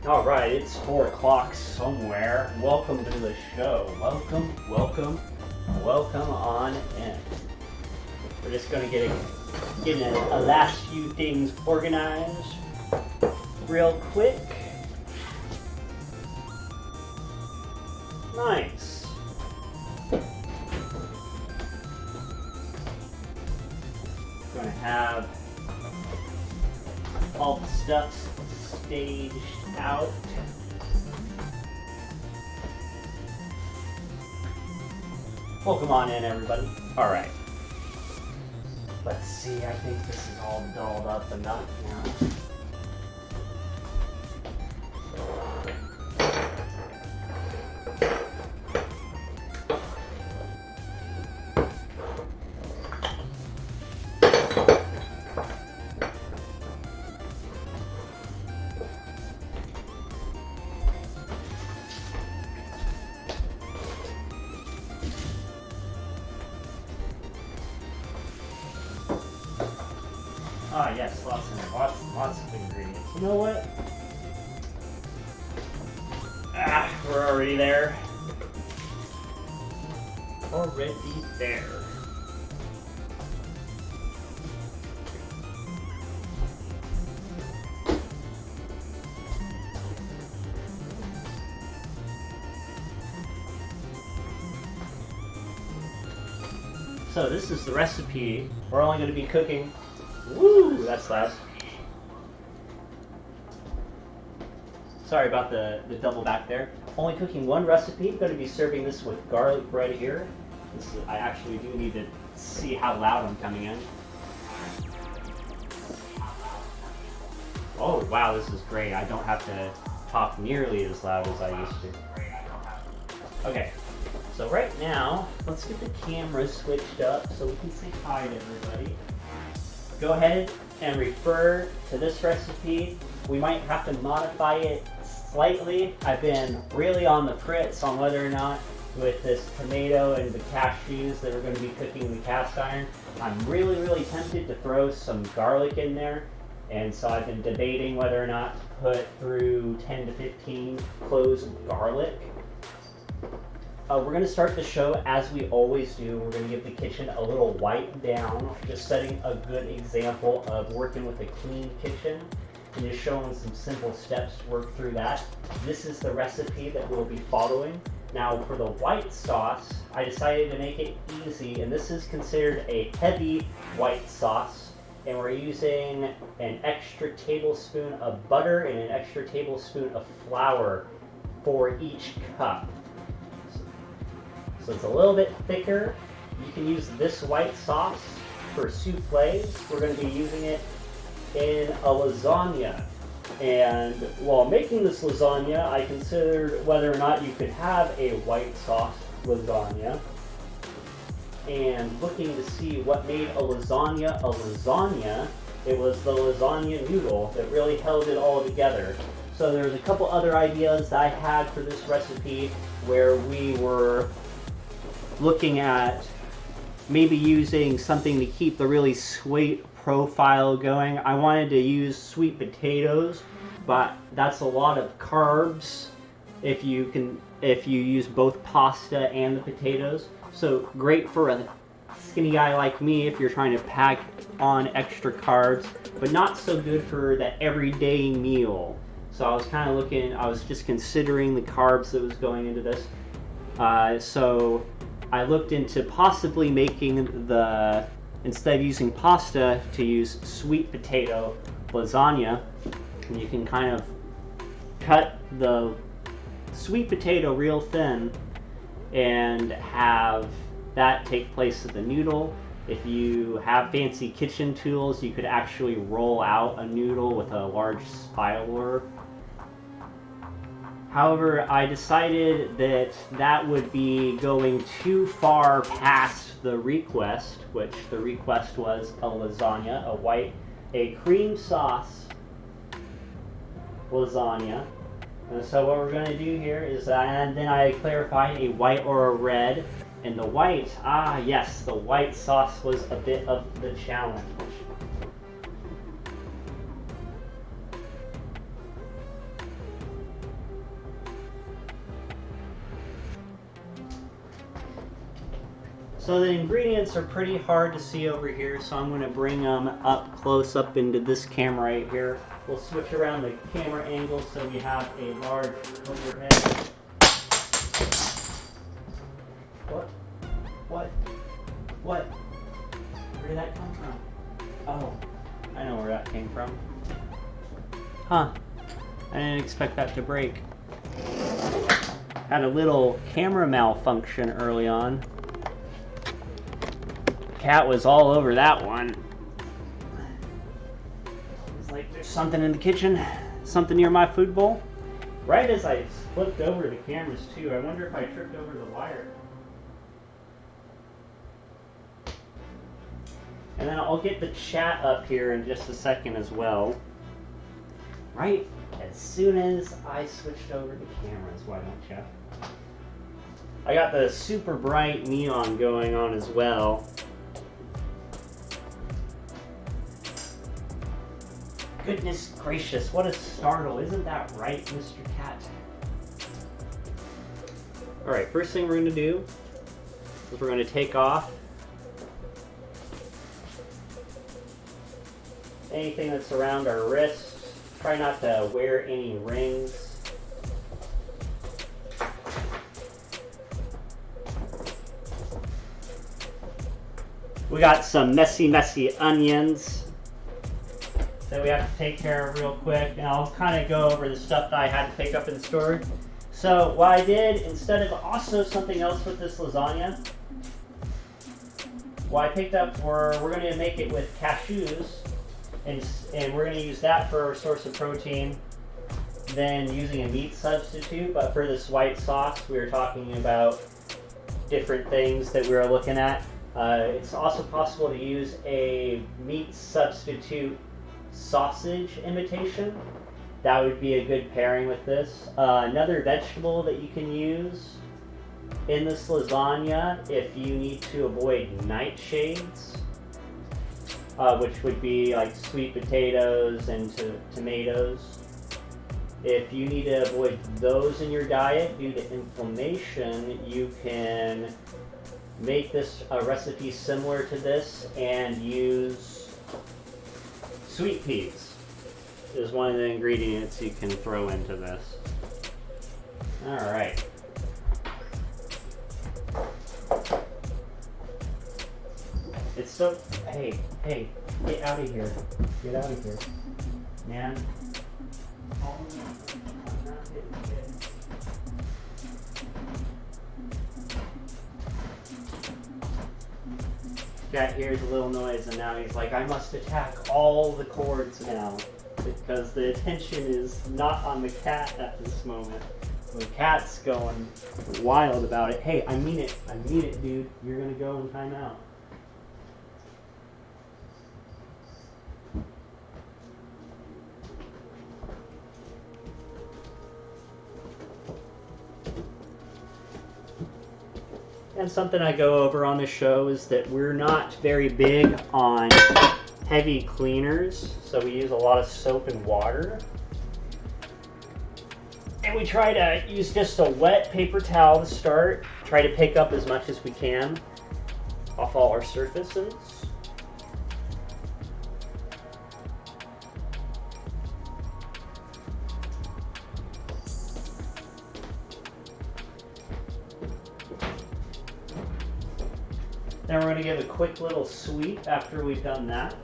All right, it's 4 o'clock somewhere. Welcome to the show. Welcome on in. We're just gonna get a last few things organized real quick. Nice. Gonna have all the stuff staged out. Welcome on in, everybody. All right. Let's see. I think this is all dolled up enough now. Ah, yes, lots of ingredients. You know what? We're already there. Already there. So this is the recipe. We're only going to be cooking. Woo! That's loud. Sorry about the double back there. Only cooking one recipe. Going to be serving this with garlic bread here. I actually do need to see how loud I'm coming in. Oh wow, this is great. I don't have to talk nearly as loud as I used to. Okay, so right now, let's get the camera switched up so we can say hi to everybody. Go ahead and refer to this recipe. We might have to modify it slightly. I've been really on the fritz on whether or not with this tomato and the cashews that we're going to be cooking in the cast iron. I'm really tempted to throw some garlic in there. And so I've been debating whether or not to put through 10 to 15 cloves of garlic. we're going to start the show as we always do. We're going to give the kitchen a little wipe down, just setting a good example of working with a clean kitchen and just showing some simple steps to work through that. This is the recipe that we'll be following. Now for the white sauce, I decided to make it easy, and this is considered a heavy white sauce, and we're using an extra tablespoon of butter and an extra tablespoon of flour for each cup. So it's a little bit thicker. You can use this white sauce for soufflés. We're going to be using it in a lasagna. And while making this lasagna, I considered whether or not you could have a white sauce lasagna. And looking to see what made a lasagna, it was the lasagna noodle that really held it all together. So there's a couple other ideas that I had for this recipe where we were looking at maybe using something to keep the really sweet profile going. I wanted to use sweet potatoes, but that's a lot of carbs if you use both pasta and the potatoes. So great for a skinny guy like me if you're trying to pack on extra carbs, but not so good for that everyday meal. So I was kind of looking, I was just considering the carbs that was going into this. So I looked into possibly making instead of using pasta, to use sweet potato lasagna. And you can kind of cut the sweet potato real thin and have that take place of the noodle. If you have fancy kitchen tools, you could actually roll out a noodle with a large spiraler. However, I decided that that would be going too far past the request, which the request was a lasagna, a cream sauce lasagna. And so what we're going to do here is, and then I clarified a white or a red. And the white, yes, the white sauce was a bit of the challenge. So the ingredients are pretty hard to see over here, so I'm going to bring them up close up into this camera right here. We'll switch around the camera angle so we have a large overhead. What? Where did that come from? Oh, I know where that came from. Huh, I didn't expect that to break. Had a little camera malfunction early on. Cat was all over that one. It's like there's something in the kitchen, something near my food bowl. Right as I flipped over the cameras too, I wonder if I tripped over the wire. And then I'll get the chat up here in just a second as well. Right as soon as I switched over the cameras, why don't you? I got the super bright neon going on as well. Goodness gracious, what a startle. Isn't that right, Mr. Cat? Alright, first thing we're going to do is we're going to take off anything that's around our wrists. Try not to wear any rings. We got some messy onions that we have to take care of real quick, and I'll kind of go over the stuff that I had to pick up in storage. So what I did, instead of also something else with this lasagna, what I picked up we're going to make it with cashews, and we're going to use that for our source of protein, then using a meat substitute. But for this white sauce, we were talking about different things that we were looking at. It's also possible to use a meat substitute sausage imitation. That would be a good pairing with this. Another vegetable that you can use in this lasagna if you need to avoid nightshades, which would be like sweet potatoes and tomatoes. If you need to avoid those in your diet due to inflammation, you can make this a recipe similar to this and use sweet peas is one of the ingredients you can throw into this. All right. It's so, hey, get out of here. Get out of here. Man. Cat hears a little noise and now he's like, I must attack all the cords now because the attention is not on the cat at this moment. The cat's going wild about it. Hey, I mean it, dude. You're gonna go in timeout. And something I go over on the show is that we're not very big on heavy cleaners, so we use a lot of soap and water. And we try to use just a wet paper towel to start, try to pick up as much as we can off all our surfaces. Then we're going to give a quick little sweep after we've done that.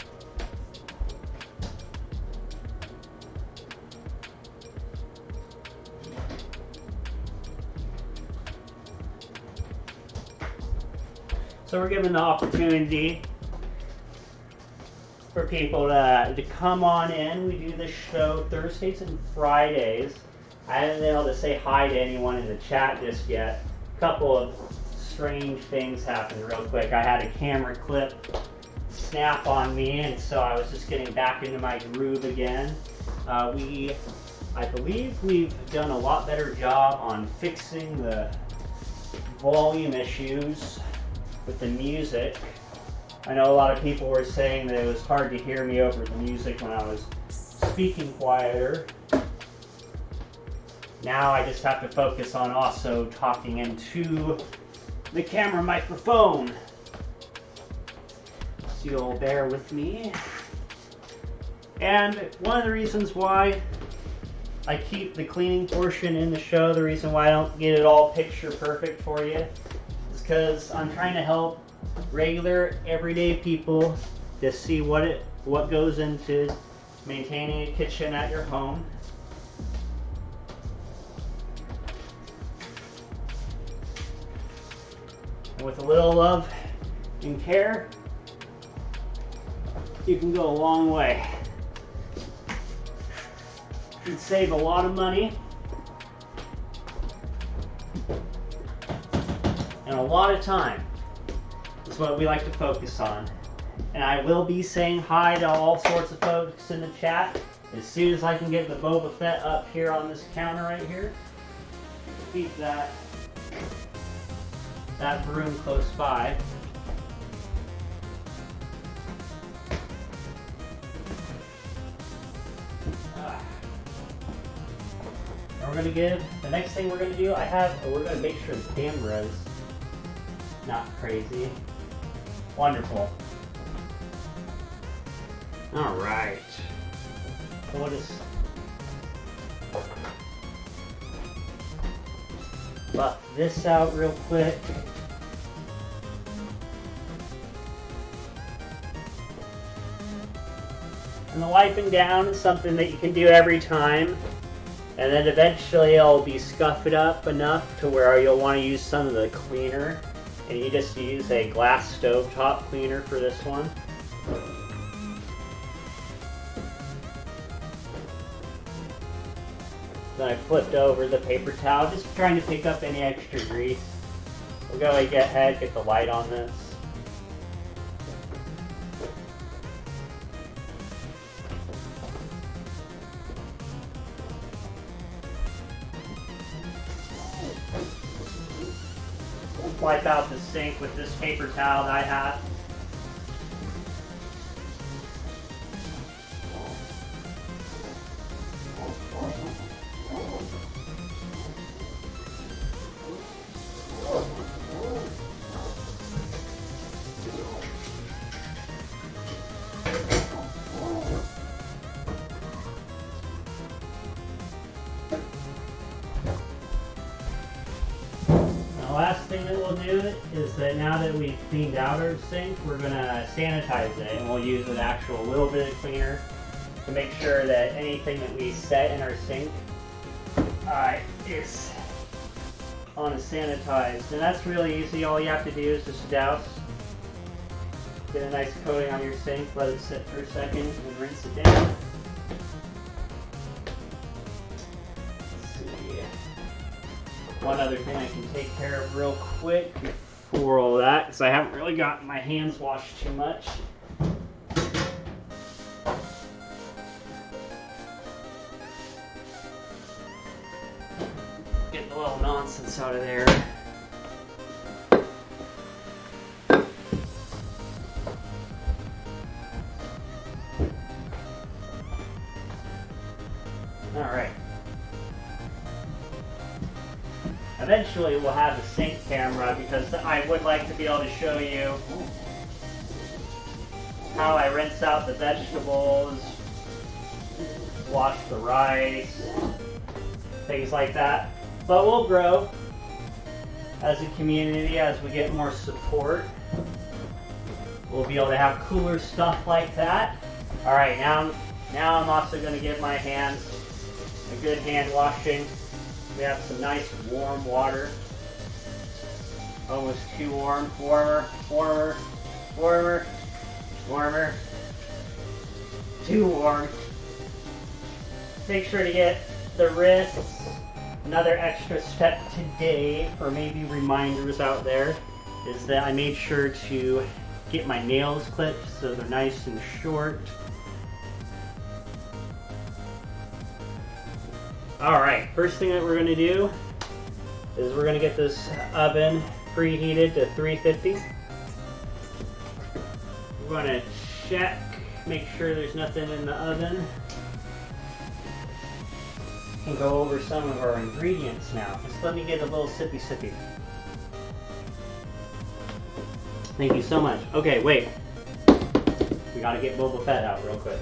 So we're given the opportunity for people to come on in. We do this show Thursdays and Fridays. I haven't been able to say hi to anyone in the chat just yet. A couple of strange things happened real quick. I had a camera clip snap on me, and so I was just getting back into my groove again. I believe we've done a lot better job on fixing the volume issues with the music. I know a lot of people were saying that it was hard to hear me over the music when I was speaking quieter. Now I just have to focus on also talking into the camera microphone. So you'll bear with me. And one of the reasons why I keep the cleaning portion in the show, the reason why I don't get it all picture perfect for you, is because I'm trying to help regular, everyday people to see what goes into maintaining a kitchen at your home. And with a little love and care, you can go a long way. You can save a lot of money and a lot of time. That's what we like to focus on. And I will be saying hi to all sorts of folks in the chat as soon as I can get the Boba Fett up here on this counter right here. Keep that broom close by. And we're gonna give, the next thing we're gonna do, we're gonna make sure the camera's not crazy. Wonderful. All right. So we'll just buff this out real quick. And the wiping down is something that you can do every time. And then eventually it'll be scuffed up enough to where you'll want to use some of the cleaner. And you just use a glass stovetop cleaner for this one. Then I flipped over the paper towel, just trying to pick up any extra grease. We'll go ahead, get the light on this. Wipe out the sink with this paper towel that I have. do is that now that we've cleaned out our sink, we're going to sanitize it, and we'll use an actual little bit of cleaner to make sure that anything that we set in our sink is on a sanitized. And that's really easy. All you have to do is just douse, get a nice coating on your sink, let it sit for a second, and rinse it down. One other thing I can take care of real quick before all that, because I haven't really gotten my hands washed too much. Get the little nonsense out of there. All right. Eventually we'll have a sink camera because I would like to be able to show you how I rinse out the vegetables, wash the rice, things like that. But we'll grow as a community as we get more support. We'll be able to have cooler stuff like that. All right, now I'm also going to give my hands a good hand washing. We have some nice warm water. Almost too warm. Warmer, warmer, warmer, warmer. Too warm. Make sure to get the wrists. Another extra step today, or maybe reminders out there, is that I made sure to get my nails clipped so they're nice and short. Alright, first thing that we're going to do is we're going to get this oven preheated to 350. We're going to check, make sure there's nothing in the oven. And go over some of our ingredients now. Just let me get a little sippy. Thank you so much. Okay, wait. We got to get Boba Fett out real quick.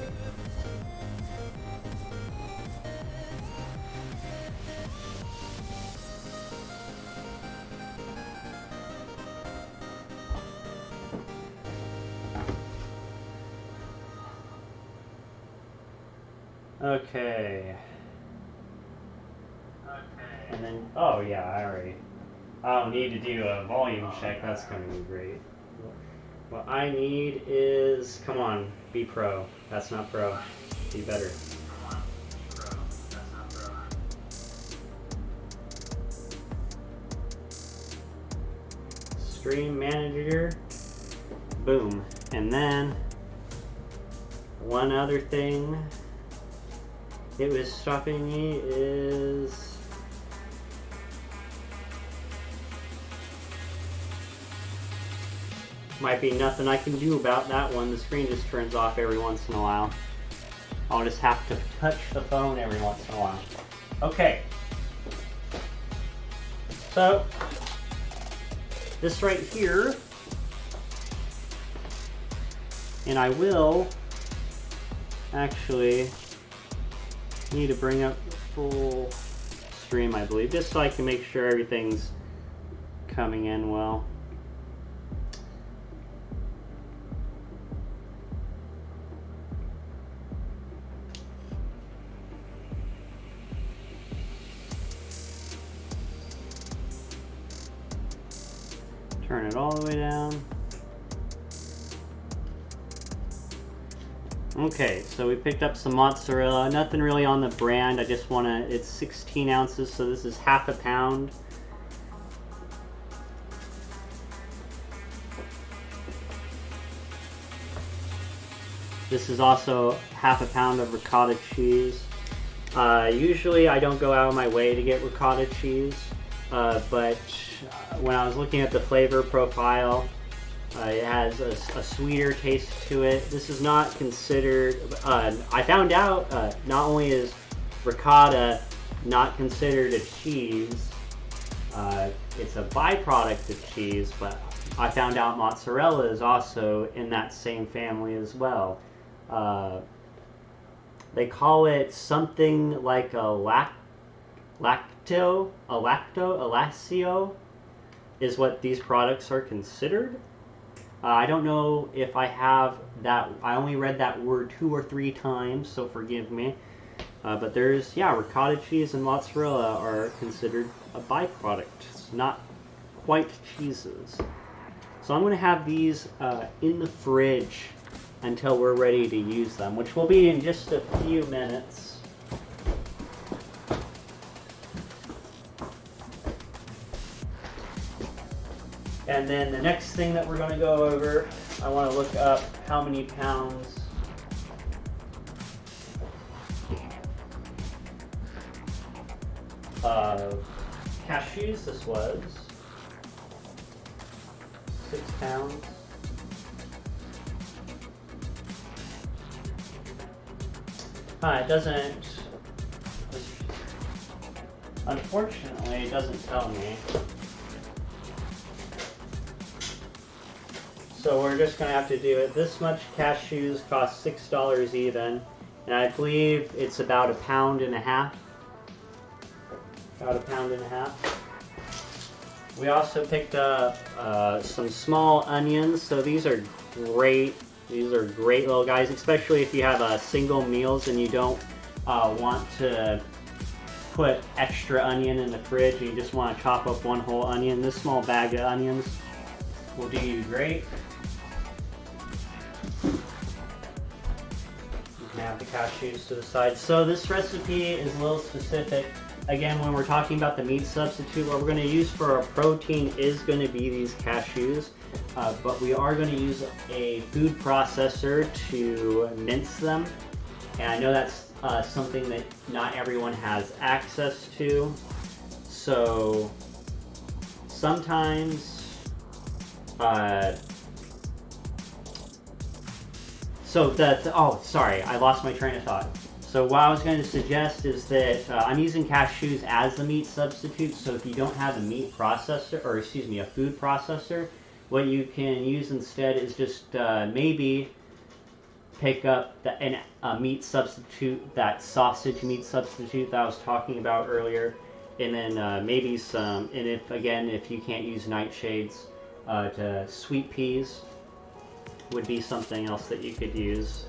Okay. And then, oh yeah, I don't need to do a volume check, that's gonna be great. What I need is, come on, be pro. That's not pro. Be better. Come on, be pro. That's not pro. Stream manager. Boom. And then, one other thing it was stopping me is might be nothing I can do about that one. The screen just turns off every once in a while. I'll just have to touch the phone every once in a while. Okay. So, this right here, and I will actually need to bring up the full stream, I believe, just so I can make sure everything's coming in well. Turn it all the way down. Okay, so we picked up some mozzarella. Nothing really on the brand. I just want to, it's 16 ounces, so this is half a pound. This is also half a pound of ricotta cheese. Usually I don't go out of my way to get ricotta cheese, but when I was looking at the flavor profile, it has a sweeter taste to it. This is not considered, I found out not only is ricotta not considered a cheese, it's a byproduct of cheese, but I found out mozzarella is also in that same family as well. They call it something like a lactio. is what these products are considered. I don't know if I have that. I only read that word 2 or 3 times, so forgive me. But there's, yeah, ricotta cheese and mozzarella are considered a byproduct. It's not quite cheeses. So I'm going to have these in the fridge until we're ready to use them, which will be in just a few minutes. And then the next thing that we're going to go over, I want to look up how many pounds of cashews this was. 6 pounds. It doesn't, unfortunately, it doesn't tell me. So we're just going to have to do it. This much cashews cost $6 even, and I believe it's about 1.5 pounds. About 1.5 pounds. We also picked up some small onions, so these are great. These are great little guys, especially if you have single meals and you don't want to put extra onion in the fridge and you just want to chop up one whole onion. This small bag of onions will do you great. You can have the cashews to the side. So this recipe is a little specific. Again, when we're talking about the meat substitute, what we're going to use for our protein is going to be these cashews. But we are going to use a food processor to mince them. And I know that's something that not everyone has access to. So sometimes, sorry, I lost my train of thought. So what I was going to suggest is that I'm using cashews as the meat substitute. So if you don't have a meat processor, or excuse me, a food processor, what you can use instead is just maybe pick up a meat substitute, that sausage meat substitute that I was talking about earlier, and then maybe some, and if you can't use nightshades, to sweet peas would be something else that you could use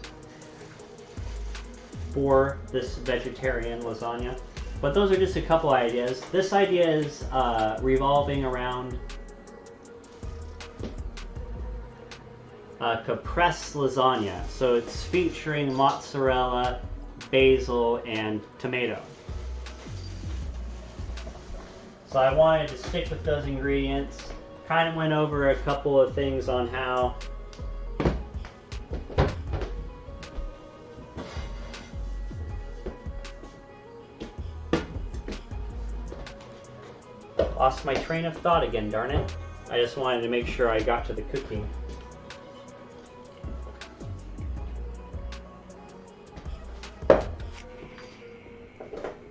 for this vegetarian lasagna. But those are just a couple ideas. This idea is revolving around Caprese Lasagna. So it's featuring mozzarella, basil, and tomato. So I wanted to stick with those ingredients. Kind of went over a couple of things on how lost my train of thought again, darn it. I just wanted to make sure I got to the cooking.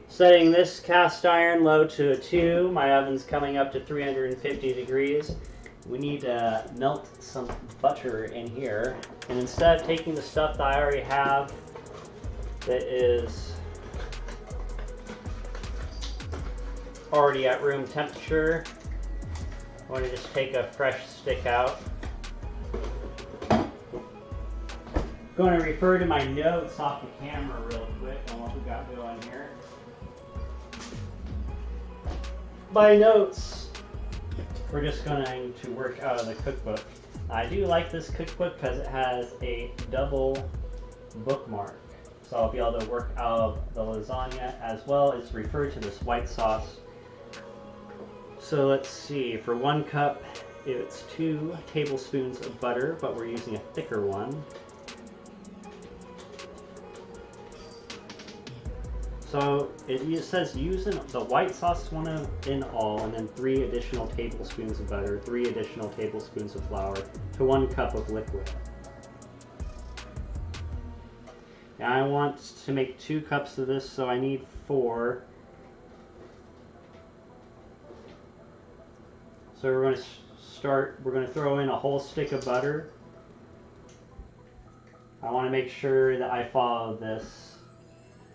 Setting this cast iron low to a 2. My oven's coming up to 350 degrees. We need to melt some butter in here. And instead of taking the stuff that I already have that is already at room temperature, I want to just take a fresh stick out. I'm going to refer to my notes off the camera real quick on what we got going here. My notes, we're just going to work out of the cookbook. I do like this cookbook because it has a double bookmark. So I'll be able to work out of the lasagna as well as refer to this white sauce. So let's see, for 1 cup, it's 2 tablespoons of butter, but we're using a thicker one. So it says use the white sauce one in all, and then 3 additional tablespoons of butter, 3 additional tablespoons of flour to 1 cup of liquid. Now I want to make 2 cups of this, so I need 4. So we're going to throw in a whole stick of butter. I want to make sure that I follow this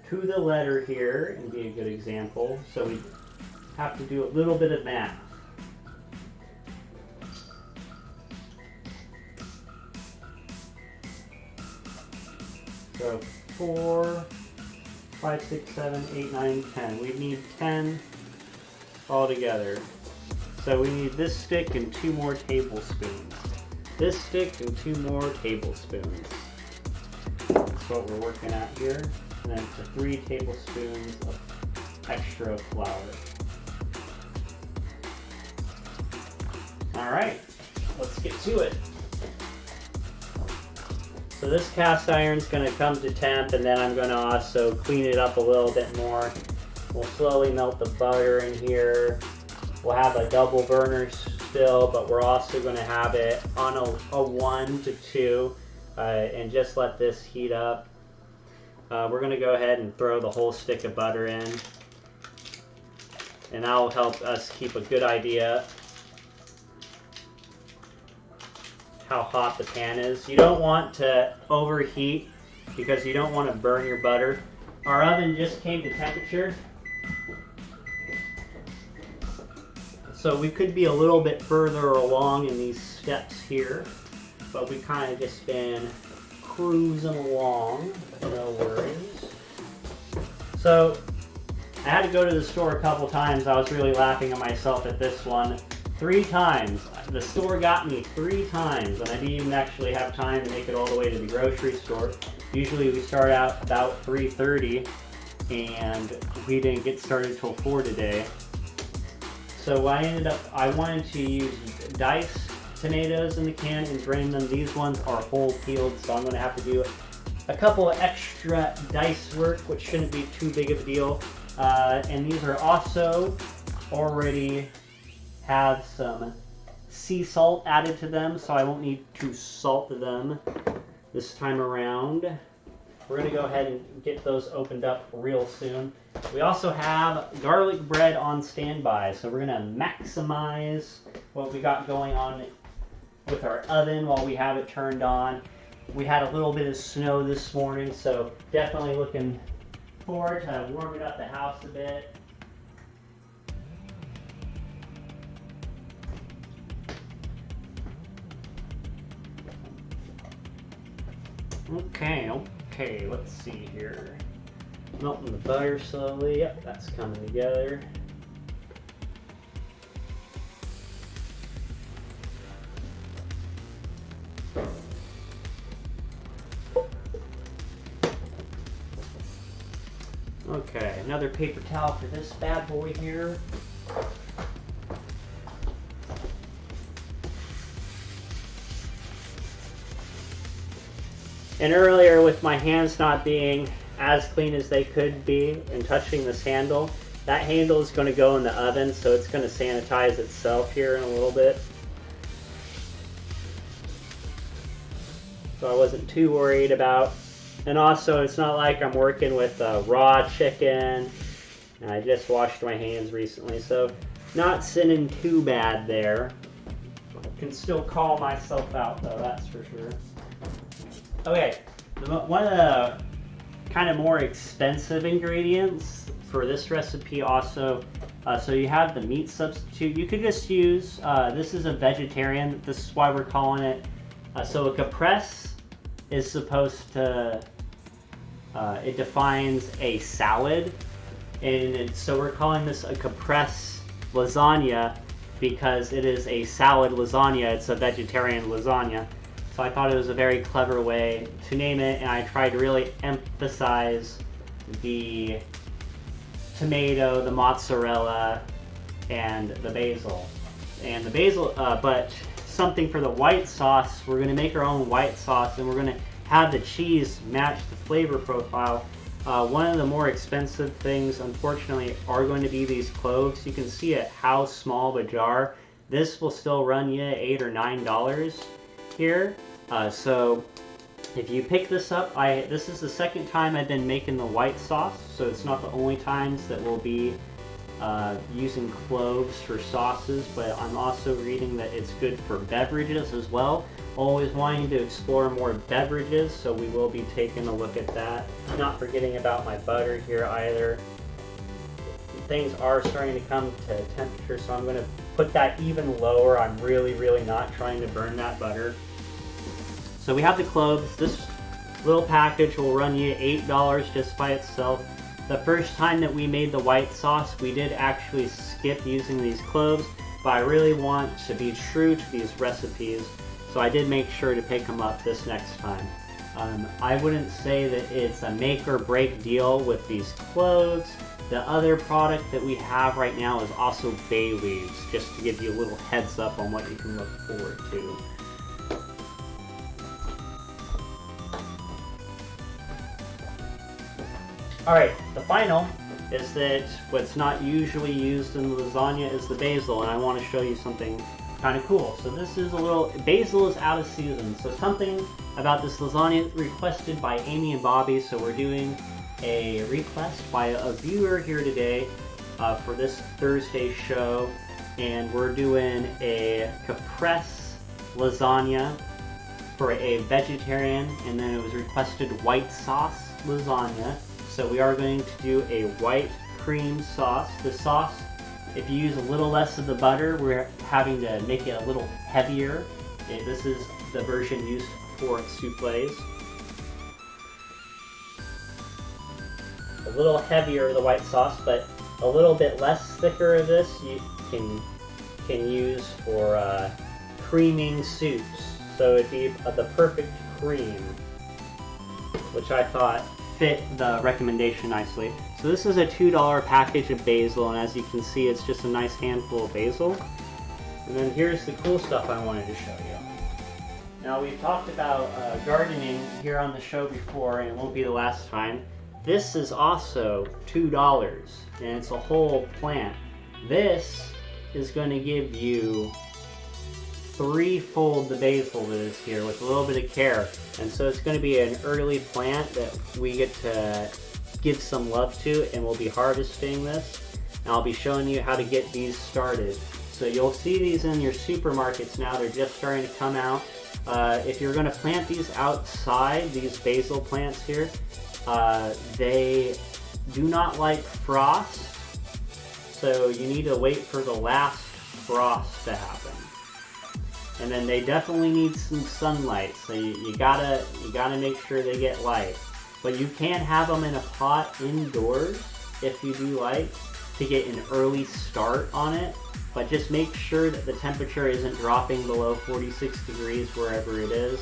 to the letter here and be a good example. So we have to do a little bit of math. So 4, 5, 6, 7, 8, 9, 10. We need 10 altogether. So we need this stick and 2 more tablespoons. This stick and 2 more tablespoons. That's what we're working at here. And then to 3 tablespoons of extra flour. Alright, let's get to it. So this cast iron is going to come to temp, and then I'm going to also clean it up a little bit more. We'll slowly melt the butter in here. We'll have a double burner still, but we're also going to have it on a 1 to 2 and just let this heat up. We're going to go ahead and throw the whole stick of butter in, and that will help us keep a good idea how hot the pan is. You don't want to overheat because you don't want to burn your butter. Our oven just came to temperature, so we could be a little bit further along in these steps here, but we kind of just been cruising along, no worries. So I had to go to the store a couple times. I was really laughing at myself at this one. 3 times. The store got me 3 times, and I didn't even actually have time to make it all the way to the grocery store. Usually we start out about 3:30, and we didn't get started till 4 today. So I wanted to use diced tomatoes in the can and drain them. These ones are whole peeled, so I'm going to have to do a couple of extra dice work, which shouldn't be too big of a deal. And these are also already have some sea salt added to them, so I won't need to salt them this time around. We're going to go ahead and get those opened up real soon. We also have garlic bread on standby, so we're going to maximize what we got going on with our oven while we have it turned on. We had a little bit of snow this morning, so definitely looking forward to warming up the house a bit. Okay, let's see here. Melting the butter slowly. Yep, that's coming together. Okay, another paper towel for this bad boy here. And earlier, with my hands not being as clean as they could be and touching this handle, that handle is going to go in the oven, so it's going to sanitize itself here in a little bit. So I wasn't too worried about. And also, it's not like I'm working with raw chicken, and I just washed my hands recently, so not sinning too bad there. I can still call myself out, though, that's for sure. Okay, one of the kind of more expensive ingredients for this recipe also, so you have the meat substitute. You could just use, this is a vegetarian, this is why we're calling it, so a caprese is supposed to, it defines a salad, and so we're calling this a caprese lasagna because it is a salad lasagna, it's a vegetarian lasagna. So I thought it was a very clever way to name it, and I tried to really emphasize the tomato, the mozzarella, and the basil. And the basil, but something for the white sauce, we're going to make our own white sauce, and we're going to have the cheese match the flavor profile. One of the more expensive things, unfortunately, are going to be these cloves. You can see it how small of a jar. This will still run you $8 or $9 here. So if you pick this up, this is the second time I've been making the white sauce, so it's not the only times that we'll be using cloves for sauces, but I'm also reading that it's good for beverages as well. Always wanting to explore more beverages, so we will be taking a look at that. Not forgetting about my butter here either. Things are starting to come to temperature, so I'm going to put that even lower. I'm really not trying to burn that butter. So we have the cloves. This Little package will run you $8 just by itself. The first time that we made the white sauce, we did actually skip using these cloves, but I really want to be true to these recipes, so I did make sure to pick them up this next time. I wouldn't say that it's a make or break deal with these cloves. The other product that we have right now is also bay leaves, just to give you a little heads up on what you can look forward to. Alright, the final is that what's not usually used in the lasagna is the basil, and I want to show you something kind of cool. So this is a little, basil is out of season, so something about this lasagna requested by Amy and Bobby, so we're doing a request by a viewer here today for this Thursday show, and we're doing a Caprese Lasagna for a vegetarian, and then it was requested white sauce lasagna. So we are going to do a white cream sauce. The sauce, if you use a little less of the butter, we're having to make it a little heavier. This is the version used for soufflés. A little heavier, the white sauce, but a little bit less thicker of this you can use for creaming soups. So it'd be the perfect cream, which I thought fit the recommendation nicely. So this is a $2 package of basil, and as you can see, it's just a nice handful of basil. And then here's the cool stuff I wanted to show you. Now, we've talked about gardening here on the show before, and it won't be the last time. This is also $2, and it's a whole plant. This is going to give you threefold the basil that is here with a little bit of care. And so it's going to be an early plant that we get to give some love to, and we'll be harvesting this. And I'll be showing you how to get these started. So you'll see these in your supermarkets now. They're just starting to come out. If you're going to plant these outside, these basil plants here, they do not like frost. So you need to wait for the last frost to happen. And then they definitely need some sunlight, so you gotta make sure they get light. But you can have them in a pot indoors if you do like, to get an early start on it. But just make sure that the temperature isn't dropping below 46 degrees wherever it is.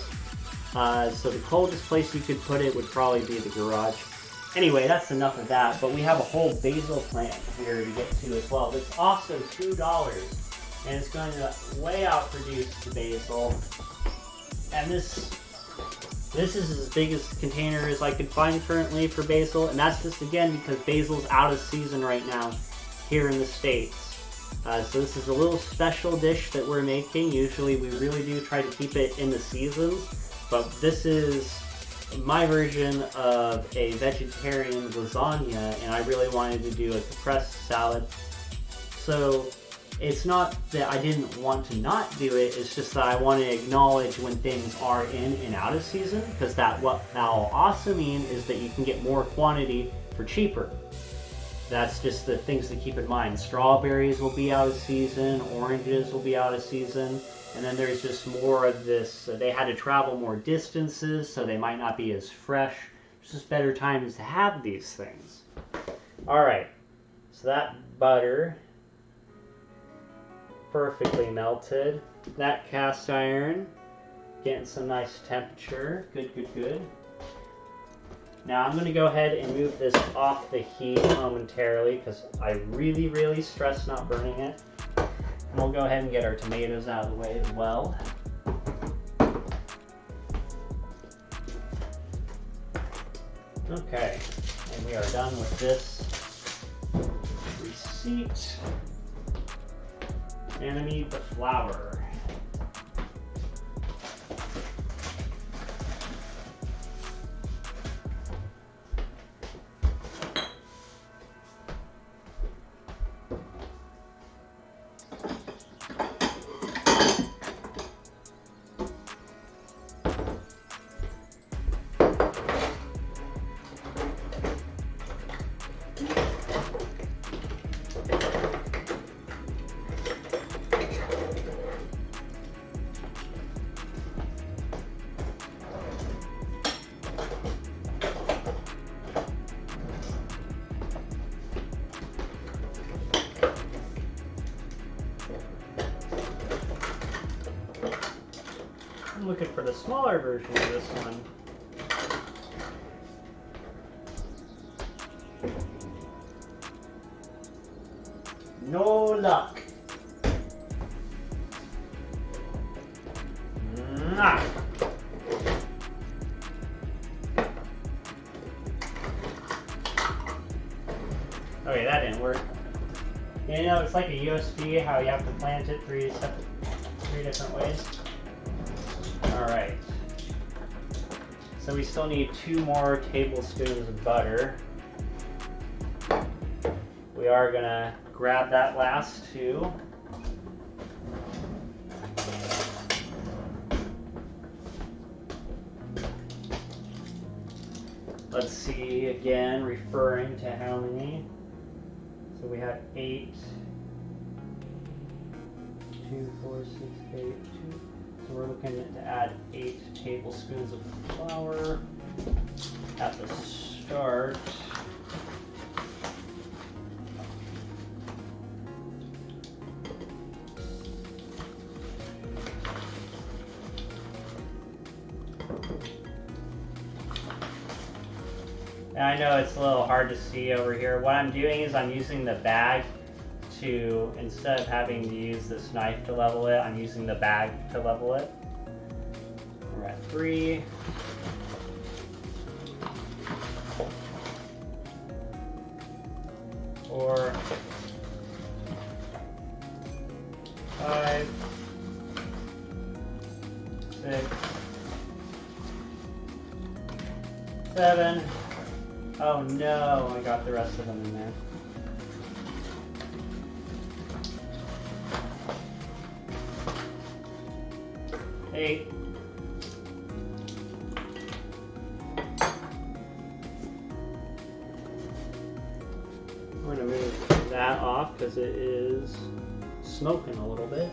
So the coldest place you could put it would probably be the garage. Anyway, that's enough of that. But we have a whole basil plant here to get to as well. It's also $2. And it's going to way outproduce the basil. And this is as big as container as I could find currently for basil, and that's just again because basil's out of season right now here in the States. So this is a little special dish that we're making. Usually we really do try to keep it in the seasons, but this is my version of a vegetarian lasagna, and I really wanted to do a caprese salad. So it's not that I didn't want to not do it, it's just that I want to acknowledge when things are in and out of season, because what that'll also mean is that you can get more quantity for cheaper. That's just the things to keep in mind. Strawberries will be out of season, oranges will be out of season, and then there's just more of this, they had to travel more distances, so they might not be as fresh. It's just better times to have these things. Alright, so that butter, perfectly melted. That cast iron, getting some nice temperature. Good, good, good. Now I'm going to go ahead and move this off the heat momentarily because I really, really stress not burning it. And we'll go ahead and get our tomatoes out of the way as well. Okay, and we are done with this receipt. And I need the flour. looking for the smaller version of this one. No luck. Mwah. Okay, that didn't work. You know, it's like a USB, how you have to plant it three different ways. Alright. So we still need 2 more tablespoons of butter. We are gonna grab that last 2. Let's see again, referring to how many. So we have 8, 2, 4, 6, 8, 2. So we're looking to add 8 tablespoons of flour at the start. And I know it's a little hard to see over here. What I'm doing is I'm using the bag to, instead of having to use this knife to level it, I'm using the bag to level it. We're at 3. Four, 5, 6, 7. Oh no, I got the rest of them in there. 8. We're going to move that off because it is smoking a little bit.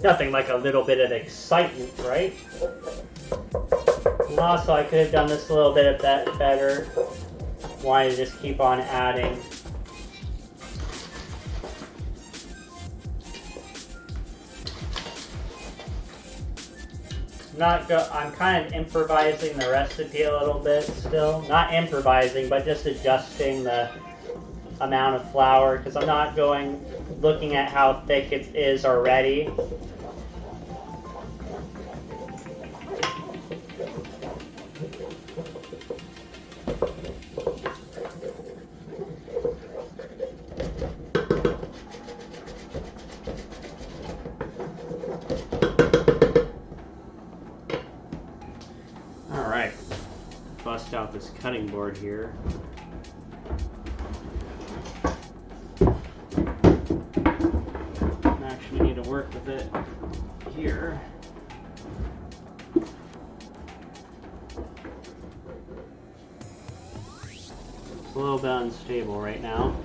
Nothing like a little bit of excitement, right? And also, I could have done this a little bit better. Why to just keep on adding. I'm kind of improvising the recipe a little bit still. Not improvising, but just adjusting the amount of flour because I'm not looking at how thick it is already. out this cutting board here. I actually need to work with it here. It's a little bit unstable right now.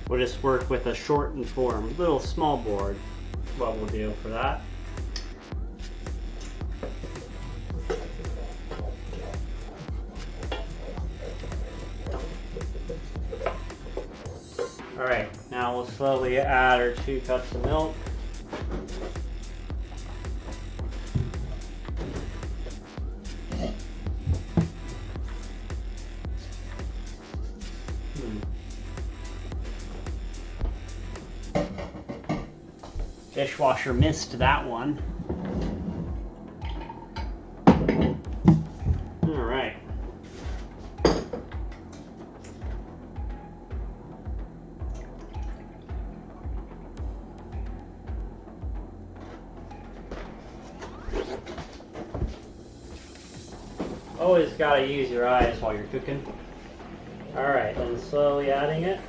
We'll just work with a shortened form, little small board, what we'll do for that. Alright, now we'll slowly add our 2 cups of milk. Dishwasher missed that one. All right. Always gotta use your eyes while you're cooking. All right, then slowly adding it.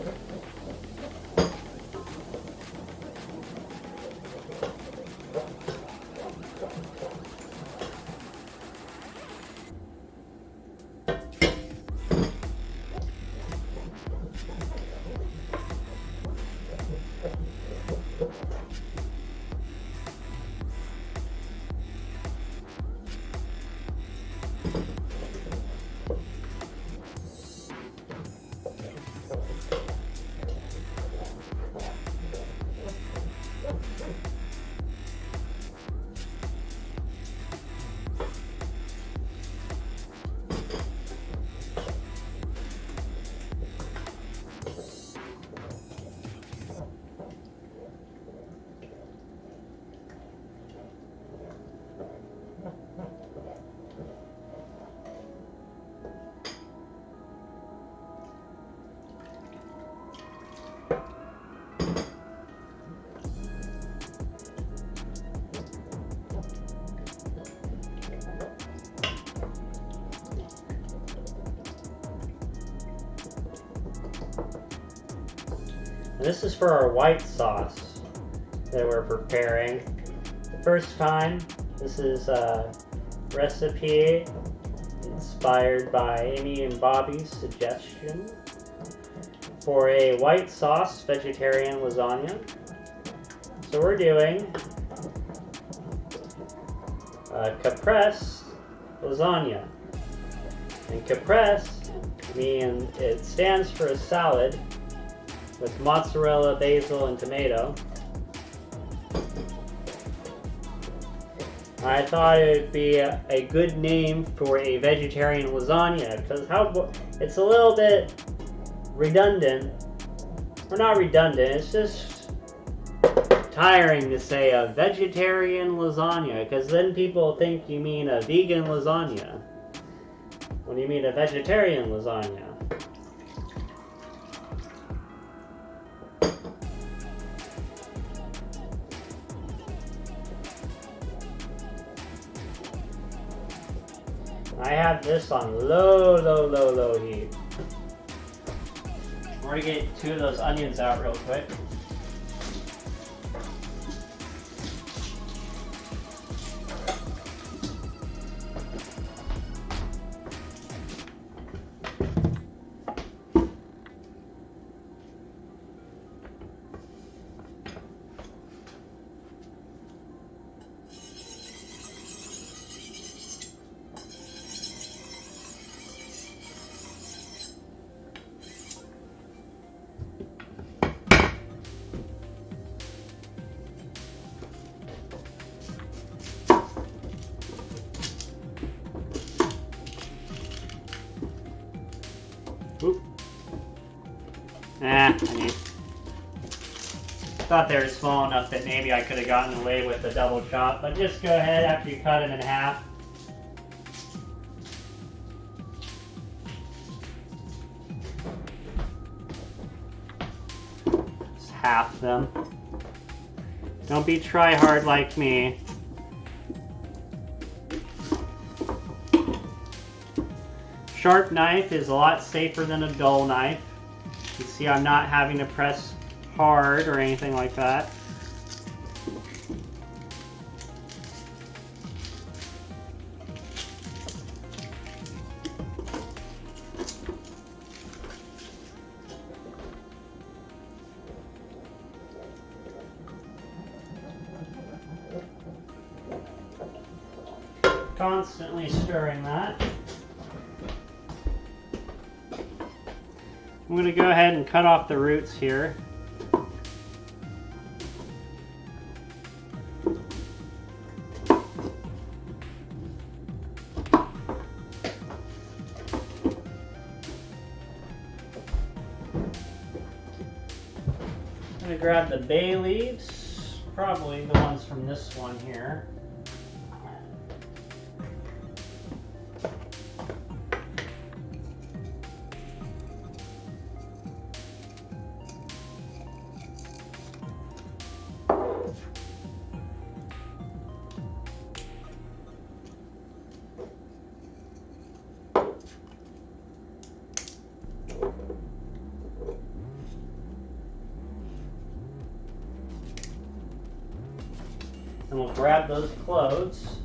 This is for our white sauce that we're preparing. The first time, this is a recipe inspired by Amy and Bobby's suggestion for a white sauce vegetarian lasagna. So we're doing Caprese Lasagna. And Caprese means it stands for a salad with mozzarella, basil, and tomato. I thought it would be a good name for a vegetarian lasagna because it's a little bit redundant. Or not redundant, it's just tiring to say a vegetarian lasagna because then people think you mean a vegan lasagna when you mean a vegetarian lasagna. I have this on low heat. We're gonna get 2 of those onions out real quick. Oop. Thought they were small enough that maybe I could have gotten away with a double chop, but just go ahead after you cut them in half. half them. Don't be try-hard like me. Sharp knife is a lot safer than a dull knife. You see I'm not having to press hard or anything like that. Constantly stirring that. I'm going to go ahead and cut off the roots here. I'm going to grab the bay leaves, probably the ones from this one here. And we'll grab those cloves.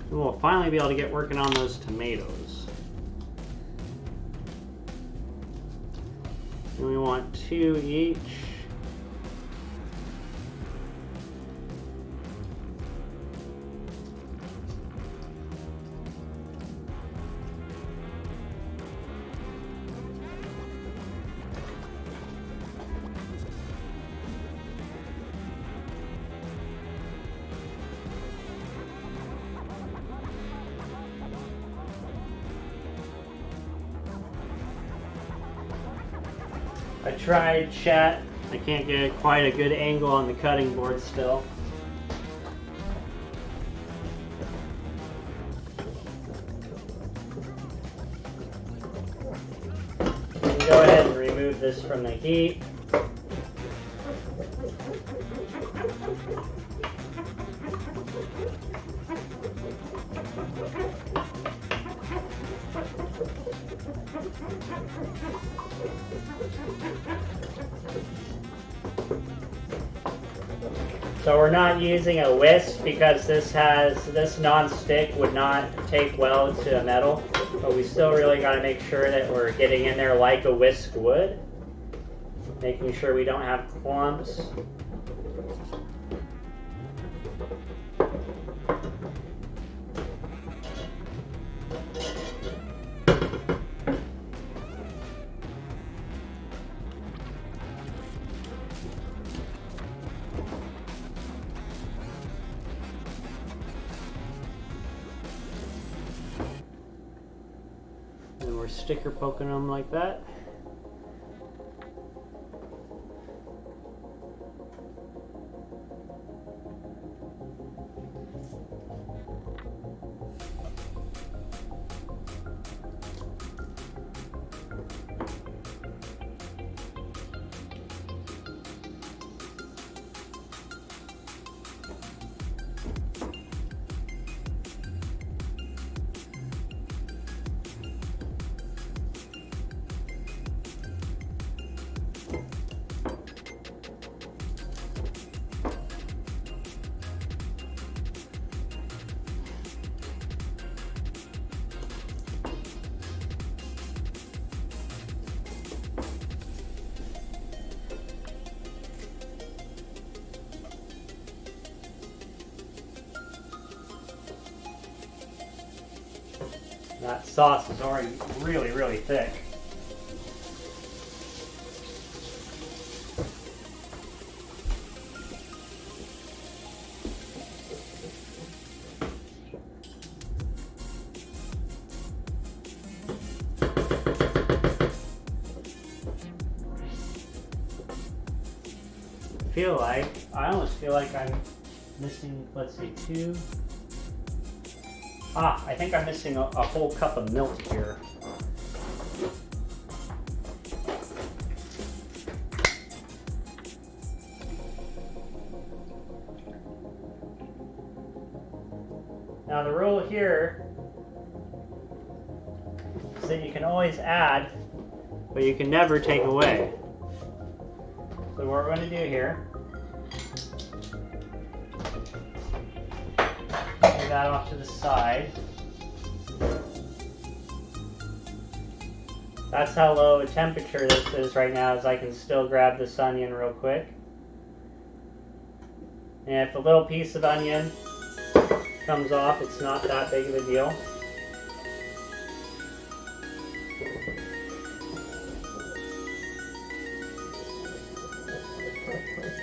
And we'll finally be able to get working on those tomatoes. And we want 2 each. I tried, chat. I can't get quite a good angle on the cutting board still. We can go ahead and remove this from the heat. So we're not using a whisk because this non-stick would not take well to a metal, but we still really got to make sure that we're getting in there like a whisk would, making sure we don't have clumps. And we're sticker poking them like that. That sauce is already really, really thick. I almost feel like I'm missing, let's see, 2. I think I'm missing a whole cup of milk here. Now the rule here is that you can always add, but you can never take away. So what we're going to do here, move that off to the side. That's how low a temperature this is right now, as I can still grab this onion real quick. And if a little piece of onion comes off, it's not that big of a deal.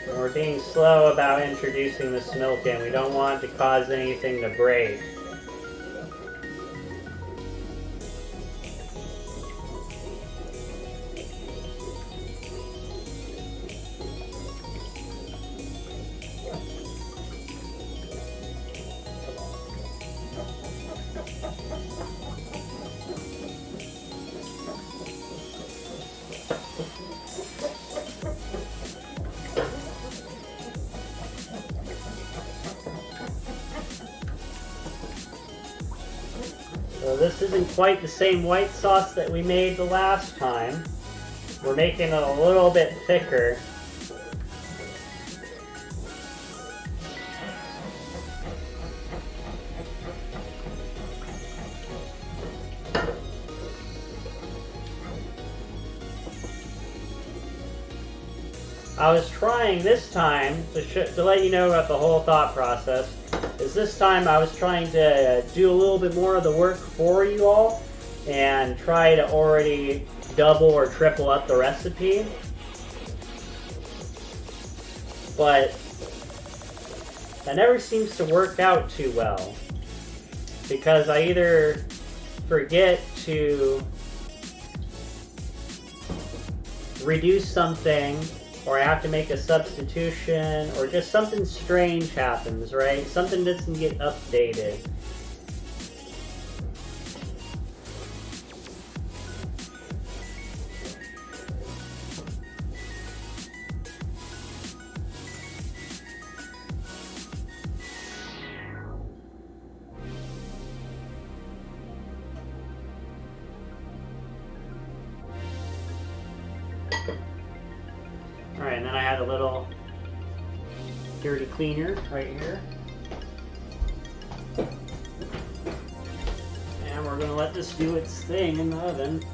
And we're being slow about introducing this milk in. We don't want it to cause anything to break. So this isn't quite the same white sauce that we made the last time. We're making it a little bit thicker. I was trying this time to let you know about the whole thought process. Is this time I was trying to do a little bit more of the work for you all and try to already double or triple up the recipe. But that never seems to work out too well, because I either forget to reduce something, or I have to make a substitution, or just something strange happens, right? Something doesn't get updated. Alright, and then I had a little dirty cleaner right here. And we're going to let this do its thing in the oven.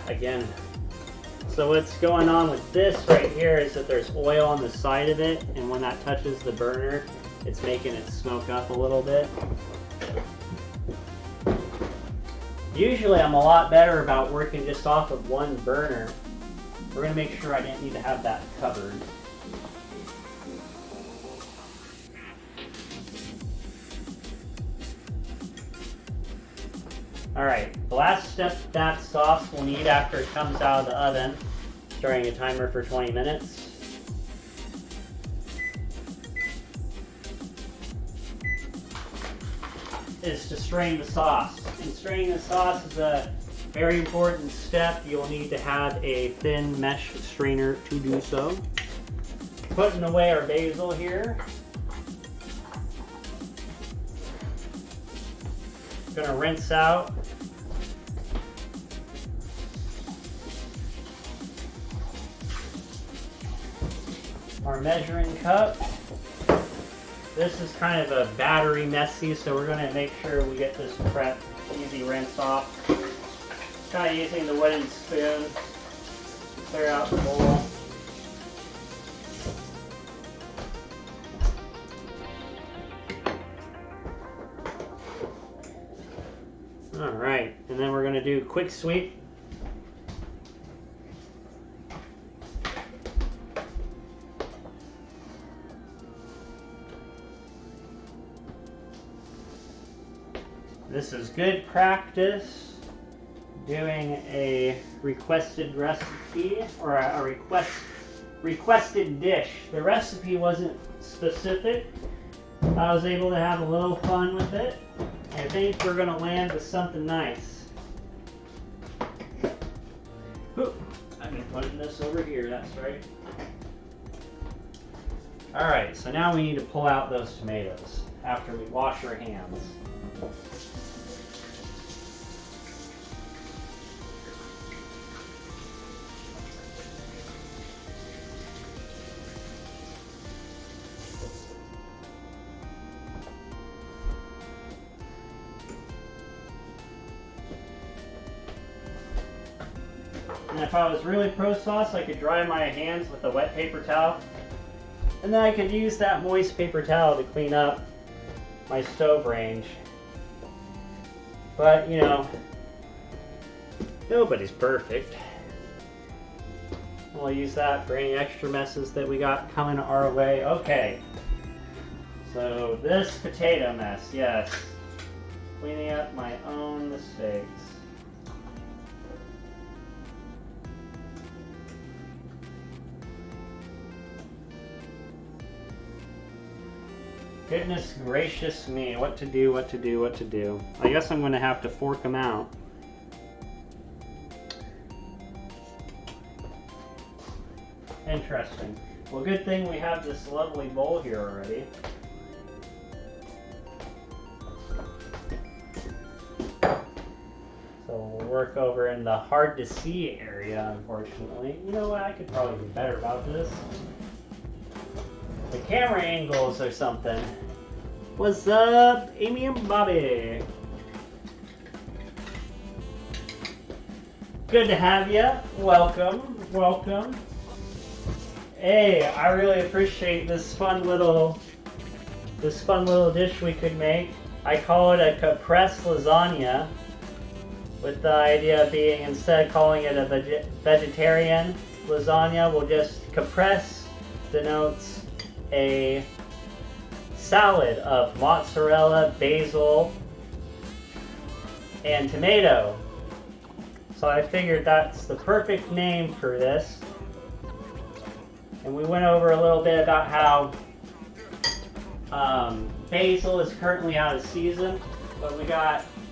Again. So what's going on with this right here is that there's oil on the side of it, and when that touches the burner, it's making it smoke up a little bit. Usually I'm a lot better about working just off of one burner. We're going to make sure I didn't need to have that covered. Alright, the last step that sauce will need after it comes out of the oven, starting a timer for 20 minutes. Is to strain the sauce. And straining the sauce is a very important step. You'll need to have a thin mesh strainer to do so. Putting away our basil here. Gonna rinse out. Our measuring cup. This is kind of a battery messy, so we're going to make sure we get this prepped, easy rinse off. Kind of using the wooden spoon to clear out the bowl. Alright, and then we're going to do quick sweep. This is good practice doing a requested recipe, or a requested dish. The recipe wasn't specific. I was able to have a little fun with it. I think we're going to land with something nice. Putting this over here, that's right. Alright, so now we need to pull out those tomatoes after we wash our hands. And if I was really pro sauce, I could dry my hands with a wet paper towel. And then I could use that moist paper towel to clean up my stove range. But, you know, nobody's perfect. We'll use that for any extra messes that we got coming our way. Okay. So this potato mess, yes. Cleaning up my own mistakes. Goodness gracious me, what to do, what to do, what to do. I guess I'm going to have to fork them out. Interesting. Well, good thing we have this lovely bowl here already. So we'll work over in the hard to see area, unfortunately. You know what, I could probably be better about this. The camera angles or something. What's up, Amy and Bobby? Good to have you. Welcome, welcome. Hey, I really appreciate this fun little dish we could make. I call it a Caprese Lasagna, with the idea being instead of calling it a vegetarian lasagna, we'll just Caprese denotes a salad of mozzarella, basil, and tomato. So I figured that's the perfect name for this. And we went over a little bit about how basil is currently out of season, but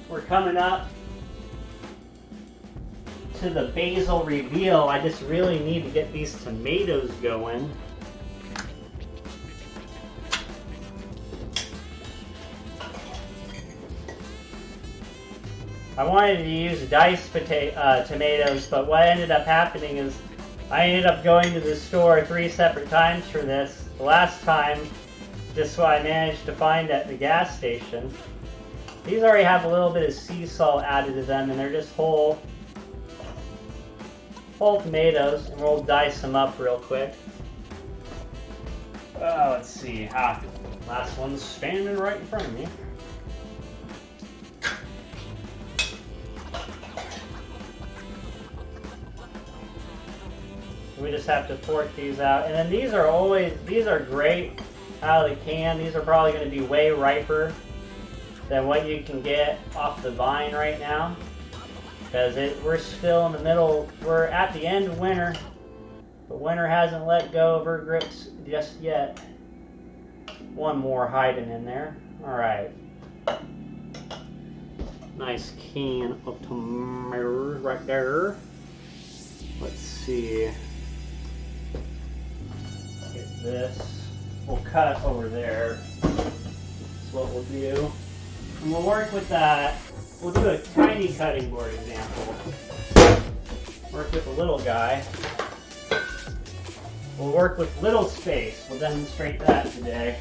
we're coming up to the basil reveal. I just really need to get these tomatoes going. I wanted to use diced tomatoes, but what ended up happening is I ended up going to the store 3 separate times for this. The last time, just what I managed to find at the gas station. These already have a little bit of sea salt added to them, and they're just whole tomatoes, and we'll dice them up real quick. Let's see. Last one's standing right in front of me. We just have to fork these out. And then these are great out of the can. These are probably going to be way riper than what you can get off the vine right now. Because we're still in the middle, we're at the end of winter. But winter hasn't let go of her grips just yet. One more hiding in there. Alright. Nice can of tomatoes right there. Let's see. Get this. We'll cut over there. That's what we'll do. And we'll work with that. We'll do a tiny cutting board example. Work with a little guy. We'll work with little space. We'll demonstrate that today.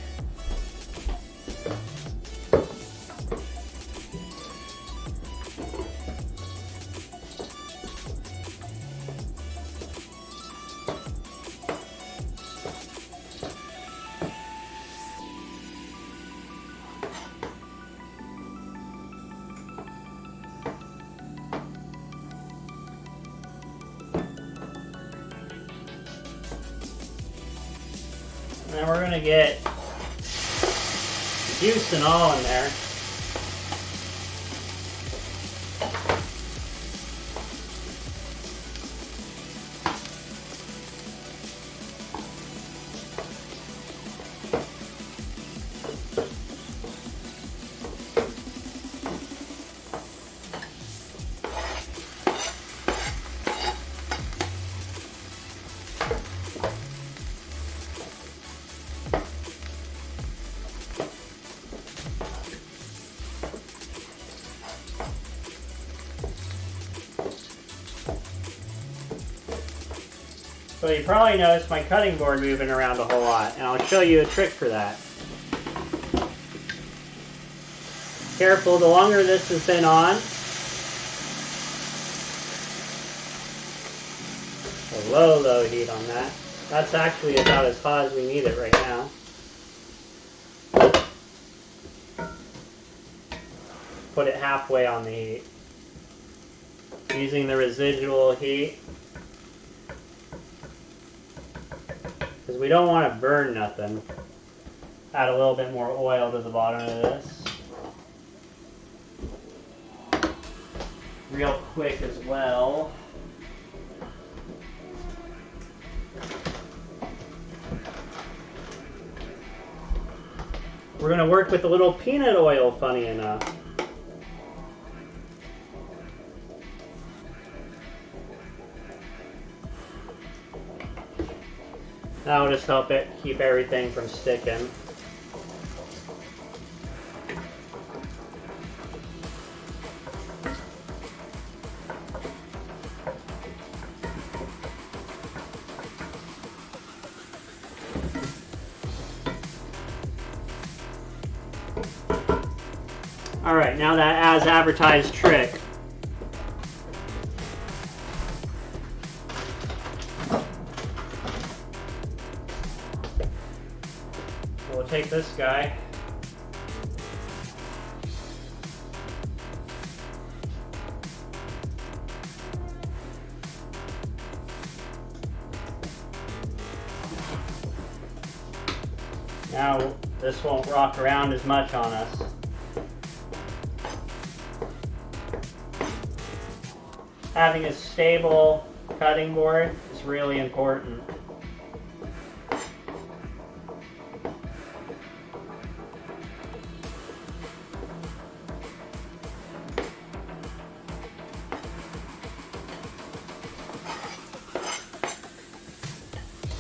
And then we're going to get juice and all in there. So you probably noticed my cutting board moving around a whole lot, and I'll show you a trick for that. Careful, the longer this has been on, a low heat on that. That's actually about as hot as we need it right now. Put it halfway on the heat. Using the residual heat. Because we don't want to burn nothing. Add a little bit more oil to the bottom of this. Real quick as well. We're going to work with a little peanut oil, funny enough. That'll just help it keep everything from sticking. Alright, now that as advertised trick. We'll take this guy. Now this won't rock around as much on us. Having a stable cutting board is really important.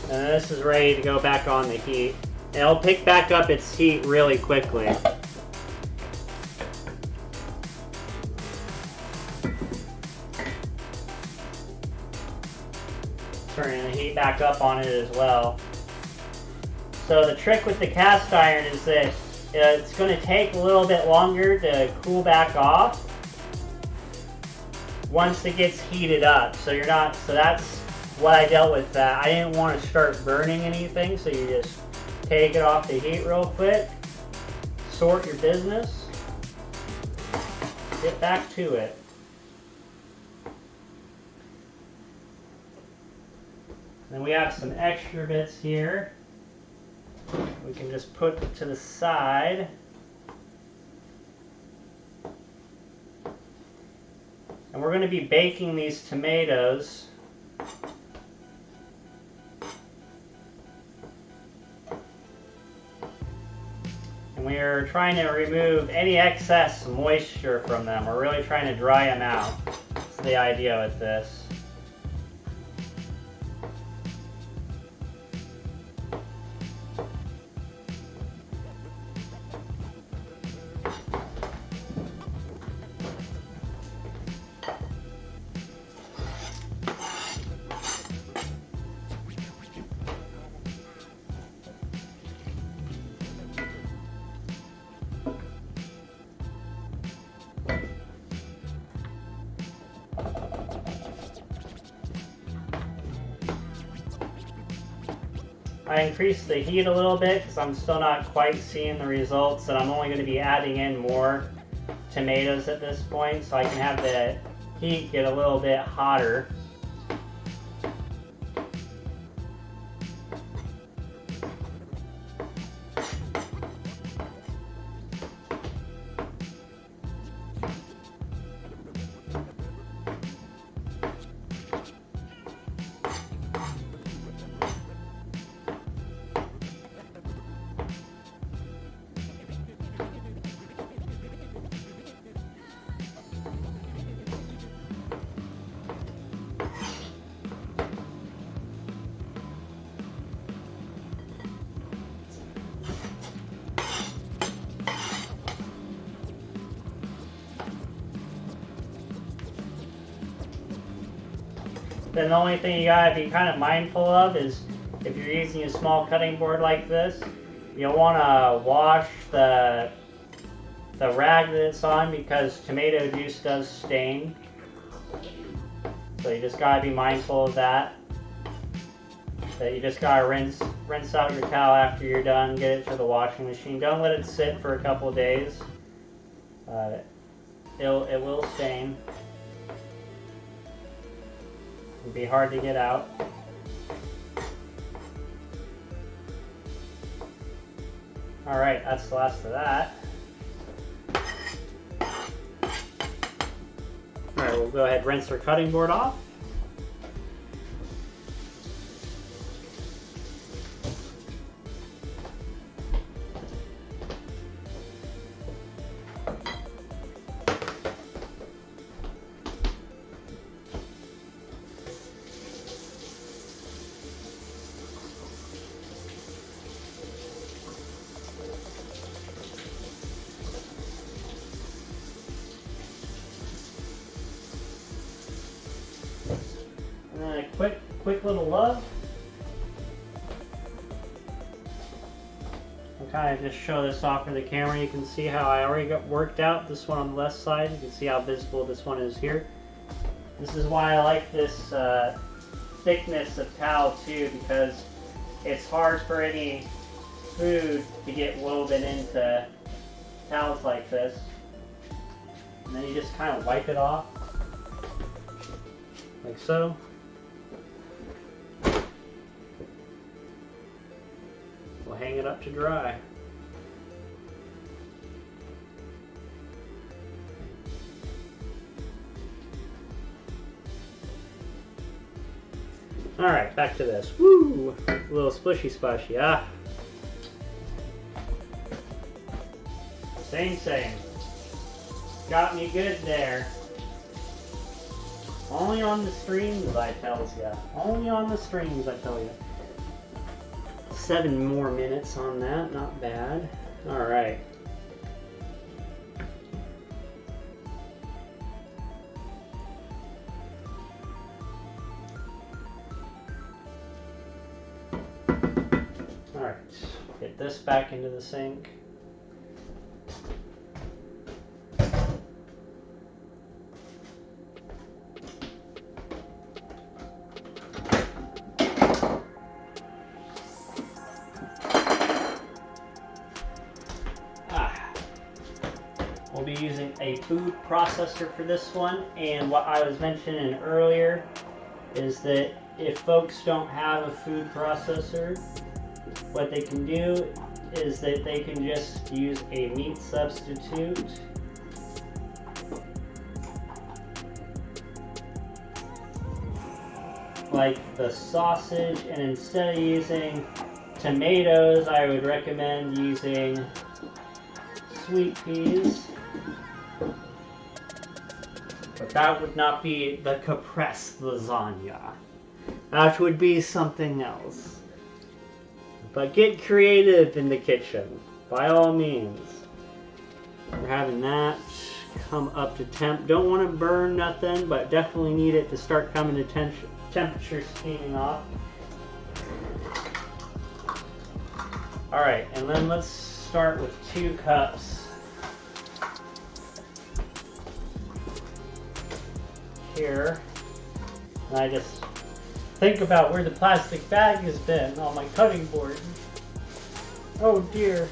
And this is ready to go back on the heat. And it'll pick back up its heat really quickly. Turning the heat back up on it as well. So the trick with the cast iron is that it's going to take a little bit longer to cool back off once it gets heated up. So that's what I dealt with that. I didn't want to start burning anything, so you just take it off the heat real quick, sort your business, get back to it. Then we have some extra bits here. We can just put to the side. And we're going to be baking these tomatoes. And we are trying to remove any excess moisture from them. We're really trying to dry them out. That's the idea with this. I increased the heat a little bit because I'm still not quite seeing the results, and I'm only going to be adding in more tomatoes at this point, so I can have the heat get a little bit hotter. then the only thing you gotta be kind of mindful of is if you're using a small cutting board like this, you'll want to wash the rag that it's on because tomato juice does stain. So you just gotta be mindful of that. That you just gotta rinse out your towel after you're done, get it to the washing machine. Don't let it sit for a couple days. It will stain. It'll be hard to get out. Alright, that's the last of that. Alright, we'll go ahead and rinse our cutting board off. And then a quick little love. I'll kind of just show this off for the camera. You can see how I already got worked out this one on the left side. You can see how visible this one is here. This is why I like this thickness of towel too, because it's hard for any food to get woven into towels like this. And then you just kind of wipe it off, like so. We'll hang it up to dry. Alright, back to this. Woo! A little splishy splashy, ah. Same. Got me good there. Only on the streams, I tells ya. Only on the streams, I tell ya. 7 more minutes on that, not bad. Alright. Alright, get this back into the sink. We'll be using a food processor for this one, and what I was mentioning earlier is that if folks don't have a food processor, what they can do is that they can just use a meat substitute. Like the sausage, and instead of using tomatoes, I would recommend using sweet peas. But that would not be the Caprese Lasagna. That would be something else. But get creative in the kitchen, by all means. We're having that come up to temp. Don't want to burn nothing, but definitely need it to start coming to temperature steaming off. Alright, and then let's start with 2 cups. Here, and I just think about where the plastic bag has been on my cutting board. Oh dear.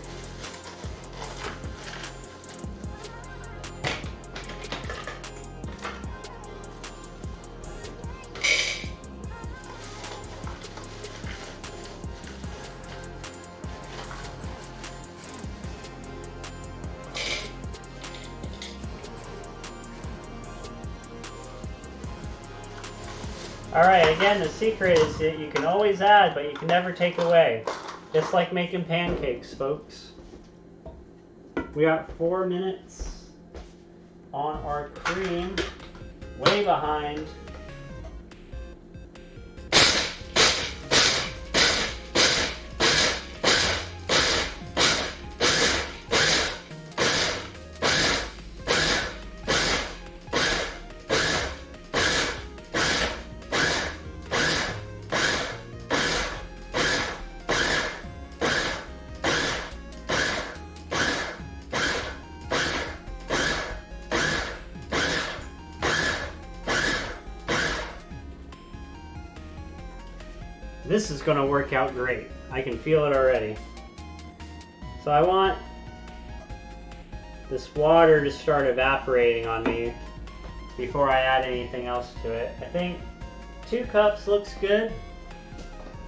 Alright, again, the secret is that you can always add, but you can never take away. Just like making pancakes, folks. We got 4 minutes on our cream. Way behind. this is going to work out great. I can feel it already. So I want this water to start evaporating on me before I add anything else to it. I think 2 cups looks good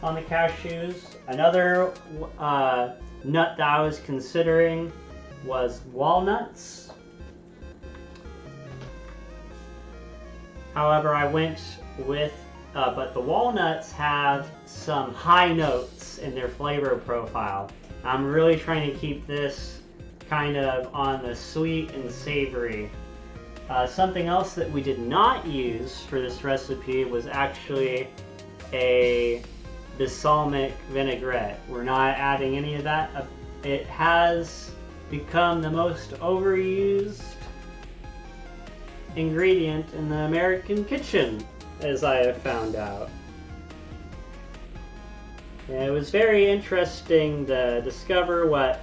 on the cashews. Another nut that I was considering was walnuts. However, I went with, but the walnuts have some high notes in their flavor profile. I'm really trying to keep this kind of on the sweet and savory. Something else that we did not use for this recipe was actually a balsamic vinaigrette. We're not adding any of that. It has become the most overused ingredient in the American kitchen, as I have found out. And it was very interesting to discover what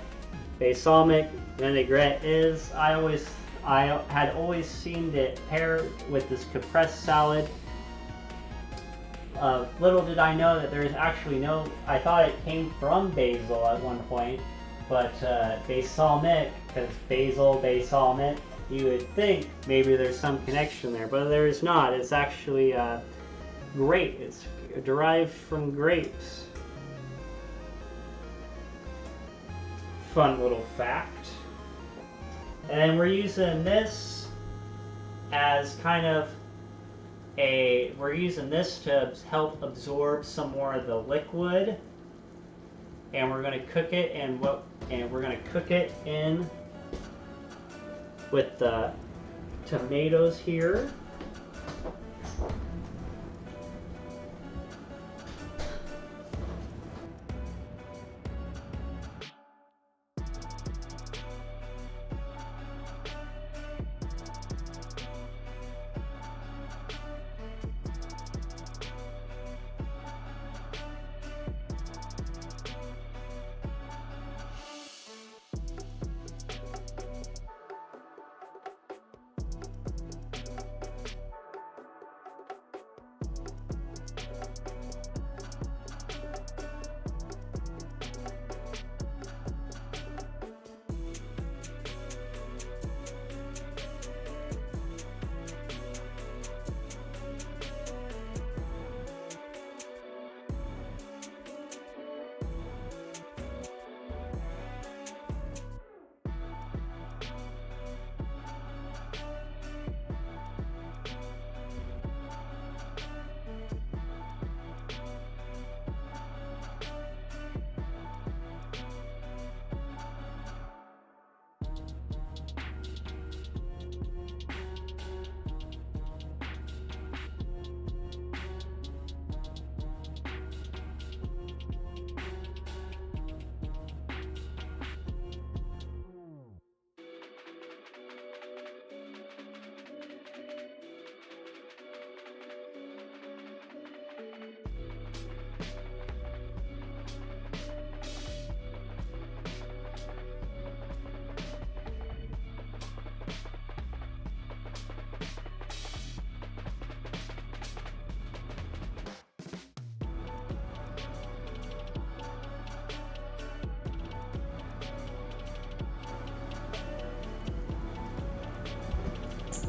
balsamic vinaigrette is. I had always seen it paired with this caprese salad. Little did I know that there's actually no, I thought it came from basil at one point, but balsamic, because basil, balsamic, you would think maybe there's some connection there, but there is not. It's actually grape. It's derived from grapes. Fun little fact. And then we're using this as kind of we're using this to help absorb some more of the liquid, and we're going to cook it in with the tomatoes here.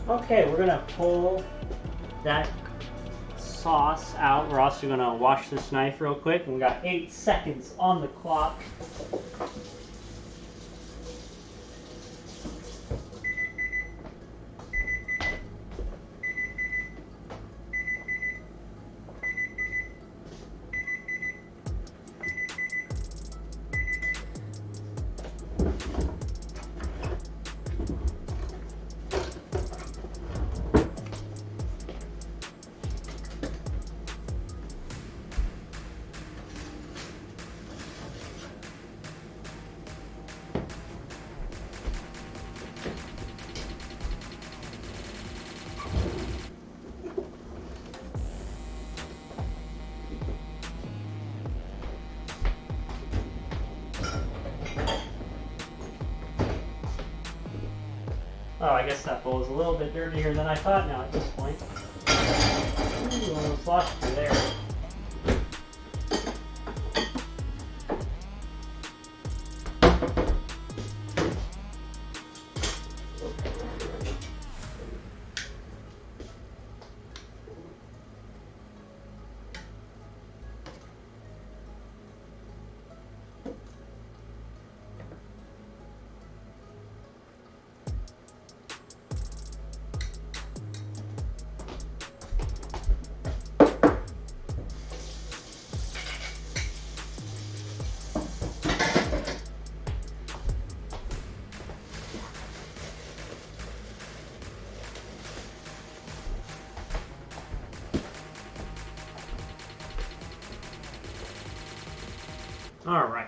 Okay, we're gonna pull that sauce out. We're also gonna wash this knife real quick. We got 8 seconds on the clock. Oh, I guess that bowl is a little bit dirtier than I thought now at this point. Ooh, almost lost you there. All right,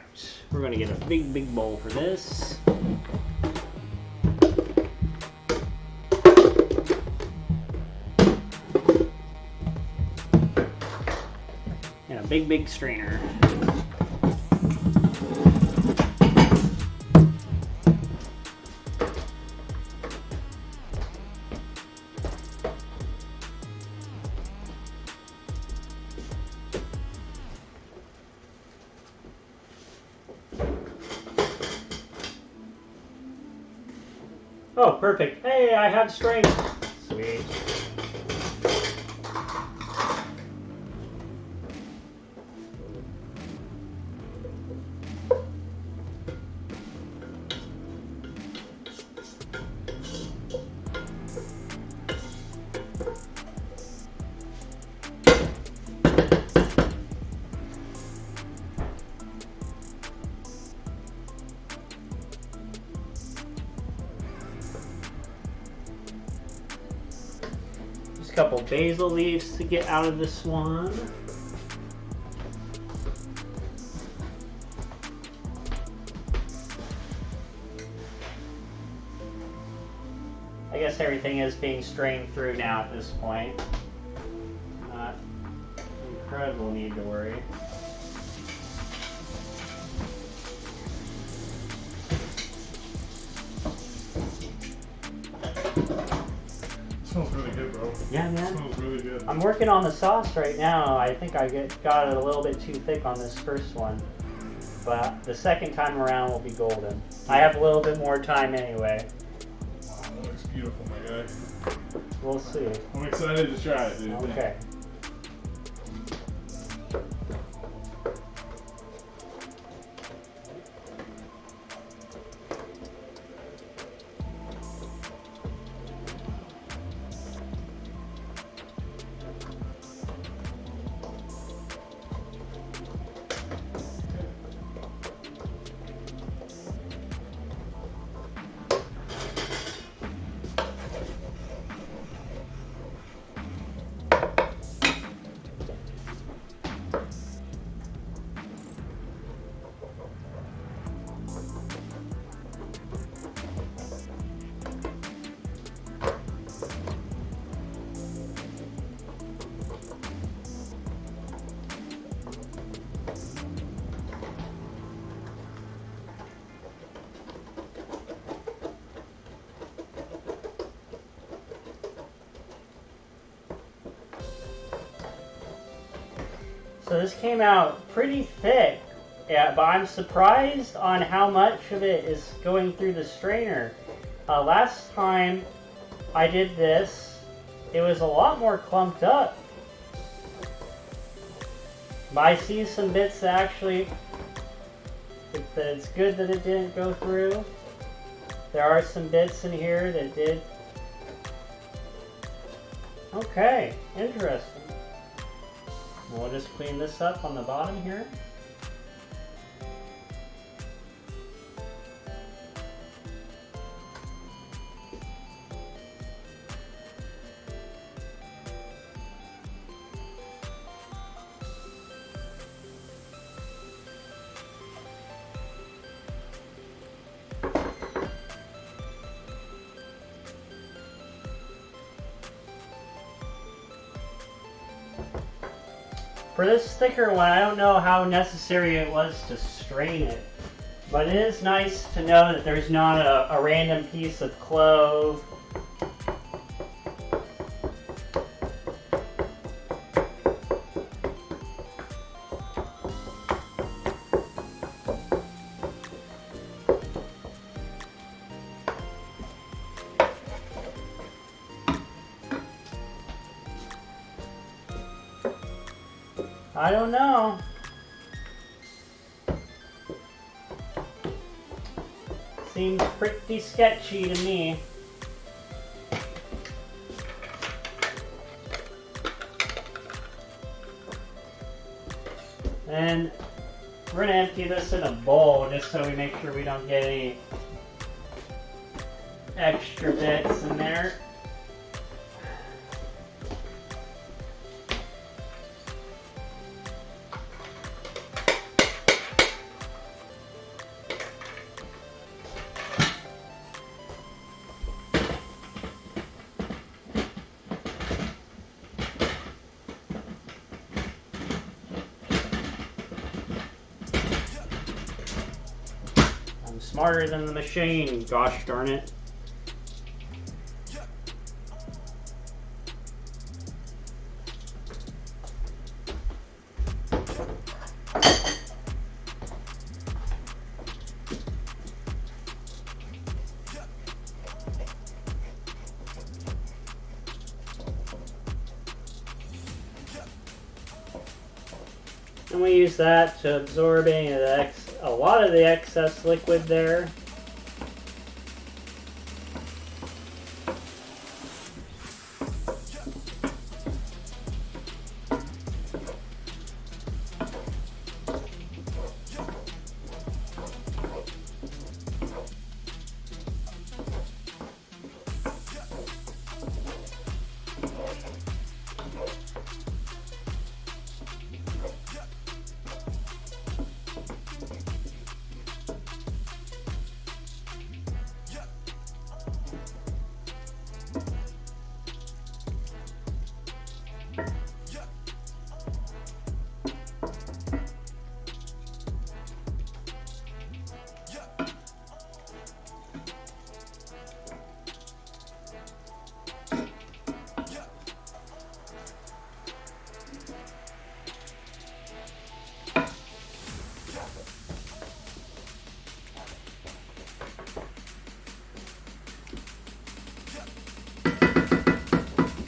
we're gonna get a big bowl for this. And a big strainer. Oh, perfect. Hey, I have strength. Sweet. Couple basil leaves to get out of this one. I guess everything is being strained through now at this point. Not incredible need to worry. Smells really good, bro. Yeah, man. It smells really good. I'm working on the sauce right now. I think I got it a little bit too thick on this first one. But the second time around will be golden. I have a little bit more time anyway. Wow, that looks beautiful, my guy. We'll see. I'm excited to try it, dude. Okay. So this came out pretty thick, yeah, but I'm surprised on how much of it is going through the strainer. Last time I did this, it was a lot more clumped up. But I see some bits that actually, it's good that it didn't go through. There are some bits in here that did. Okay, interesting. We'll just clean this up on the bottom here. For this thicker one, I don't know how necessary it was to strain it, but it is nice to know that there's not a random piece of clove. I don't know. Seems pretty sketchy to me. And we're gonna empty this in a bowl just so we make sure we don't get any extra bits in there. smarter than the machine, gosh darn it. And we use that to absorb any of the a lot of the excess liquid there.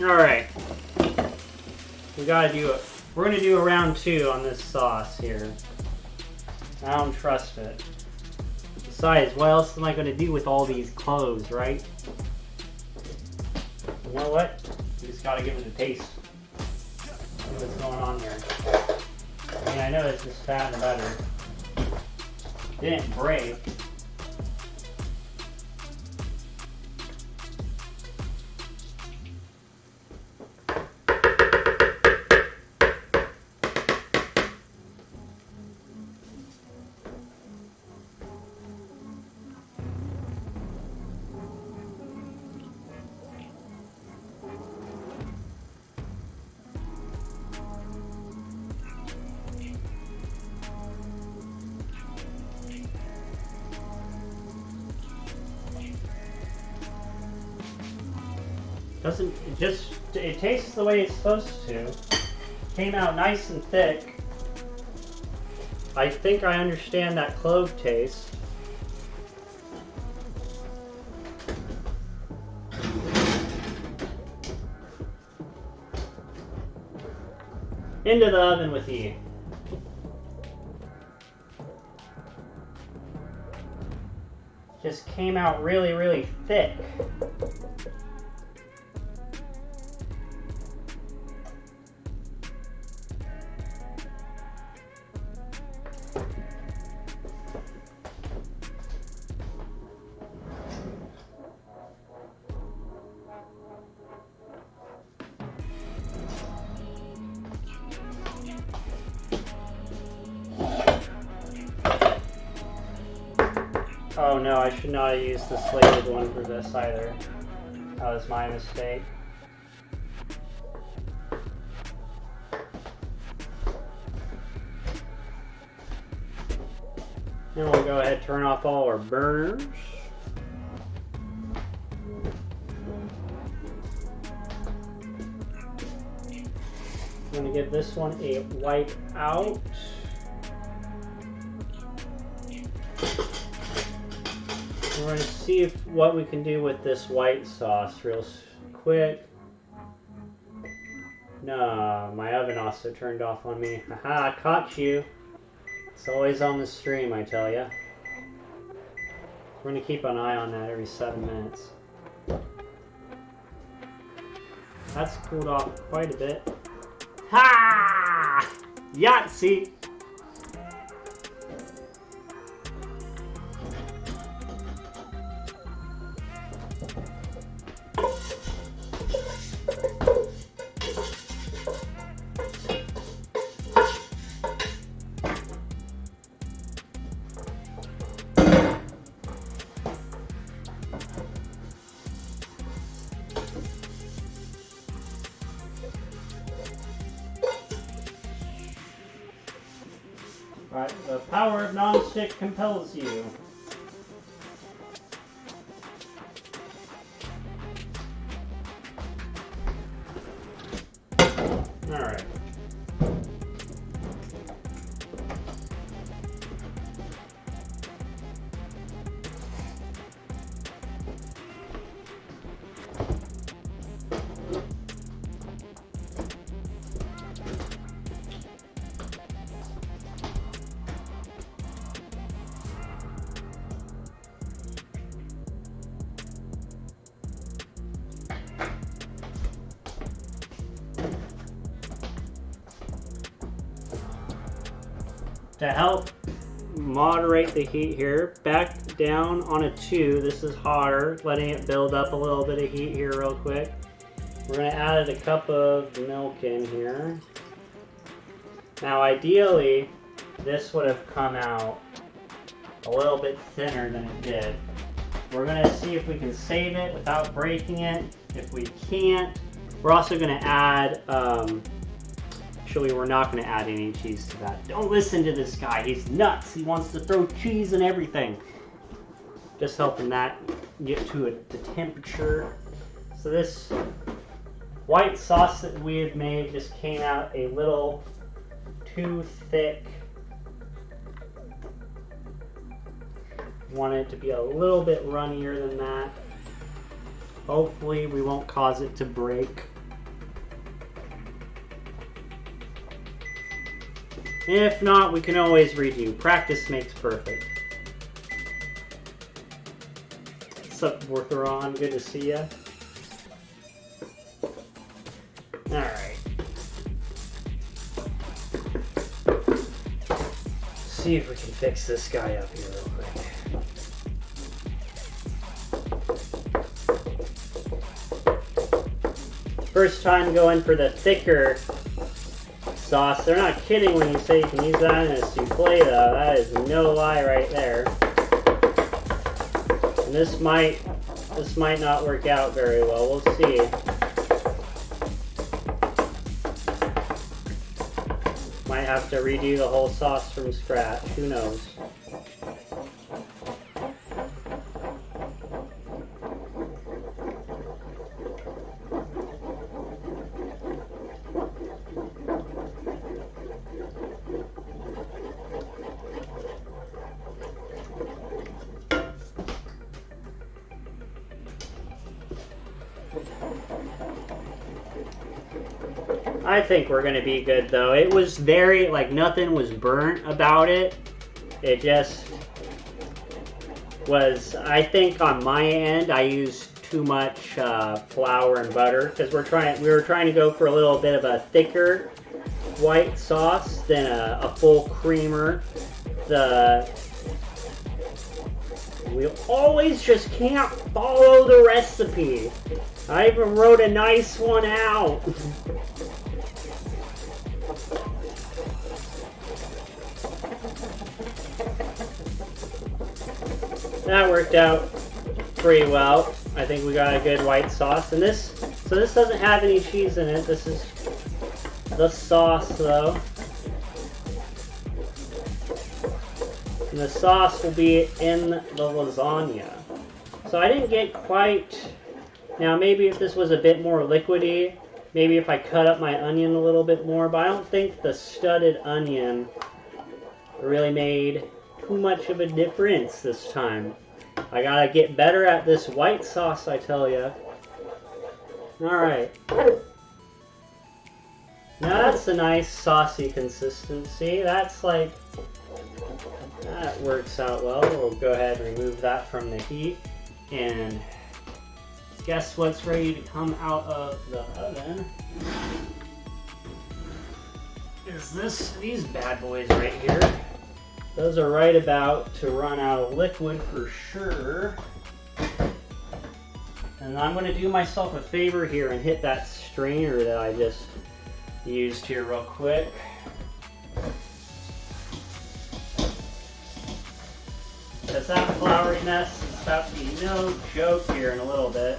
Alright, we gotta do it. We're gonna do a round 2 on this sauce here. I don't trust it. Besides, what else am I gonna do with all these cloves, right? You know what? You just gotta give it a taste. See what's going on here. I mean, I know it's just fat and butter. Didn't break. It tastes the way it's supposed to. Came out nice and thick. I think I understand that clove taste. Into the oven with you. Just came out really, really thick. Oh no, I should not have used the slated one for this either. That was my mistake. Then we'll go ahead and turn off all our burners. I'm going to give this one a wipe out. We're going to see what we can do with this white sauce real quick. No, my oven also turned off on me. Haha, I caught you. It's always on the stream, I tell ya. We're going to keep an eye on that every 7 minutes. That's cooled off quite a bit. Ha! Yahtzee! Right, the power of non-stick compels you. To help moderate the heat here, back down on a 2. This is hotter, letting it build up a little bit of heat here real quick. We're going to add a cup of milk in here. Now ideally, this would have come out a little bit thinner than it did. We're going to see if we can save it without breaking it. If we can't, we're also going to add, actually we're not going to add any cheese to that. Don't listen to this guy, he's nuts. He wants to throw cheese in everything. Just helping that get to the temperature. So this white sauce that we had made just came out a little too thick. Want it to be a little bit runnier than that. Hopefully we won't cause it to break. If not, we can always redo. Practice makes perfect. What's up, Wortheron? Good to see ya. Alright. See if we can fix this guy up here real quick. First time going for the thicker sauce. They're not kidding when you say you can use that in a souffle though. That is no lie right there. And this might not work out very well. We'll see. Might have to redo the whole sauce from scratch. Who knows? I think we're gonna be good though. It was very, like, nothing was burnt about it. It just was, I think on my end, I used too much flour and butter because we were trying to go for a little bit of a thicker white sauce than a full creamer. We always just can't follow the recipe. I even wrote a nice one out. That worked out pretty well. I think we got a good white sauce. And this doesn't have any cheese in it. This is the sauce though. And the sauce will be in the lasagna. So I didn't get quite, now maybe if this was a bit more liquidy, maybe if I cut up my onion a little bit more, but I don't think the studded onion really made too much of a difference this time. I gotta get better at this white sauce, I tell ya. Alright. Now that's a nice saucy consistency. That's like, that works out well. We'll go ahead and remove that from the heat. And guess what's ready to come out of the oven? Is these bad boys right here. Those are right about to run out of liquid for sure. And I'm going to do myself a favor here and hit that strainer that I just used here real quick. Because that floury mess is about to be no joke here in a little bit.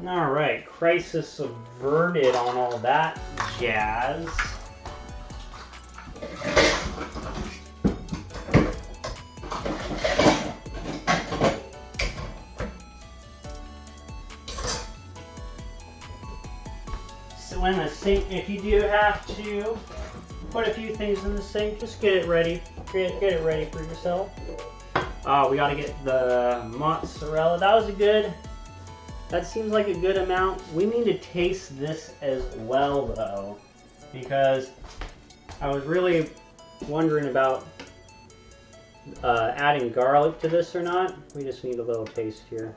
Alright, crisis averted on all that jazz. So in the sink, if you do have to put a few things in the sink, just get it ready. Get it ready for yourself. We gotta get the mozzarella. That seems like a good amount. We need to taste this as well though, because I was really wondering about adding garlic to this or not. We just need a little taste here.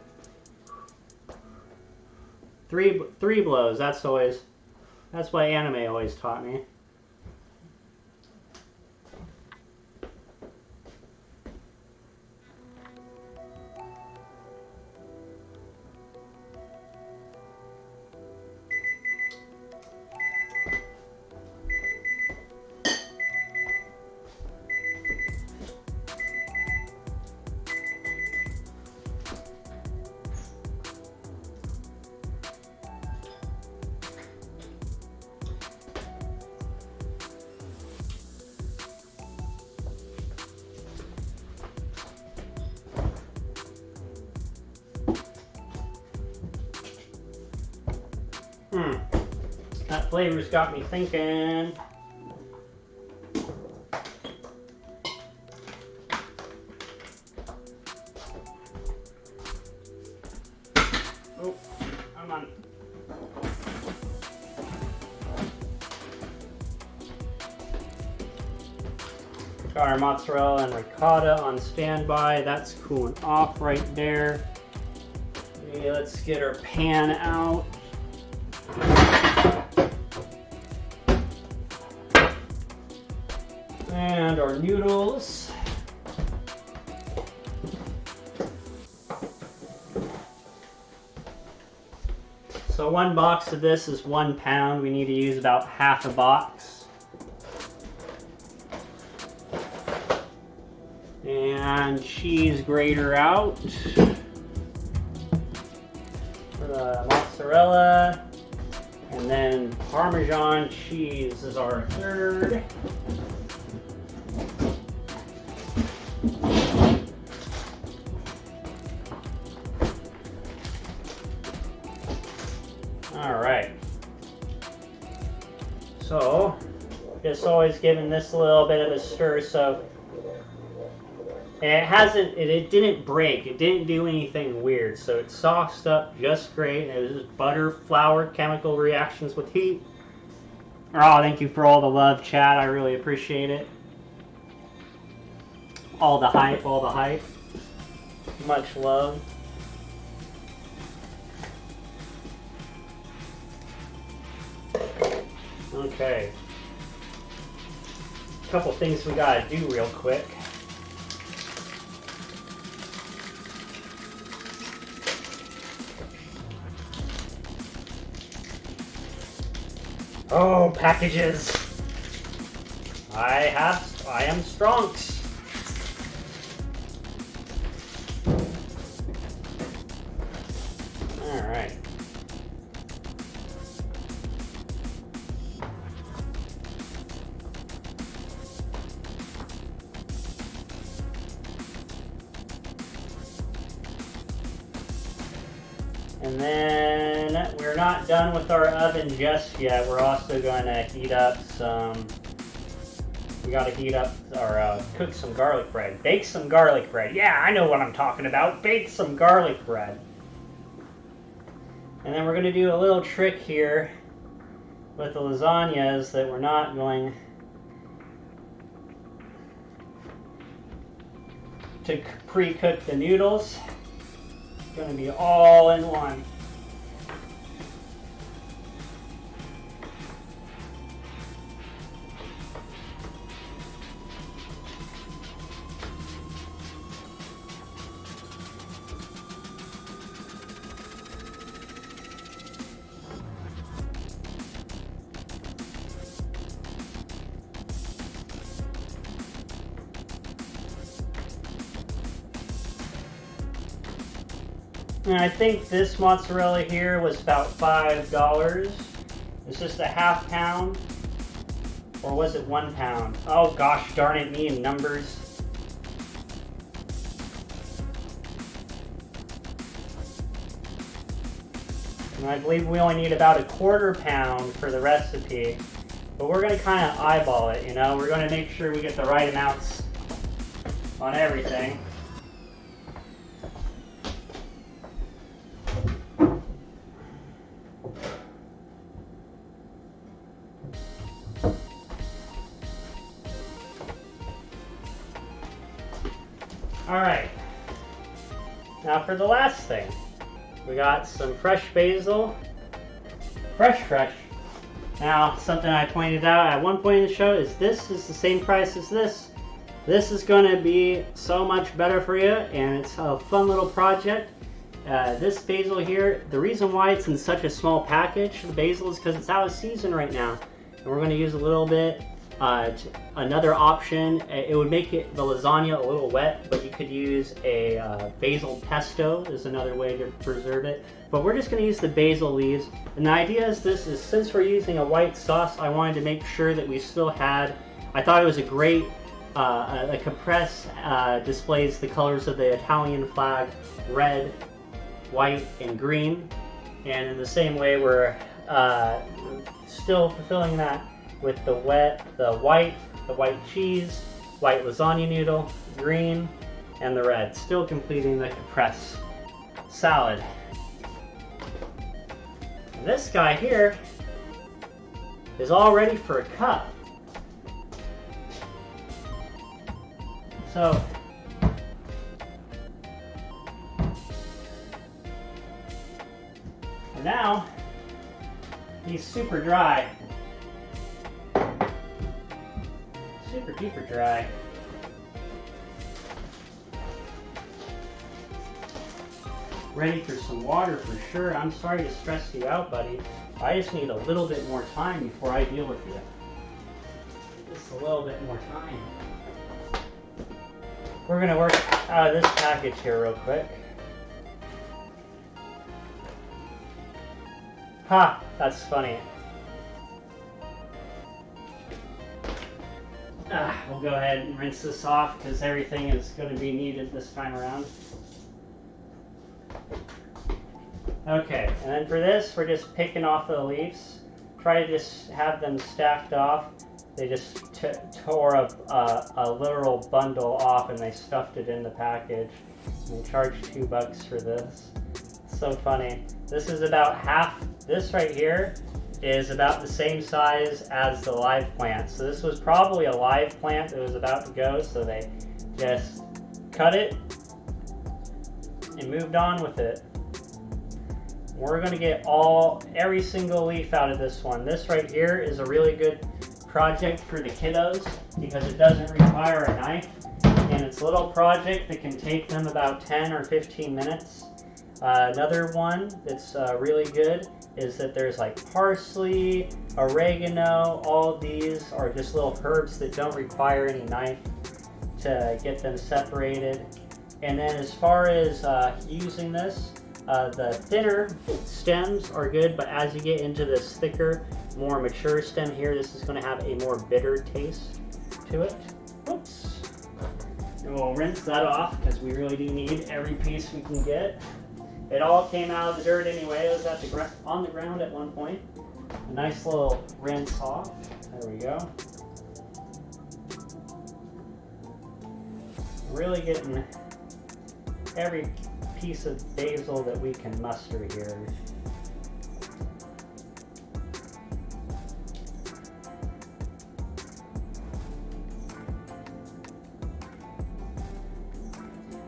Three blows, that's what anime always taught me. That flavor's got me thinking. Oh, come on. Got our mozzarella and ricotta on standby. That's cooling off right there. Okay, let's get our pan out. And our noodles. So 1 box of this is 1 pound. We need to use about half a box. And cheese grater out for the mozzarella. And then Parmesan cheese is our third. Alright, so just always giving this a little bit of a stir, so it didn't break, it didn't do anything weird, so it sauced up just great. It was just butter, flour, chemical reactions with heat. Oh, thank you for all the love, chat, I really appreciate it. All the hype, much love. Okay, a couple things we gotta do real quick. Oh, packages! I am Stronks. All right. And then we're not done with our oven just yet. We're also going to heat up some, we got to heat up or cook some garlic bread. Bake some garlic bread. Yeah, I know what I'm talking about. Bake some garlic bread. And then we're going to do a little trick here with the lasagnas that we're not going to pre-cook the noodles. It's going to be all in one. And I think this mozzarella here was about $5. It's just a half pound. Or was it 1 pound? Oh gosh darn it, me and numbers. And I believe we only need about a 1/4 pound for the recipe. But we're going to kind of eyeball it, you know? We're going to make sure we get the right amounts on everything. Alright. Now for the last thing. We got some fresh basil. Fresh. Now, something I pointed out at one point in the show is this is the same price as this. This is going to be so much better for you, and it's a fun little project. This basil here, the reason why it's in such a small package, the basil, is because it's out of season right now. And we're going to use a little bit. Another option, it would make the lasagna a little wet, but you could use a basil pesto is another way to preserve it. But we're just going to use the basil leaves. And the idea is since we're using a white sauce, I wanted to make sure that we still had, I thought it was a great, a Caprese displays the colors of the Italian flag, red, white, and green. And in the same way, we're still fulfilling that with the white cheese, white lasagna noodle, green, and the red. Still completing the Caprese salad. And this guy here is all ready for a cut. So, and now he's super dry. Super dry. Ready for some water for sure. I'm sorry to stress you out, buddy. I just need a little bit more time before I deal with you. Just a little bit more time. We're gonna work out of this package here real quick. Ha! That's funny. We'll go ahead and rinse this off because everything is going to be needed this time around. Okay, and then for this, we're just picking off the leaves. Try to just have them stacked off. They just tore a literal bundle off and they stuffed it in the package. And they charged $2 for this. It's so funny. This is about half, this right here is about the same size as the live plant. So this was probably a live plant that was about to go, so they just cut it and moved on with it. We're going to get every single leaf out of this one. This right here is a really good project for the kiddos because it doesn't require a knife, and it's a little project that can take them about 10 or 15 minutes. Another one that's really good is that there's like parsley, oregano. All of these are just little herbs that don't require any knife to get them separated. And then as far as using this, the thinner stems are good, but as you get into this thicker, more mature stem here, this is going to have a more bitter taste to it. Whoops. And we'll rinse that off because we really do need every piece we can get. It all came out of the dirt anyway. It was on the ground at one point. A nice little rinse off. There we go. Really getting every piece of basil that we can muster here.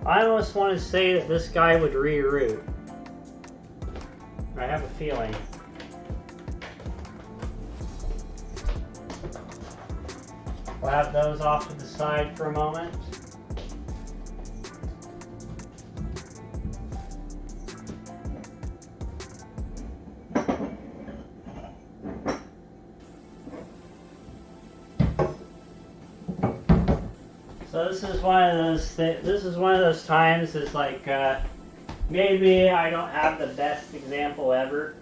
I almost want to say that this guy would re-root. I have a feeling. We'll have those off to the side for a moment. So this is one of those times. It's like maybe I don't have the best example ever.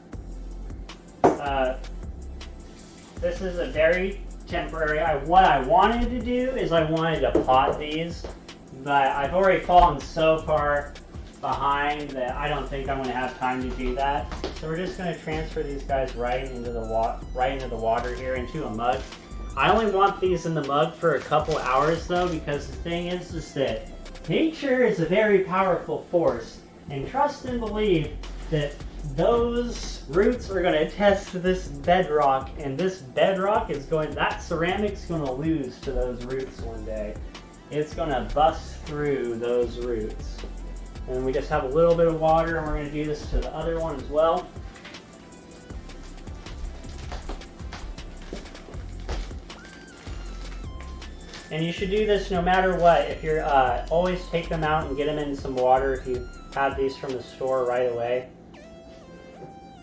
This is a very temporary. What I wanted to do is I wanted to pot these, but I've already fallen so far behind that I don't think I'm going to have time to do that. So we're just going to transfer these guys right into the water here into a mug. I only want these in the mug for a couple hours though, because the thing is that nature is a very powerful force, and trust and believe that those roots are going to test this bedrock, and this bedrock is that ceramic's going to lose to those roots one day. it's going to bust through those roots. And we just have a little bit of water, and we're going to do this to the other one as well. And you should do this no matter what. If you're always take them out and get them in some water if you have these from the store right away.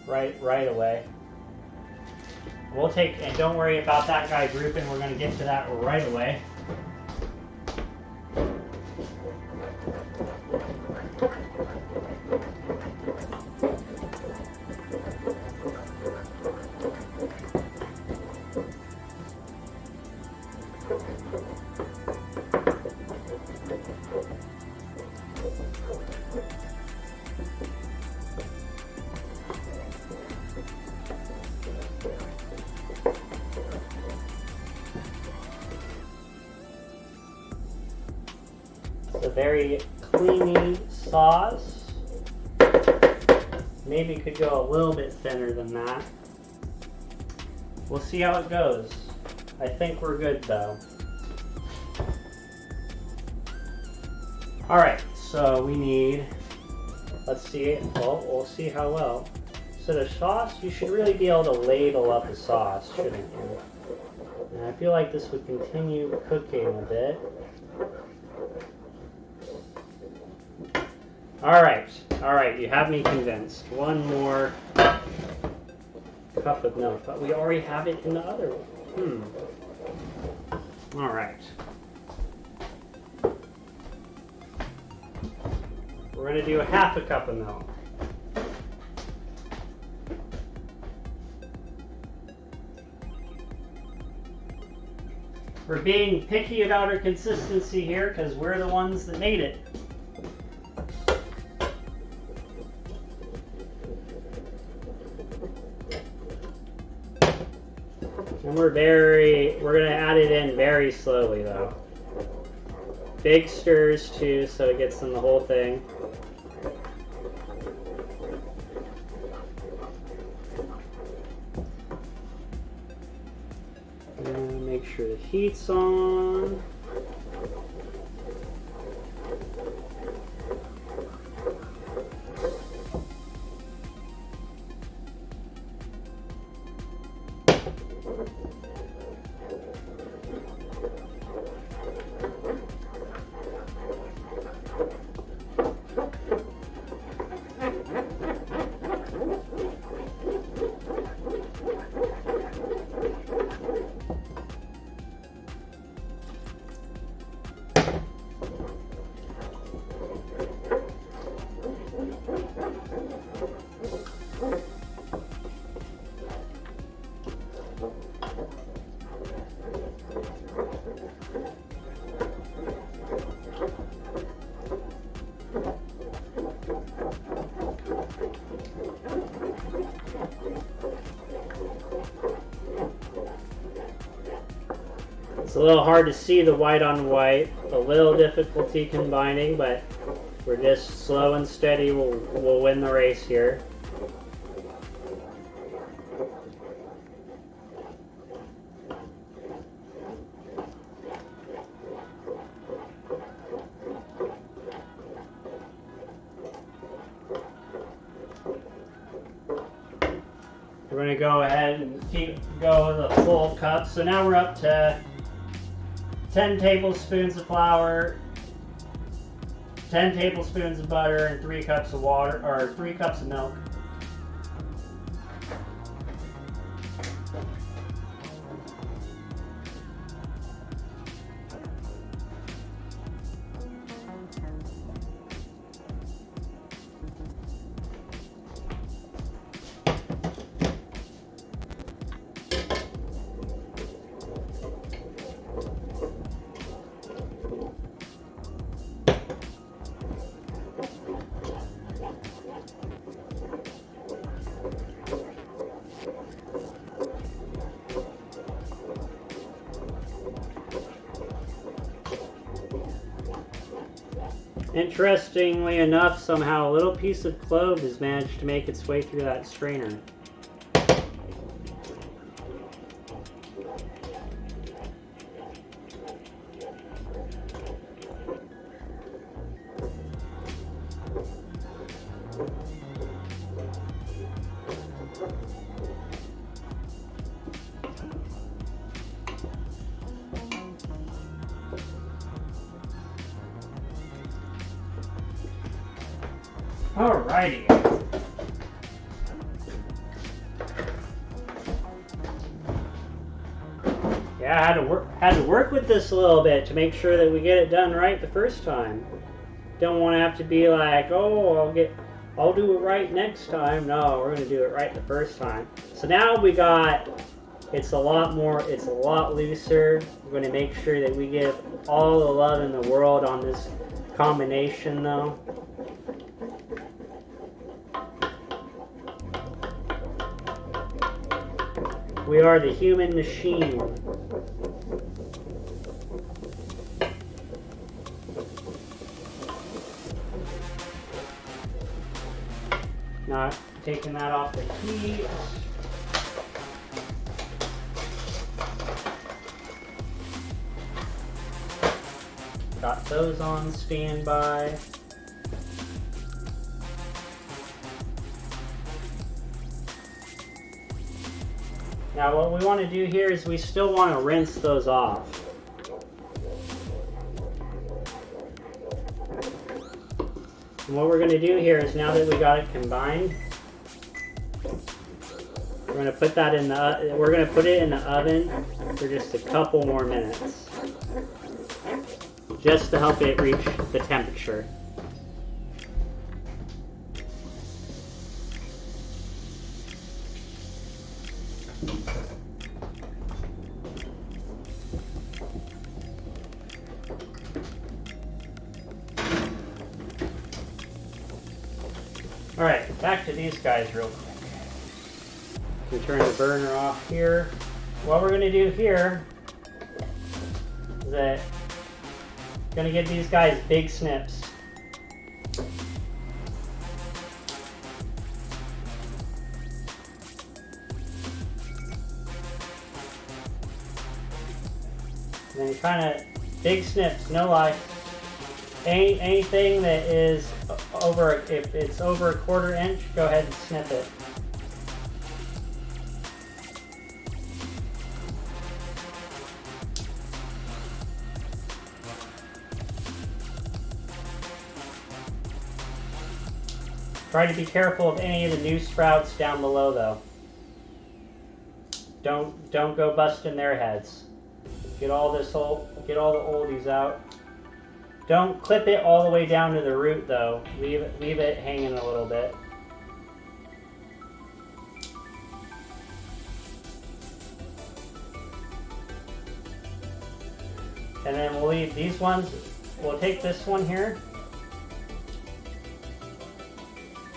Right away. We'll take, and don't worry about that guy drooping, we're going to get to that right away. A very creamy sauce. Maybe could go a little bit thinner than that. We'll see how it goes. I think we're good though. Alright, so we need, let's see, well, we'll see how well. So the sauce, you should really be able to ladle up the sauce, shouldn't you? And I feel like this would continue cooking a bit. Alright, you have me convinced. One more cup of milk, but we already have it in the other one. Alright. We're going to do a half a cup of milk. We're being picky about our consistency here because we're the ones that made it. And we're going to add it in very slowly though. Big stirs too, so it gets in the whole thing. And make sure the heat's on. It's a little hard to see the white on white, a little difficulty combining, but we're just slow and steady. We'll win the race here. We're going to go ahead and go the full cup. So now we're up to 10 tablespoons of flour, 10 tablespoons of butter, and 3 cups of water, or 3 cups of milk. Interestingly enough, somehow a little piece of clove has managed to make its way through that strainer. Alrighty. Yeah, I had to work with this a little bit to make sure that we get it done right the first time. Don't want to have to be like, oh, I'll do it right next time. No, we're gonna do it right the first time. So now we got, it's a lot looser. We're gonna make sure that we give all the love in the world on this combination though. We are the human machine. Not taking that off the heat. Got those on standby. Now what we want to do here is we still want to rinse those off. And what we're going to do here is, now that we got it combined, we're going to put that in the, we're going to put it in the oven for just a couple more minutes, just to help it reach the temperature. Alright, back to these guys real quick. We turn the burner off here. What we're going to do here is that we're going to give these guys big snips. And then kind of big snips, no lie. Anything that is over, if it's over a 1/4 inch, go ahead and snip it. Try to be careful of any of the new sprouts down below though. Don't go busting their heads. Get all the oldies out. Don't clip it all the way down to the root though. Leave it hanging a little bit. And then we'll leave these ones, we'll take this one here.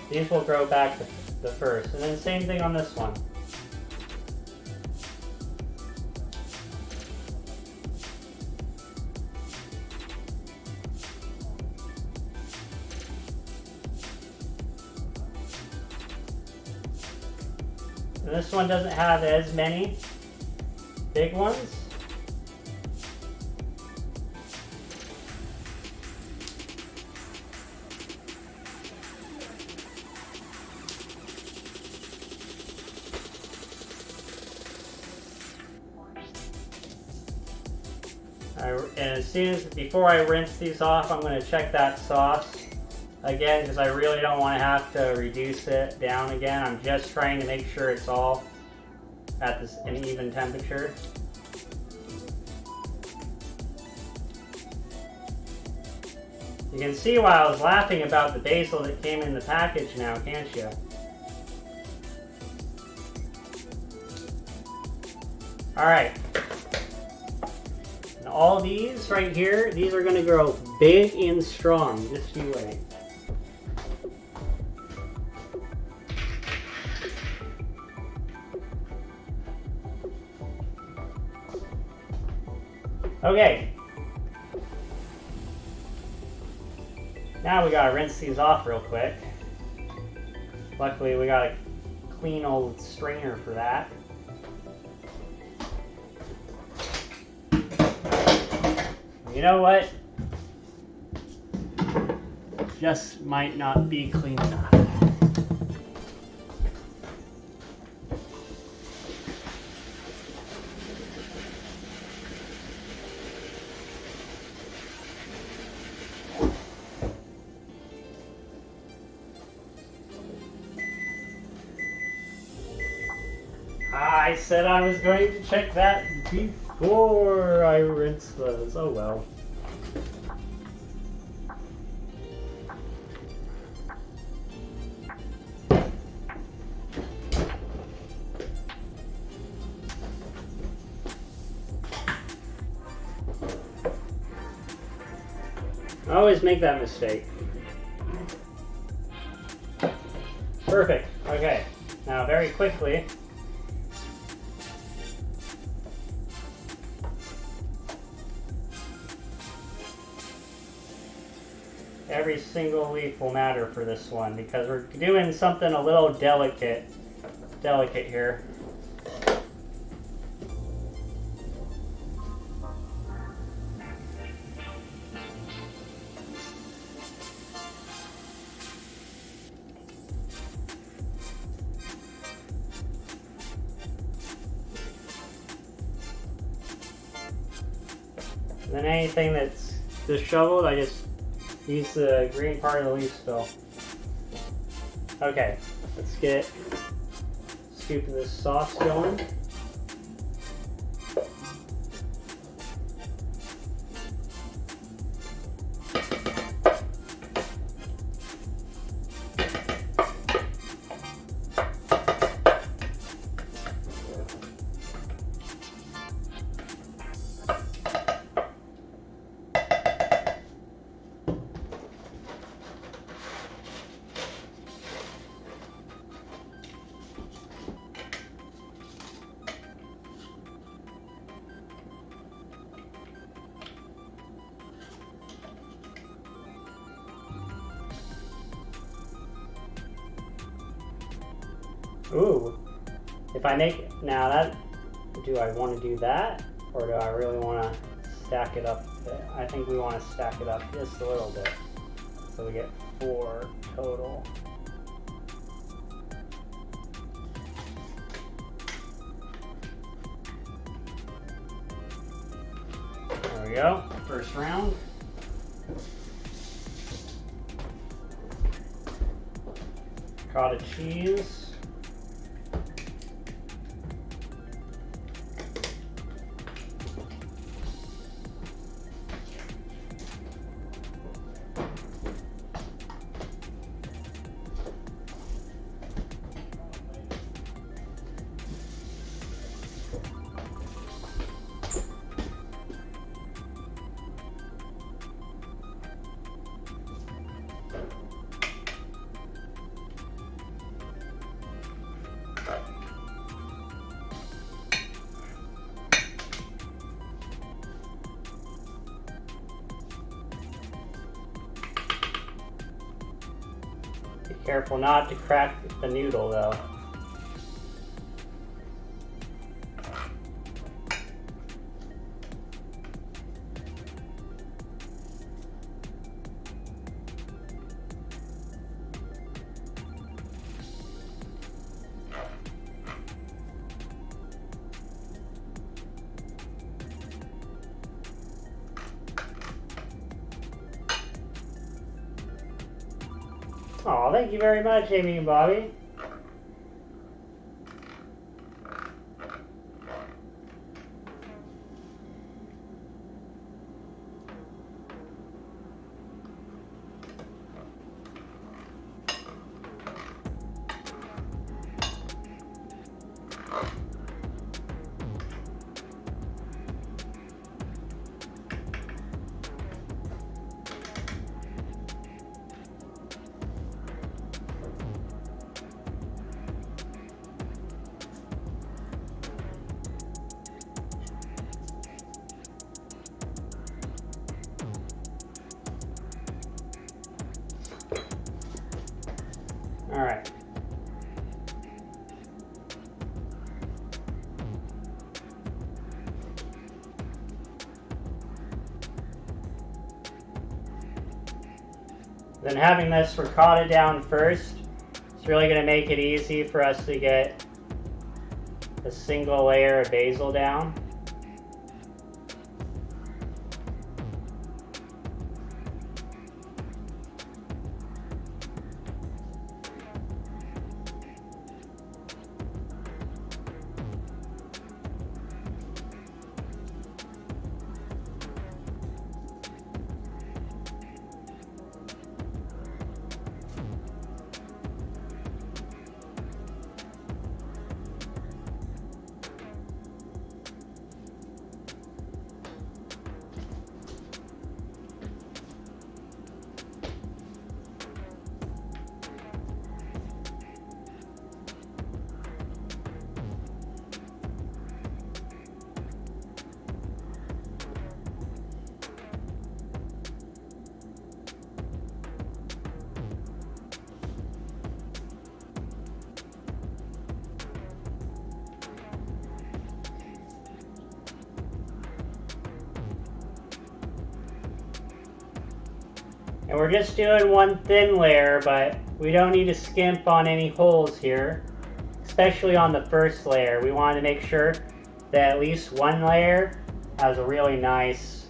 These will grow back the first. And then same thing on this one. And this one doesn't have as many big ones. And before I rinse these off, I'm going to check that sauce again, because I really don't want to have to reduce it down again. I'm just trying to make sure it's all at an even temperature. You can see why I was laughing about the basil that came in the package now, can't you? Alright. And all these right here, these are going to grow big and strong. Just you wait. Okay. Now we gotta rinse these off real quick. Luckily we got a clean old strainer for that. You know what? Just might not be clean enough. I said I was going to check that before I rinse those. Oh well. I always make that mistake. Perfect. Okay. Now very quickly, every single leaf will matter for this one because we're doing something a little delicate here. And then anything that's disheveled, I just use the green part of the leaf spill. Okay, let's get a scoop of this sauce going. Ooh, if I make it, now that, do I want to do that, or do I really want to stack it up a bit? I think we want to stack it up just a little bit, so we get 4 total. There we go, first round. Cottage cheese. Be careful not to crack the noodle though. Oh, thank you very much, Amy and Bobby. All right. Then having this ricotta down first, it's really going to make it easy for us to get a single layer of basil down. And we're just doing one thin layer, but we don't need to skimp on any holes here, especially on the first layer. We want to make sure that at least one layer has a really nice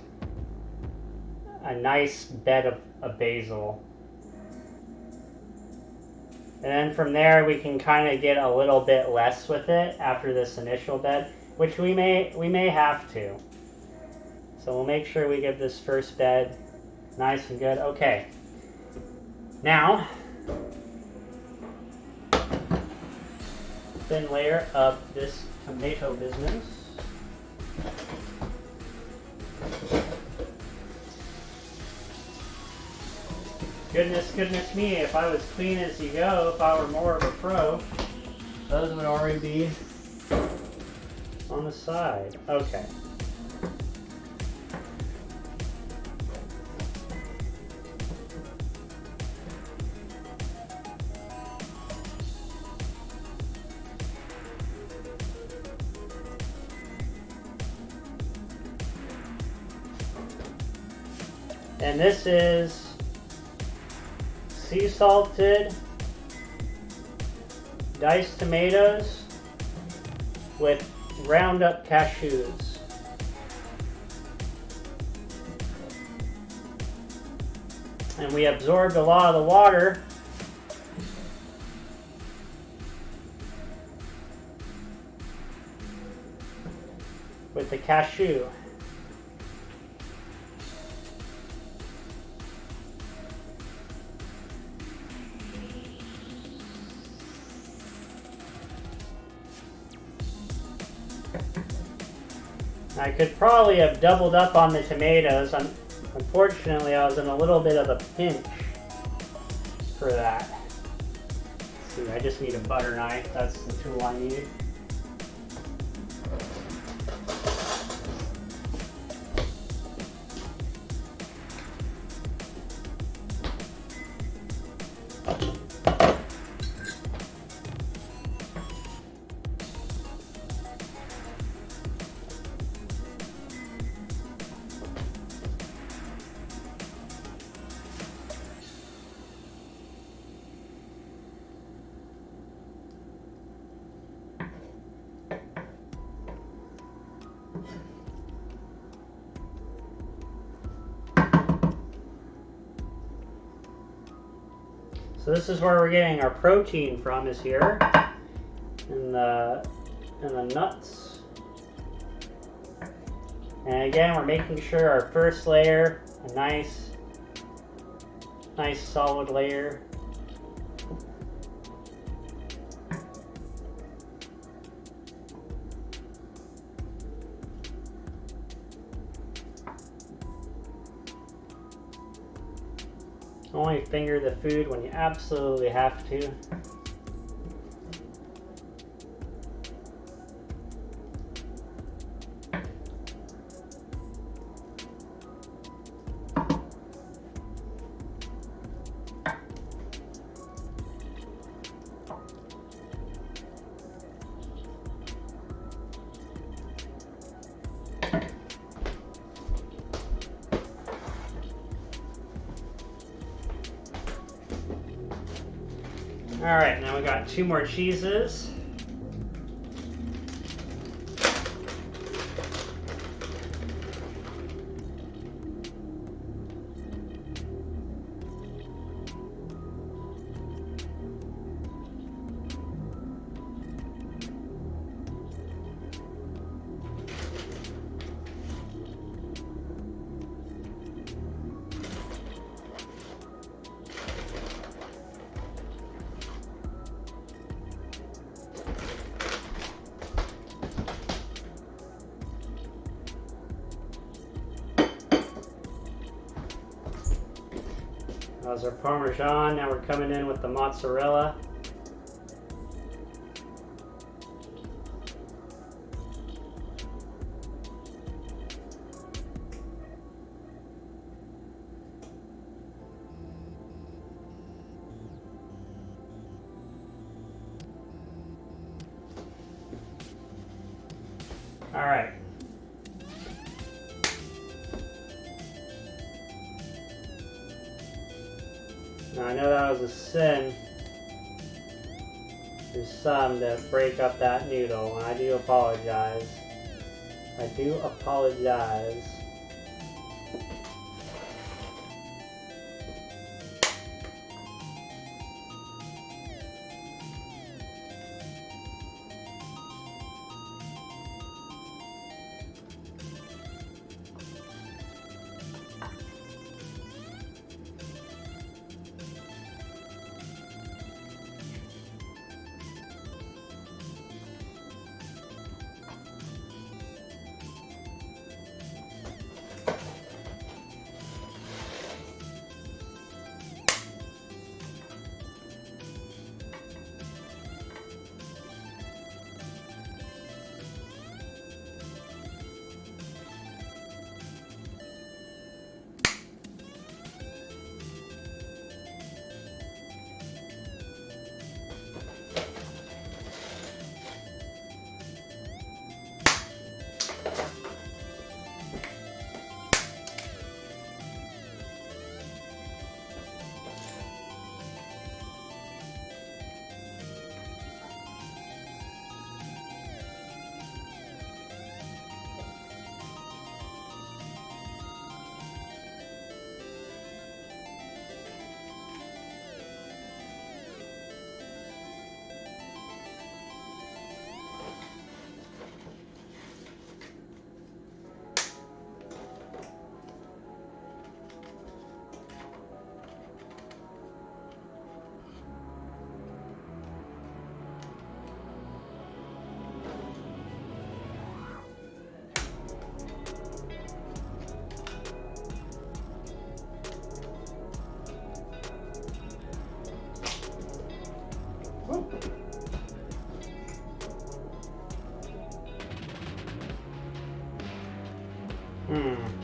bed of basil. And then from there we can kind of get a little bit less with it after this initial bed, which we may have to. So we'll make sure we give this first bed nice and good. Okay. Now, thin layer of this tomato business. Goodness me, if I was clean as you go, if I were more of a pro, those would already be on the side. Okay. And this is sea salted diced tomatoes with ground up cashews. And we absorbed a lot of the water with the cashew. I could probably have doubled up on the tomatoes. Unfortunately, I was in a little bit of a pinch for that. Let's see, I just need a butter knife. That's the tool I need. So this is where we're getting our protein from, is here in the nuts. And again, we're making sure our first layer, a nice solid layer. Only finger the food when you absolutely have to. All right, now we got 2 more cheeses. That was our Parmesan. Now we're coming in with the mozzarella. All right. Now I know that was a sin for some to break up that noodle, and I do apologize. I do apologize.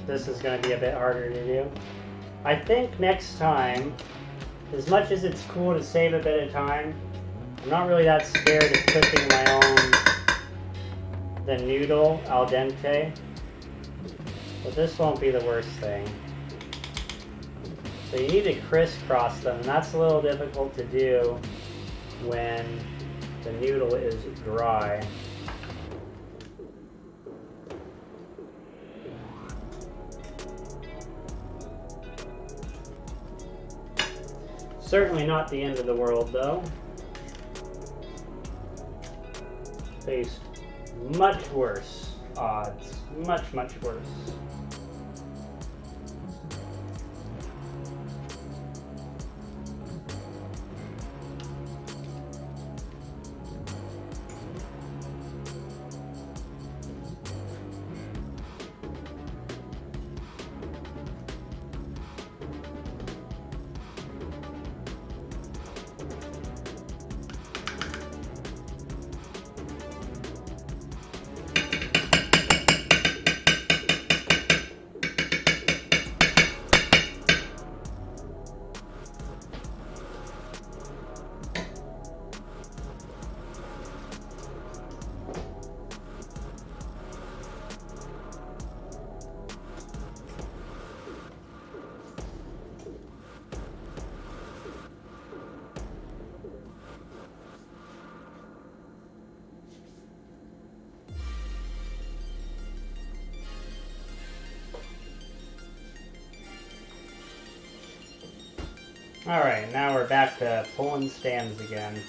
This is going to be a bit harder to do. I think next time, as much as it's cool to save a bit of time, I'm not really that scared of cooking the noodle al dente. But this won't be the worst thing. So you need to crisscross them, and that's a little difficult to do when the noodle is dry. Certainly not the end of the world, though. Faced much worse odds. Much, much worse. Alright, now we're back to pulling stands again.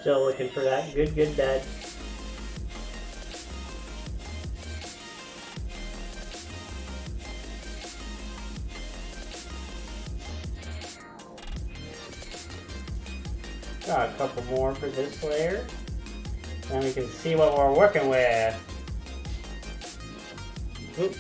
Still looking for that good bed. Got a couple more for this layer. And we can see what we're working with. Oop.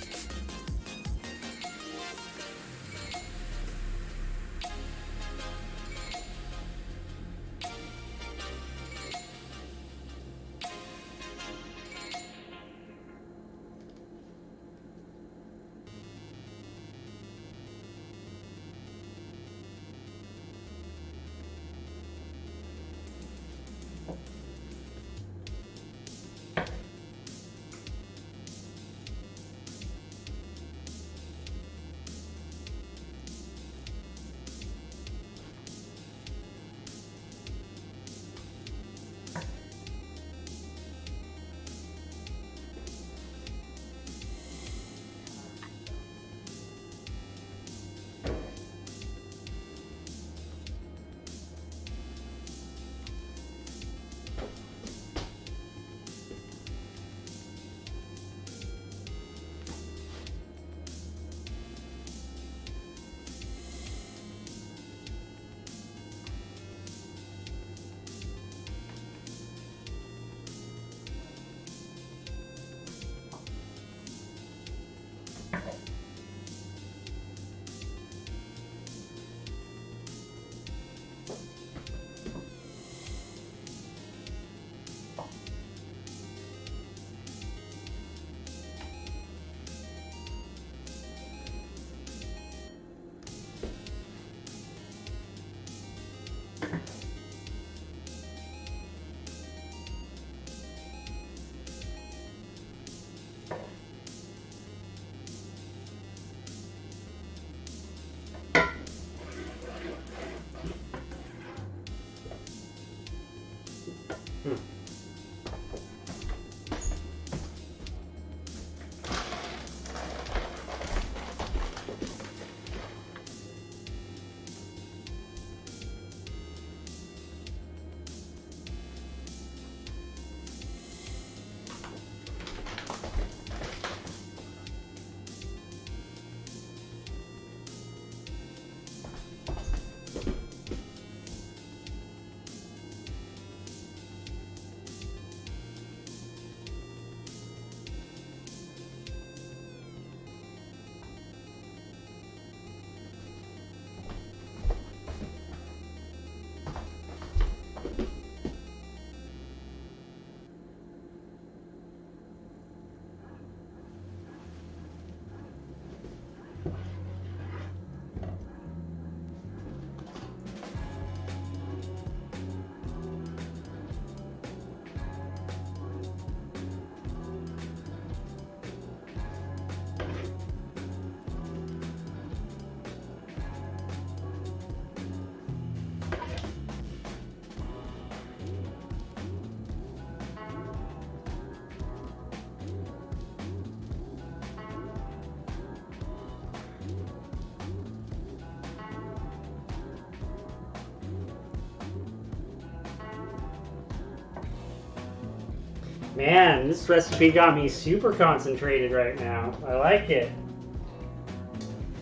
Man, this recipe got me super concentrated right now. I like it.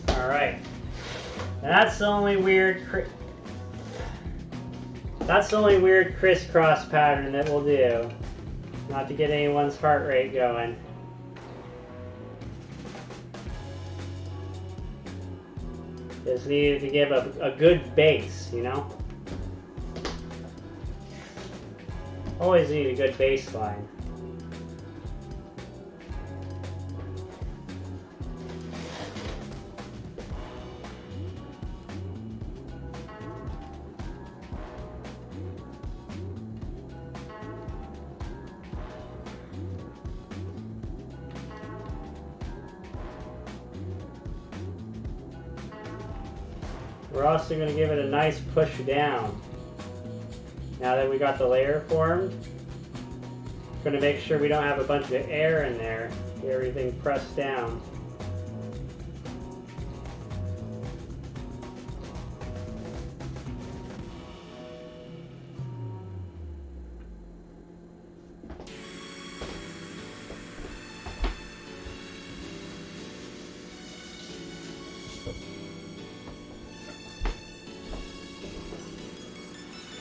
Alright. That's the only weird crisscross pattern that we'll do. Not to get anyone's heart rate going. Just needed to give a good base, you know? Always need a good baseline. We're also going to give it a nice push down. Now that we got the layer formed, going to make sure we don't have a bunch of air in there. Get everything pressed down.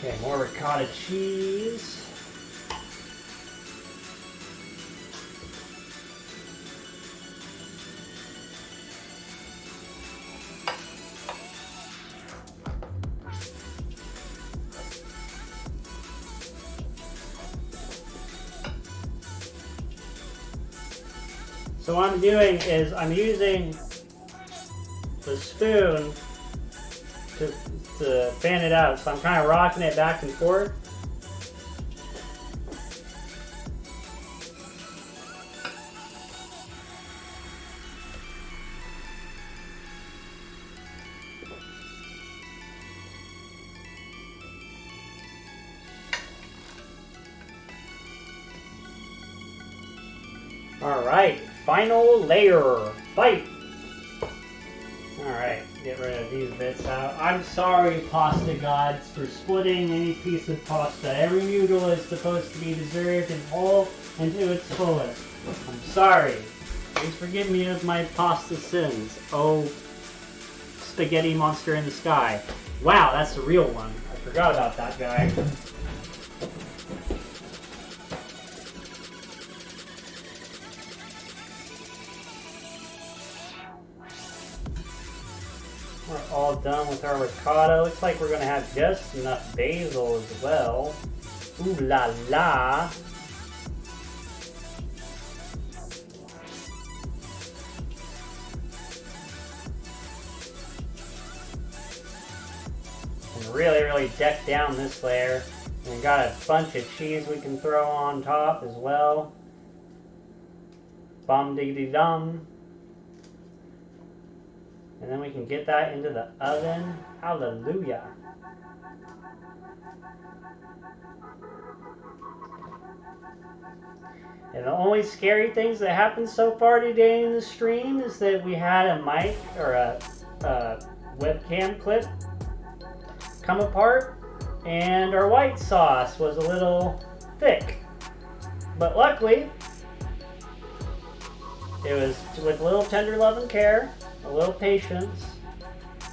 Okay, more ricotta cheese. So what I'm doing is I'm using the spoon to fan it out. So I'm kind of rocking it back and forth. All right, final layer. Fight. All right, get rid of these bits out. I'm sorry, pasta gods, for splitting any piece of pasta. Every noodle is supposed to be deserved and whole and to its fullest. I'm sorry. Please forgive me of my pasta sins. Oh, spaghetti monster in the sky. Wow, that's the real one. I forgot about that guy. We're all done with our ricotta. Looks like we're going to have just enough basil as well. Ooh la la. And really deck down this layer. And we got a bunch of cheese we can throw on top as well. Bum diggity dum. And then we can get that into the oven. Hallelujah. And the only scary things that happened so far today in the stream is that we had a mic or a webcam clip come apart and our white sauce was a little thick. But luckily, it was with a little tender love and care, a little patience,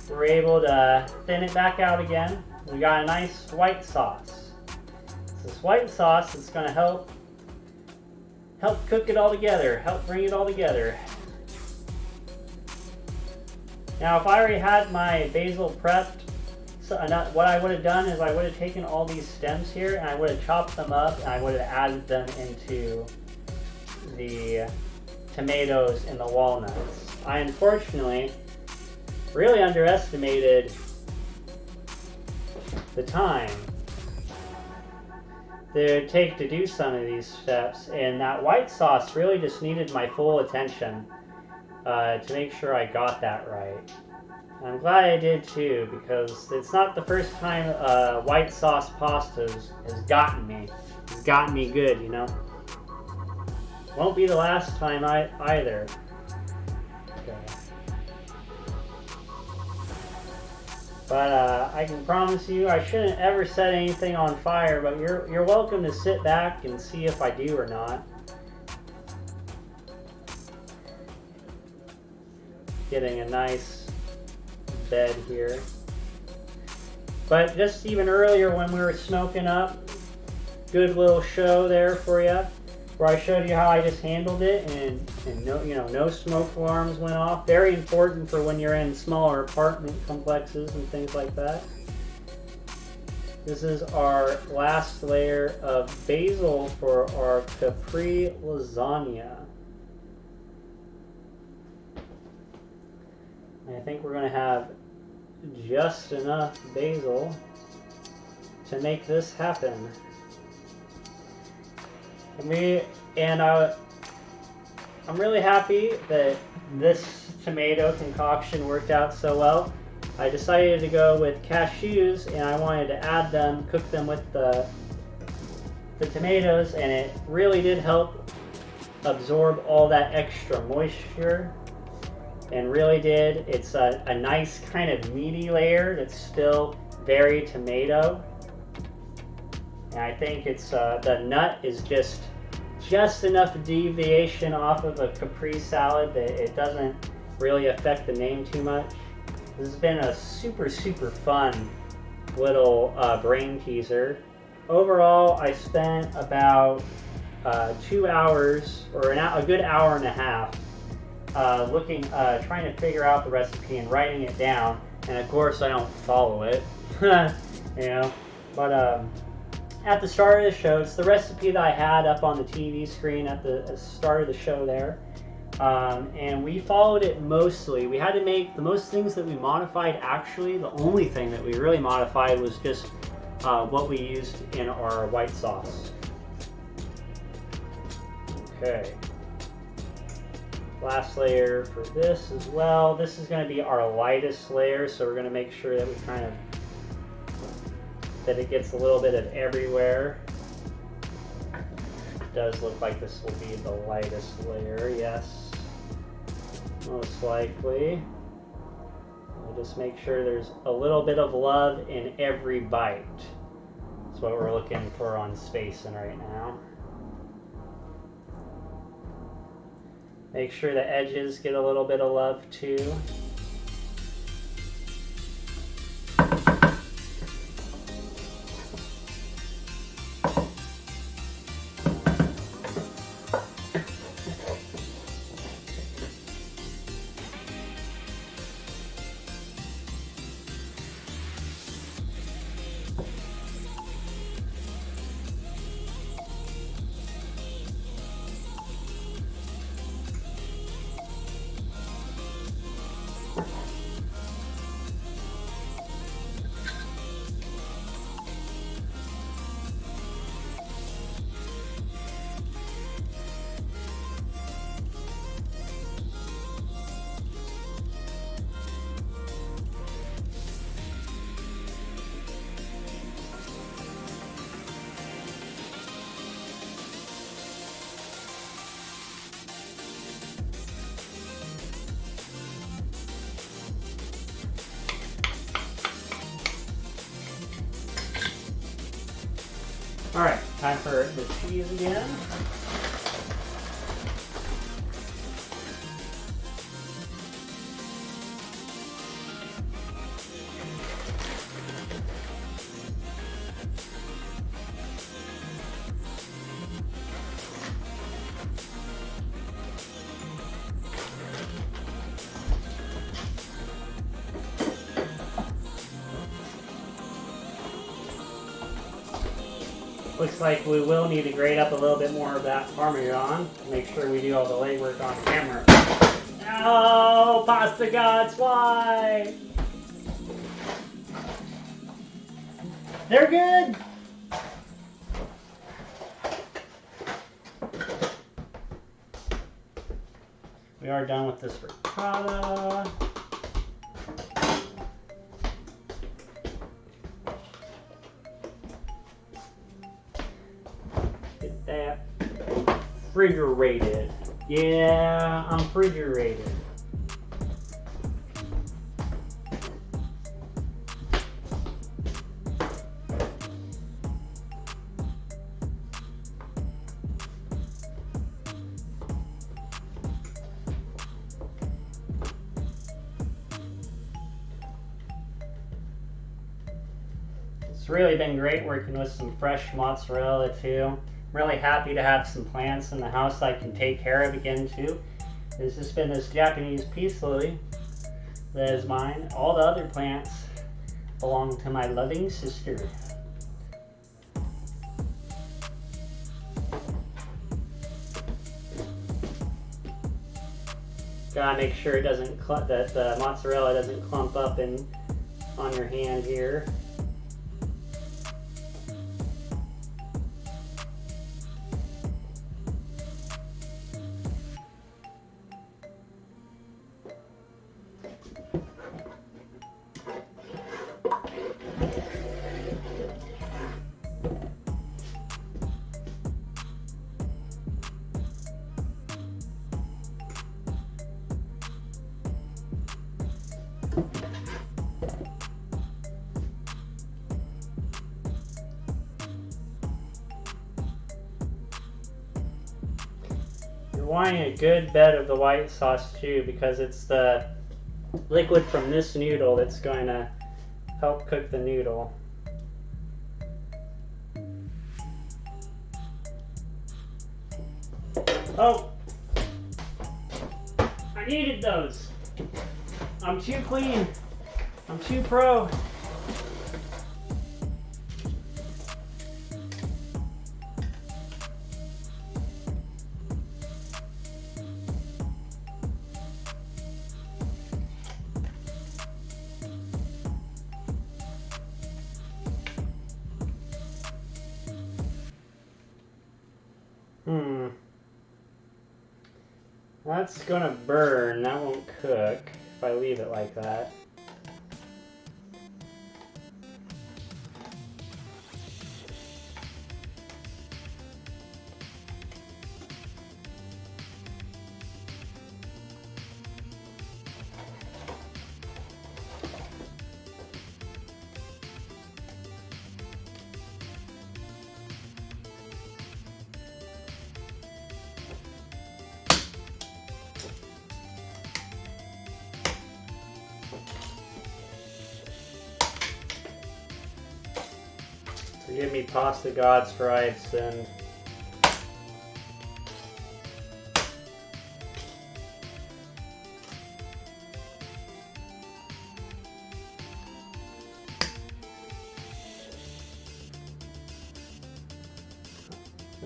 we were able to thin it back out again. We got a nice white sauce. It's this white sauce that's going to help cook it all together, help bring it all together. Now, if I already had my basil prepped, so what I would have done is I would have taken all these stems here and I would have chopped them up and I would have added them into the tomatoes and the walnuts. I unfortunately really underestimated the time that it would take to do some of these steps, and that white sauce really just needed my full attention to make sure I got that right. I'm glad I did too, because it's not the first time white sauce pasta has gotten me. It's gotten me good, you know. Won't be the last time either. Okay. But I can promise you, I shouldn't ever set anything on fire. But you're welcome to sit back and see if I do or not. Getting a nice bed here. But just even earlier when we were smoking up, good little show there for you, where I showed you how I just handled it, and no smoke alarms went off. Very important for when you're in smaller apartment complexes and things like that. This is our last layer of basil for our Caprese Lasagna. And I think we're going to have just enough basil to make this happen. I'm really happy that this tomato concoction worked out so well. I decided to go with cashews, and I wanted to add them, cook them with the tomatoes, and it really did help absorb all that extra moisture. And really did. It's a nice kind of meaty layer that's still very tomato. And I think it's the nut is just enough deviation off of a Caprese salad that it doesn't really affect the name too much. This has been a super fun little brain teaser. Overall, I spent about 2 hours, or a good hour and a half, trying to figure out the recipe and writing it down. And of course, I don't follow it, you know. But at the start of the show, it's the recipe that I had up on the TV screen at the start of the show there. And we followed it mostly. We had to make the most things that we modified. Actually, the only thing that we really modified was just what we used in our white sauce. Okay. Last layer for this as well. This is going to be our lightest layer, so we're going to make sure that we that it gets a little bit of everywhere. It does look like this will be the lightest layer, yes. Most likely. We'll just make sure there's a little bit of love in every bite. That's what we're looking for on spacing right now. Make sure the edges get a little bit of love too. Alright, time for the cheese again. Looks like we will need to grate up a little bit more of that Parmesan. Make sure we do all the legwork on camera. Oh, pasta gods, why? They're good. We are done with this ricotta. That refrigerated. Yeah, I'm refrigerated. It's really been great working with some fresh mozzarella too. Really happy to have some plants in the house I can take care of again too. There's just been this Japanese peace lily that is mine. All the other plants belong to my loving sister. Gotta make sure it doesn't that the mozzarella doesn't clump up on your hand here. Wanting a good bed of the white sauce too, because it's the liquid from this noodle that's going to help cook the noodle. Oh! I needed those. I'm too clean. I'm too pro. That's gonna burn. That won't cook if I leave it like that. Forgive me, pasta gods, for I have sinned.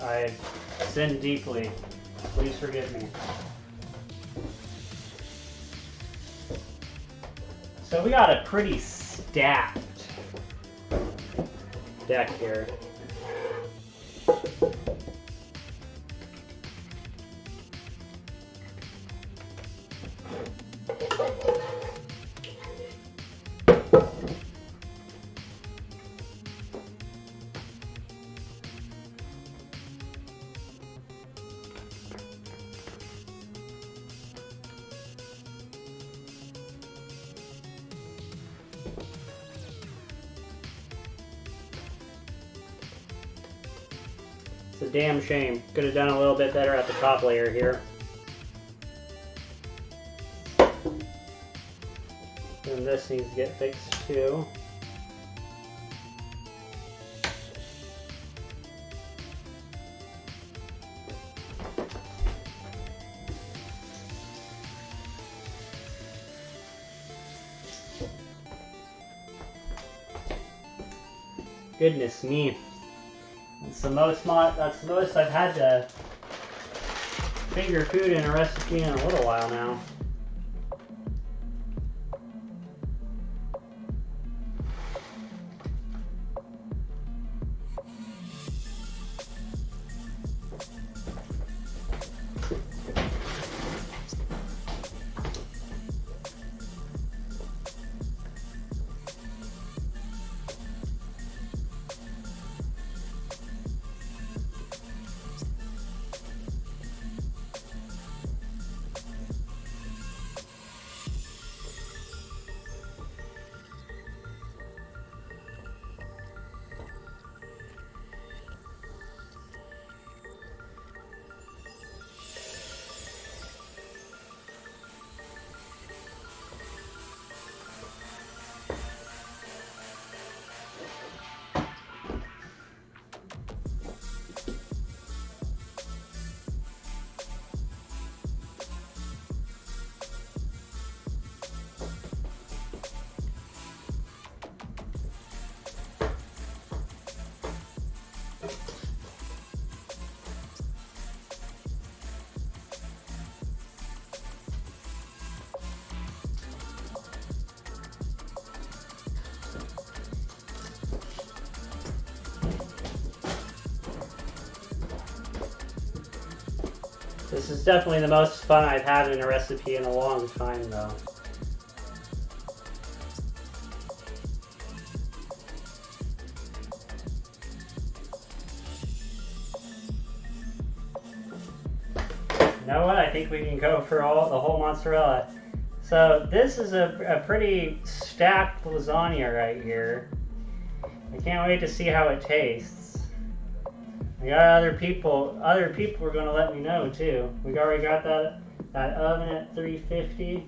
I have sinned deeply. Please forgive me. So we got a pretty stacked deck here. It's a damn shame. Could have done a little bit better at the top layer here. And this needs to get fixed too. Goodness me. That's the most I've had to finger food in a recipe in a little while now. This is definitely the most fun I've had in a recipe in a long time, though. You know what? I think we can go for the whole mozzarella. So this is a pretty stacked lasagna right here. I can't wait to see how it tastes. I got other people are going to let me know too. We already got that oven at 350.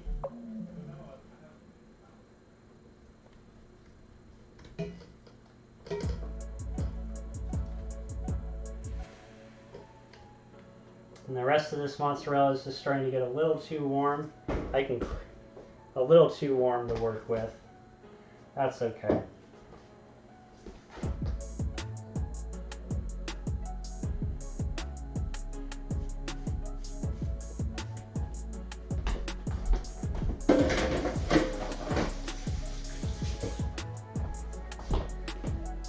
And the rest of this mozzarella is just starting to get a little too warm. A little too warm to work with. That's okay.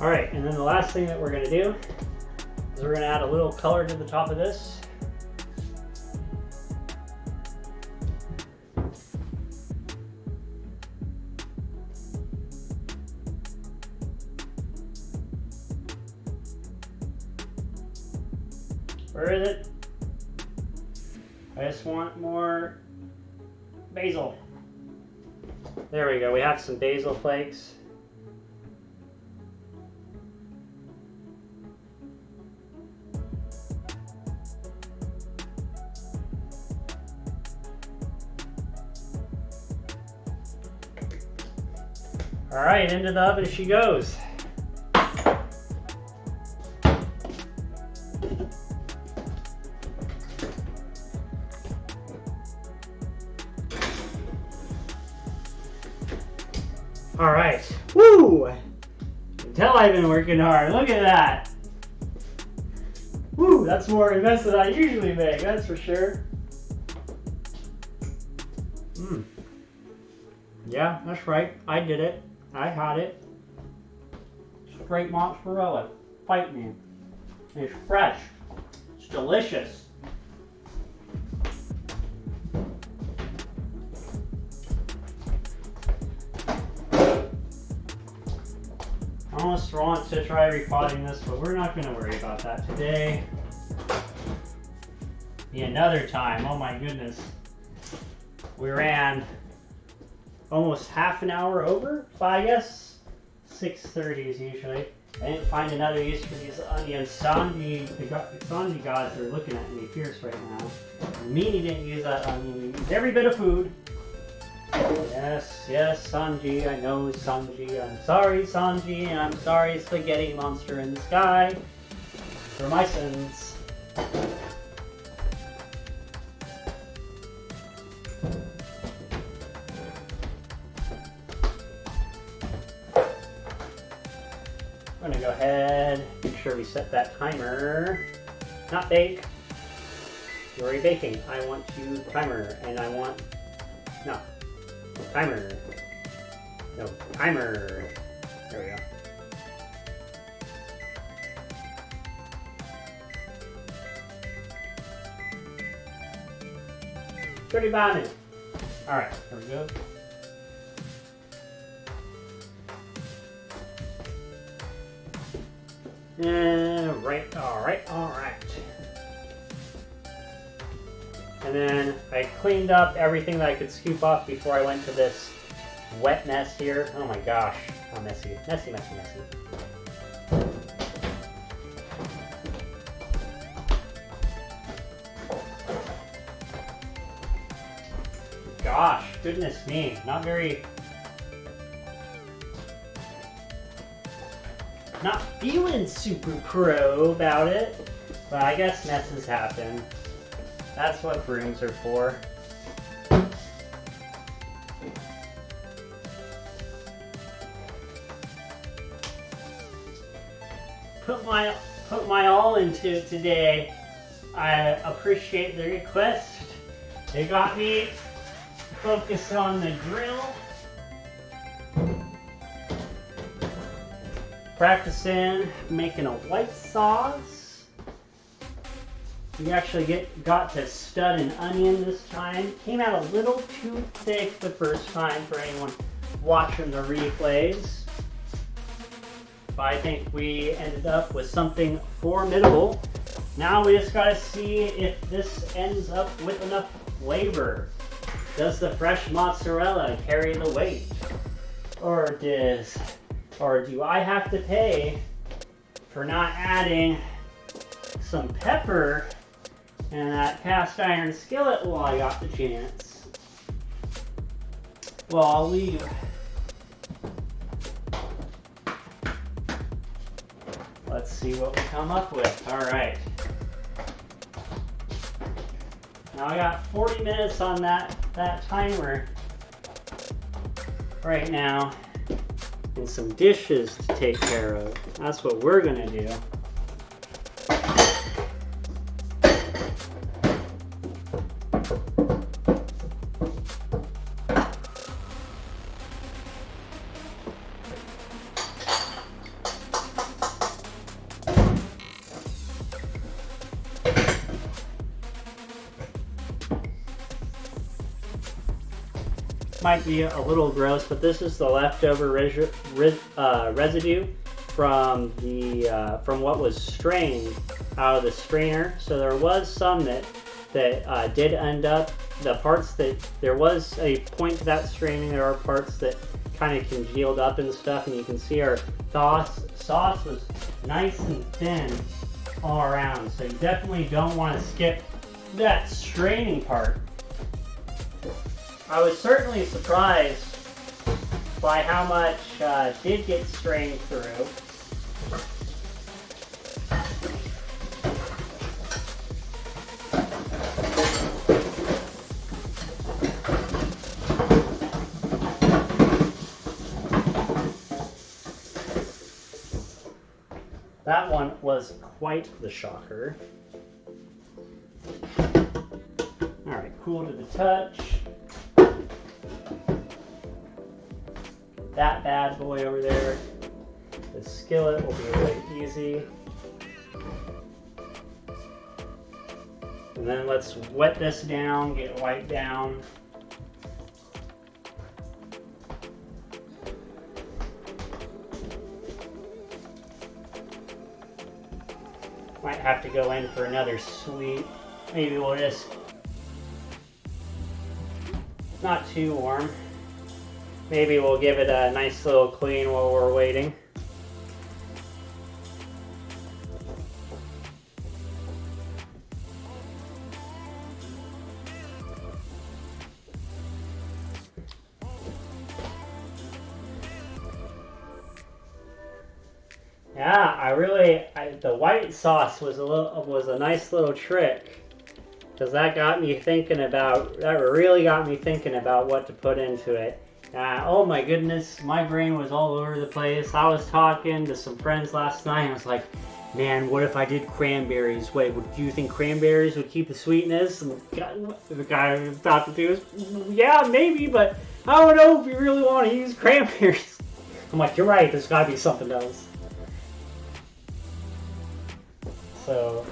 All right, and then the last thing that we're gonna do is we're gonna add a little color to the top of this. Where is it? I just want more basil. There we go, we have some basil flakes. All right, into the oven she goes. All right, woo! You can tell I've been working hard, look at that. Woo, that's more of a mess than I usually make, that's for sure. Yeah, that's right, I did it. I had it. Straight mozzarella. Fight me. It's fresh. It's delicious. I almost want to try repotting this, but we're not going to worry about that today. Be another time. Oh my goodness. We ran almost half an hour over, I guess 6:30 is usually. I didn't find another use for these onions. Sanji, the Sanji gods are looking at me fierce right now. Meanie didn't use that onion. We used every bit of food. Yes, yes, Sanji. I know Sanji. I'm sorry, Sanji, and I'm sorry, spaghetti monster in the sky, for my sins. I'm gonna go ahead, make sure we set that timer. Not bake. You're already baking. I want you timer, and I want no timer. No timer. There we go. $35. All right, there we go. All right. And then I cleaned up everything that I could scoop off before I went to this wet mess here. Oh my gosh, how messy. Messy, messy, messy. Gosh, goodness me, not feeling super pro about it, but I guess messes happen. That's what brooms are for. Put my all into it today. I appreciate the request. They got me focused on the grill. Practicing making a white sauce. We actually got to stud an onion this time. Came out a little too thick the first time for anyone watching the replays. But I think we ended up with something formidable. Now we just gotta see if this ends up with enough flavor. Does the fresh mozzarella carry the weight? Or do I have to pay for not adding some pepper in that cast iron skillet while I got the chance? Well, I'll leave. Let's see what we come up with. All right. Now I got 40 minutes on that timer right now, and some dishes to take care of. That's what we're gonna do. Might be a little gross, but this is the leftover residue from what was strained out of the strainer. So there was some that did end up, the parts that there was a point to that straining. There are parts that kind of congealed up and stuff, and you can see our sauce was nice and thin all around. So you definitely don't want to skip that straining part. I was certainly surprised by how much did get strained through. That one was quite the shocker. All right, cool to the touch. That bad boy over there, the skillet will be really easy. And then let's wet this down, get it wiped down. Might have to go in for another sweep. Maybe we'll just, not too warm. Maybe we'll give it a nice little clean while we're waiting. Yeah, the white sauce was a nice little trick, because that really got me thinking about what to put into it. Oh my goodness, my brain was all over the place. I was talking to some friends last night and I was like, man, what if I did cranberries? Wait, do you think cranberries would keep the sweetness? And the guy thought to do is, yeah, maybe, but I don't know if you really want to use cranberries. I'm like, you're right, there's gotta be something else. So,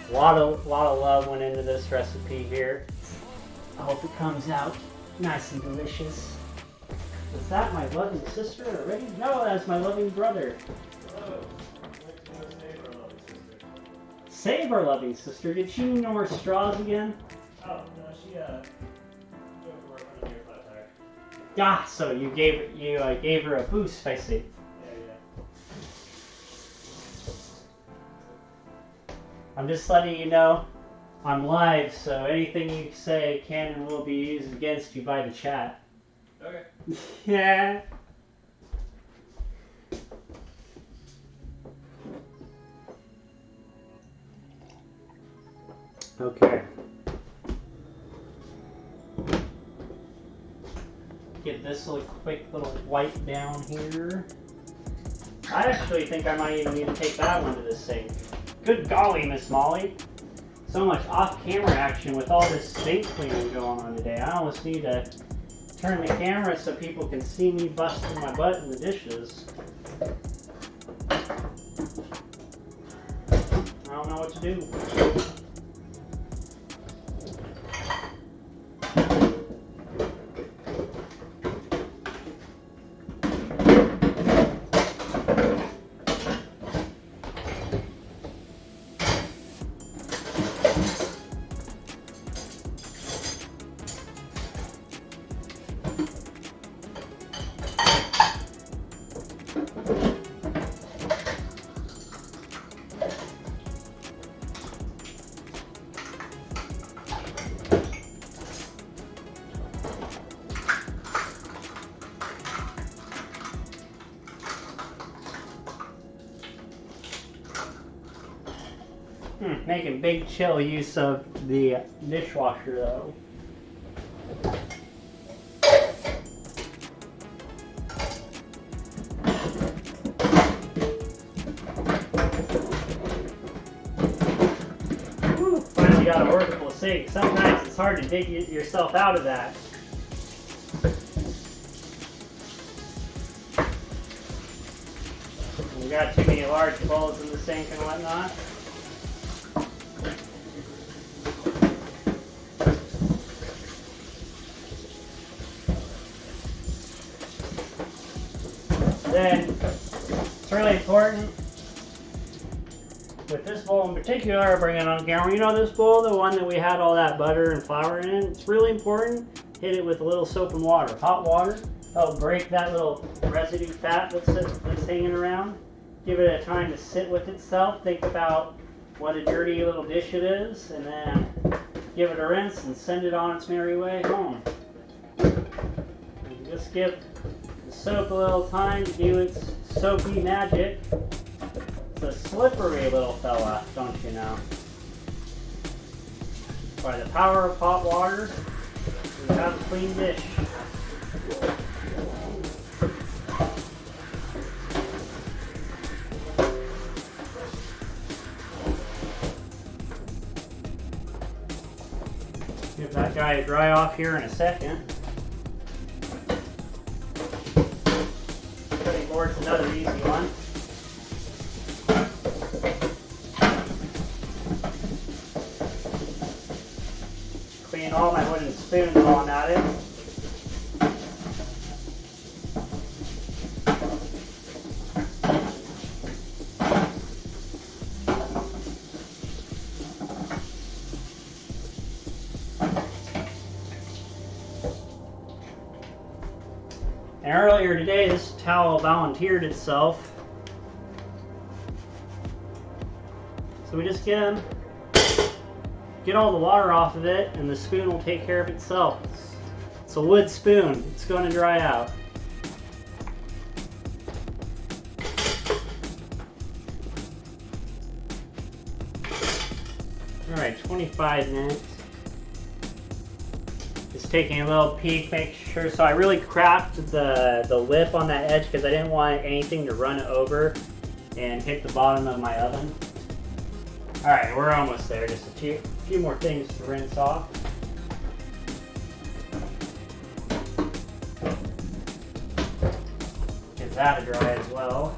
a lot of love went into this recipe here. I hope it comes out nice and delicious. Is that my loving sister already? No, that's my loving brother. Oh, Save our loving sister. Did she need no more straws again? Oh, no, she went to work on a new flat tire. Ah, so you gave her a boost, I see. Yeah. I'm just letting you know I'm live, so anything you say can and will be used against you by the chat. Okay. Yeah. Okay. Get this quick little wipe down here. I actually think I might even need to take that one to the sink. Good golly, Miss Molly. So much off-camera action with all this sink cleaning going on today. I almost need to turn the camera so people can see me busting my butt in the dishes. I don't know what to do. Making big chill use of the dishwasher though. Woo, finally got a workable sink. Sometimes it's hard to dig yourself out of that. You got too many large bowls in the sink and whatnot. Then it's really important with this bowl in particular. I bring it on camera. You know this bowl, the one that we had all that butter and flour in it? It's really important. Hit it with a little soap and water. Hot water help break that little residue fat that's hanging around. Give it a time to sit with itself. Think about what a dirty little dish it is, and then give it a rinse and send it on its merry way home. And just give the soap a little time to do its soapy magic. It's a slippery little fella, don't you know? By the power of hot water, we have a clean dish. Give that guy a dry off here in a second. Cutting board's another easy one. Clean all my wooden spoons while I'm at it. And earlier today, this towel volunteered itself. So we just get all the water off of it, and the spoon will take care of itself. It's a wood spoon. It's going to dry out. All right, 25 minutes. Just taking a little peek, make sure. So I really cracked the lip on that edge because I didn't want anything to run over and hit the bottom of my oven. All right, we're almost there. Just a few more things to rinse off. Give that a dry as well.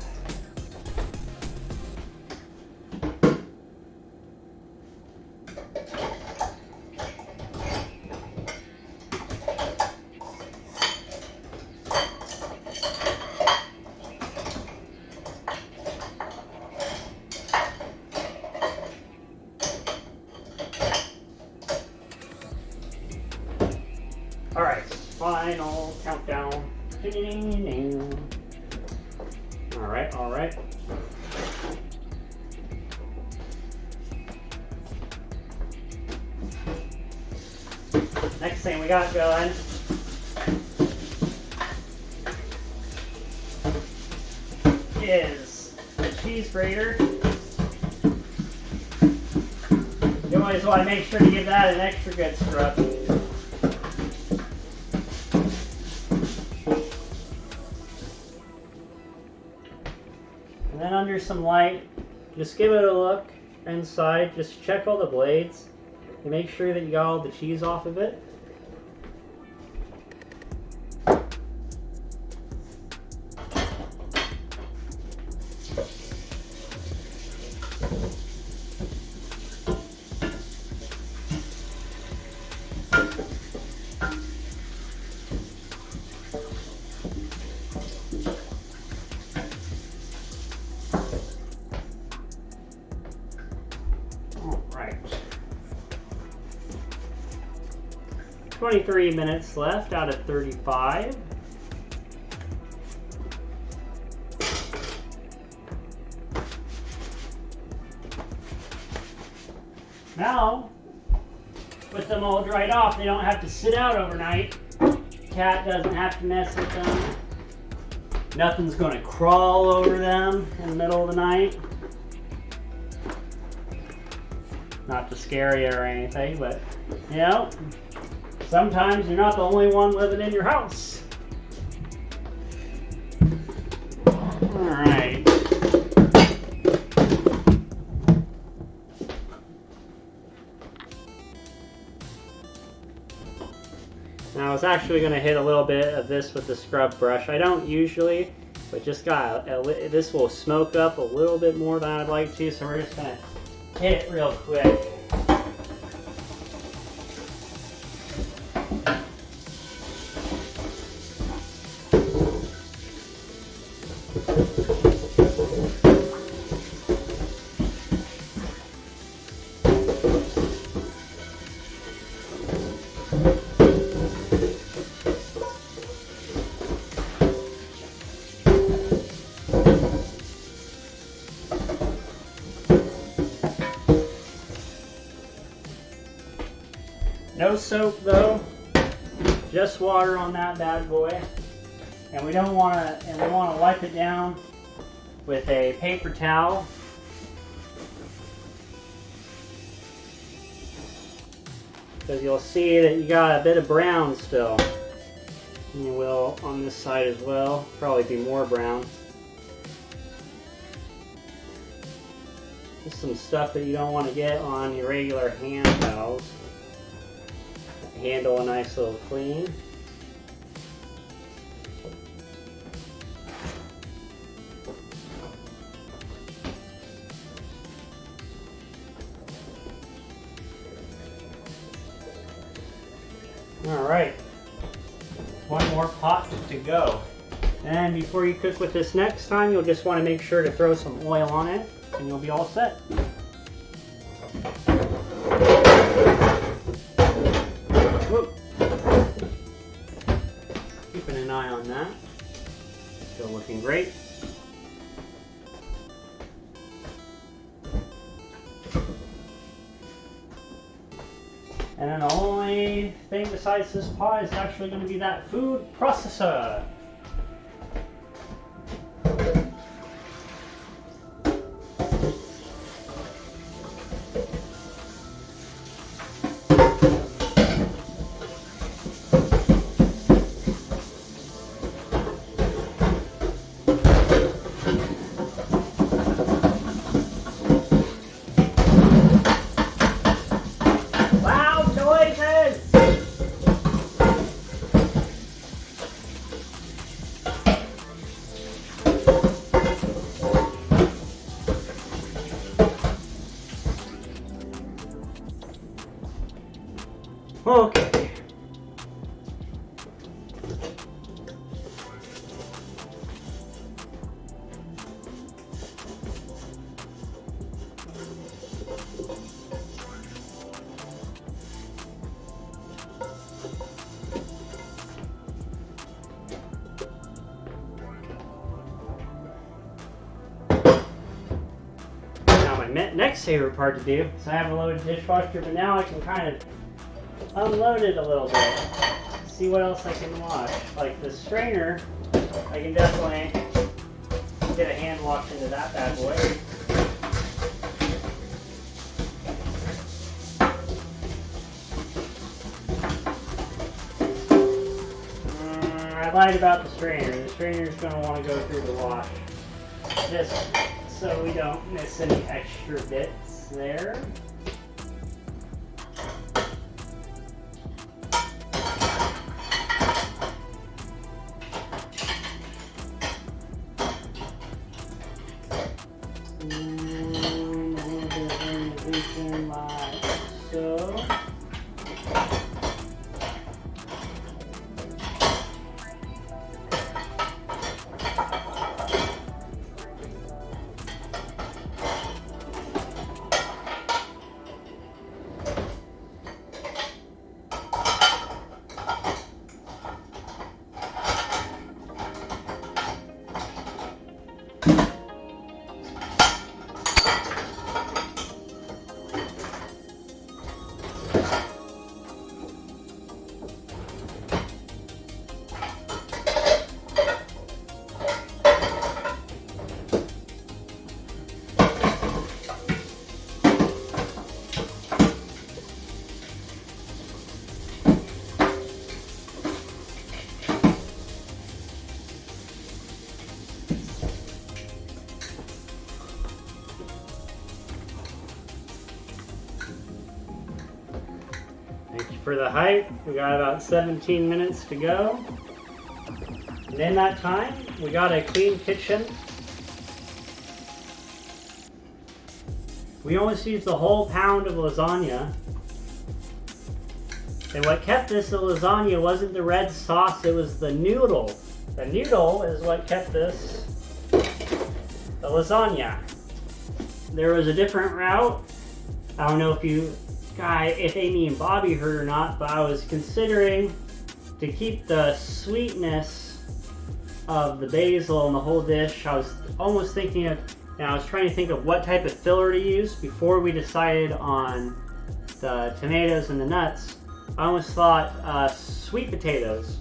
Alright, final countdown. Alright. Next thing we got going is the cheese grater. You always want to make sure to give that an extra good scrub. And then under some light, just give it a look inside. Just check all the blades and make sure that you got all the cheese off of it. Alright. 23 minutes left out of 35. Now, with them all dried off, they don't have to sit out overnight. Cat doesn't have to mess with them. Nothing's going to crawl over them in the middle of the night. Not to scare you or anything, but you know, sometimes you're not the only one living in your house. Alright. Now I was actually going to hit a little bit of this with the scrub brush. I don't usually, but just this will smoke up a little bit more than I'd like to, so we're just going to hit it real quick. No soap though, just water on that bad boy. And we don't want to, and we want to wipe it down with a paper towel. Because you'll see that you got a bit of brown still. And you will on this side as well, probably be more brown. Just some stuff that you don't want to get on your regular hand towels. Handle a nice little clean. Alright, one more pot to go. And before you cook with this next time, you'll just want to make sure to throw some oil on it and you'll be all set. Keeping an eye on that. Still looking great. And then the only thing besides this pot is actually going to be that food processor. Okay. Now my next favorite part to do is I have a loaded dishwasher, but now I can kind of unload it a little bit. See what else I can wash. Like the strainer, I can definitely get a hand wash into that bad boy. I lied about the strainer. The strainer is going to want to go through the wash, just so we don't miss any extra bits there. for the hype. We got about 17 minutes to go. And in that time, we got a clean kitchen. We almost used the whole pound of lasagna. And what kept this a lasagna wasn't the red sauce, it was the noodle. The noodle is what kept this a lasagna. There was a different route. I don't know if Amy and Bobby heard or not, but I was considering to keep the sweetness of the basil in the whole dish. I was almost thinking of, I was trying to think of what type of filler to use before we decided on the tomatoes and the nuts. I almost thought sweet potatoes.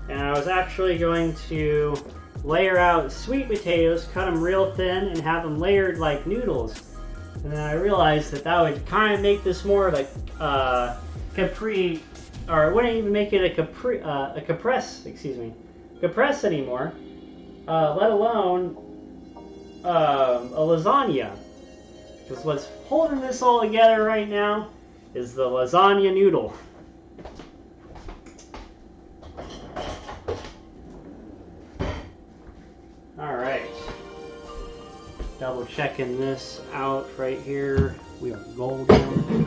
And I was actually going to layer out sweet potatoes, cut them real thin, and have them layered like noodles. And then I realized that that would kind of make this more of a Capri, or it wouldn't even make it a Caprese anymore, let alone a lasagna. Because what's holding this all together right now is the lasagna noodle. Alright. Double checking this out right here. We are golden.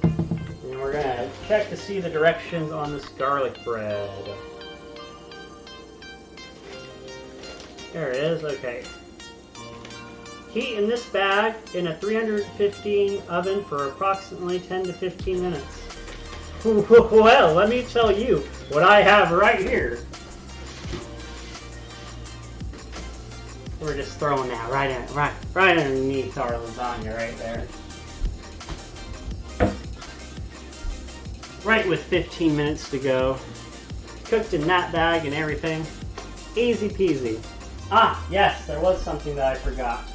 And we're gonna check to see the directions on this garlic bread. There it is, okay. Heat in this bag in a 315 oven for approximately 10 to 15 minutes. Well, let me tell you what I have right here. We're just throwing that right underneath our lasagna right there. Right with 15 minutes to go. Cooked in that bag and everything. Easy peasy. Ah, yes, there was something that I forgot.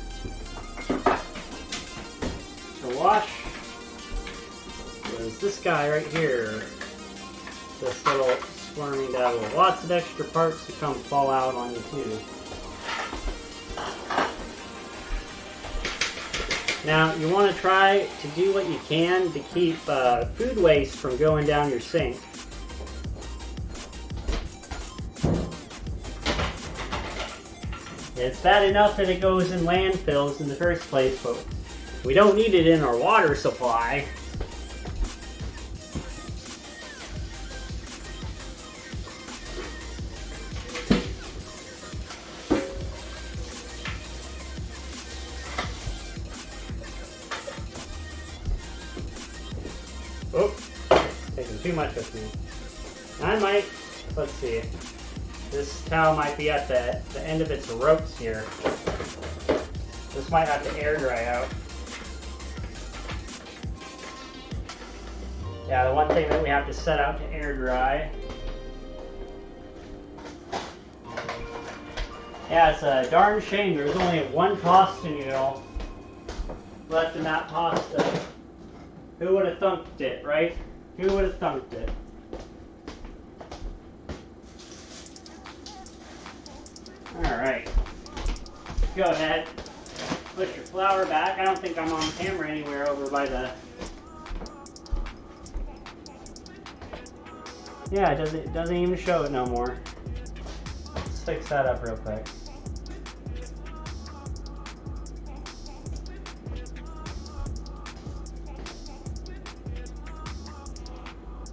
To wash was this guy right here. This little squirming devil. Lots of extra parts to come fall out on you too. Now, you want to try to do what you can to keep food waste from going down your sink. It's bad enough that it goes in landfills in the first place, but we don't need it in our water supply. Oh, taking too much with me. I might, let's see. This towel might be at the end of its ropes here. This might have to air dry out. Yeah, the one thing that we have to set out to air dry. Yeah, it's a darn shame there's only one pasta noodle left in that pasta. Who would have thunked it, right? Who would have thunked it? Alright. Go ahead. Push your flour back. I don't think I'm on camera anywhere over by the... Yeah, it doesn't even show it no more. Let's fix that up real quick.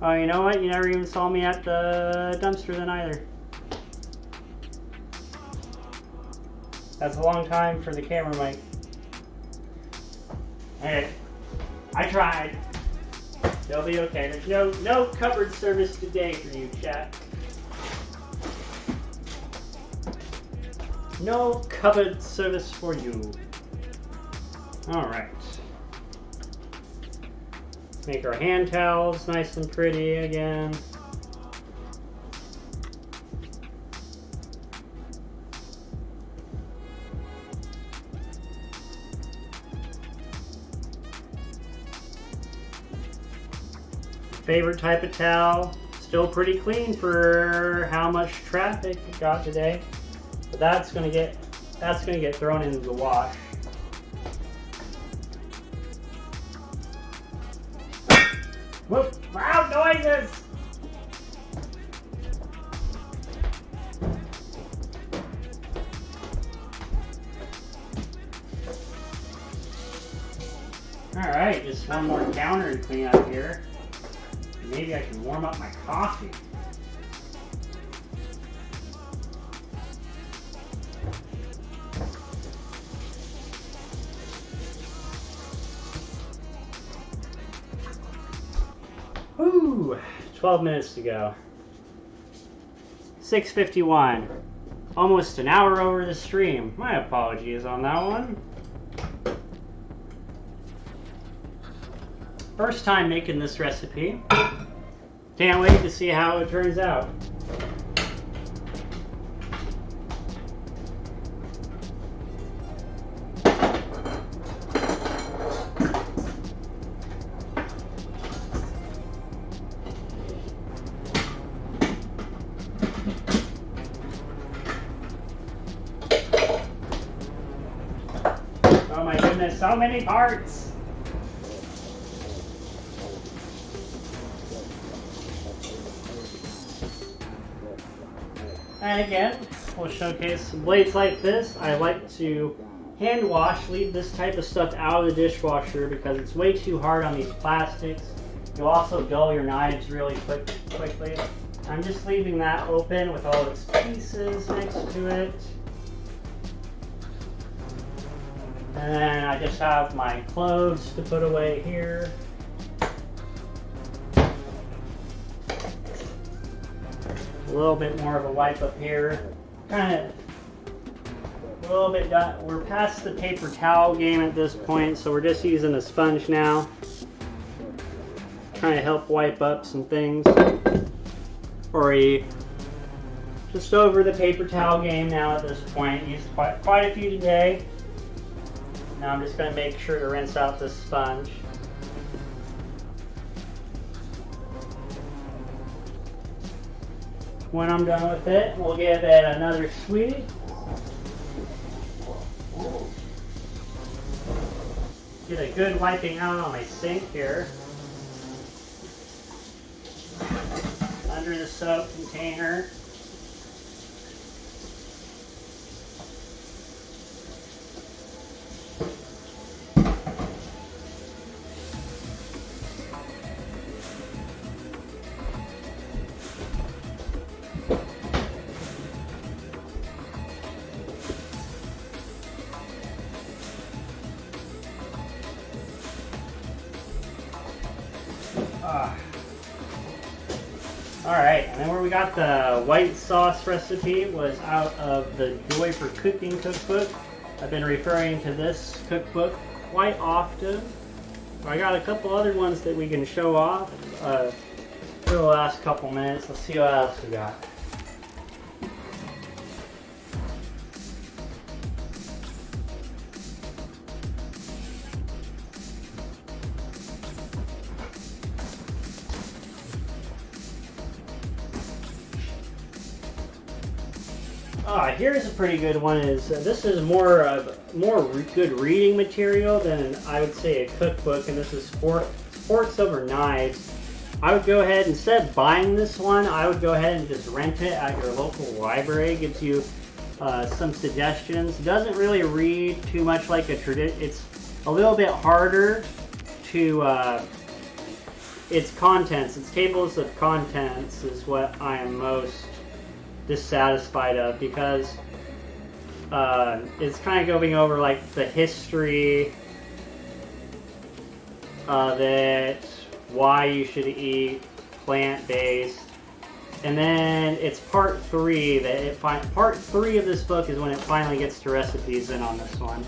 Oh, you know what? You never even saw me at the dumpster then either. That's a long time for the camera mic. Hey, I tried. They'll be okay. There's no cupboard service today for you, chat. No cupboard service for you. Alright. Make our hand towels nice and pretty again. Favorite type of towel. Still pretty clean for how much traffic it got today. But that's gonna get thrown into the wash. Whoop! Loud noises! Alright, just one more counter to clean up here. Maybe I can warm up my coffee. Whew, 12 minutes to go. 6:51. Almost an hour over the stream. My apologies on that one. First time making this recipe. Can't wait to see how it turns out. Oh my goodness, so many parts! And again, we'll showcase some blades like this. I like to hand wash, leave this type of stuff out of the dishwasher because it's way too hard on these plastics. You'll also dull your knives really quickly. I'm just leaving that open with all its pieces next to it. And then I just have my clothes to put away here. A little bit more of a wipe up here. Kind of a little bit done. We're past the paper towel game at this point, so we're just using a sponge now. Trying to help wipe up some things. Just over the paper towel game now at this point. Used quite a few today. Now I'm just going to make sure to rinse out this sponge. When I'm done with it, we'll give it another sweep. Get a good wiping out on my sink here. Under the soap container. Alright, and then where we got the white sauce recipe was out of the Joy for Cooking cookbook. I've been referring to this cookbook quite often. I got a couple other ones that we can show off for the last couple minutes. Let's see what else we got. Here's a pretty good one. This is more good reading material than I would say a cookbook, and this is Sports Over Knives. I would go ahead, instead of buying this one, I would go ahead and just rent it at your local library. It gives you some suggestions. It doesn't really read too much like a tradition. It's a little bit harder to its contents. Its tables of contents is what I am most dissatisfied of, because it's kind of going over like the history of it, why you should eat plant-based, and then it's part 3 part 3 of this book is when it finally gets to recipes in on this one.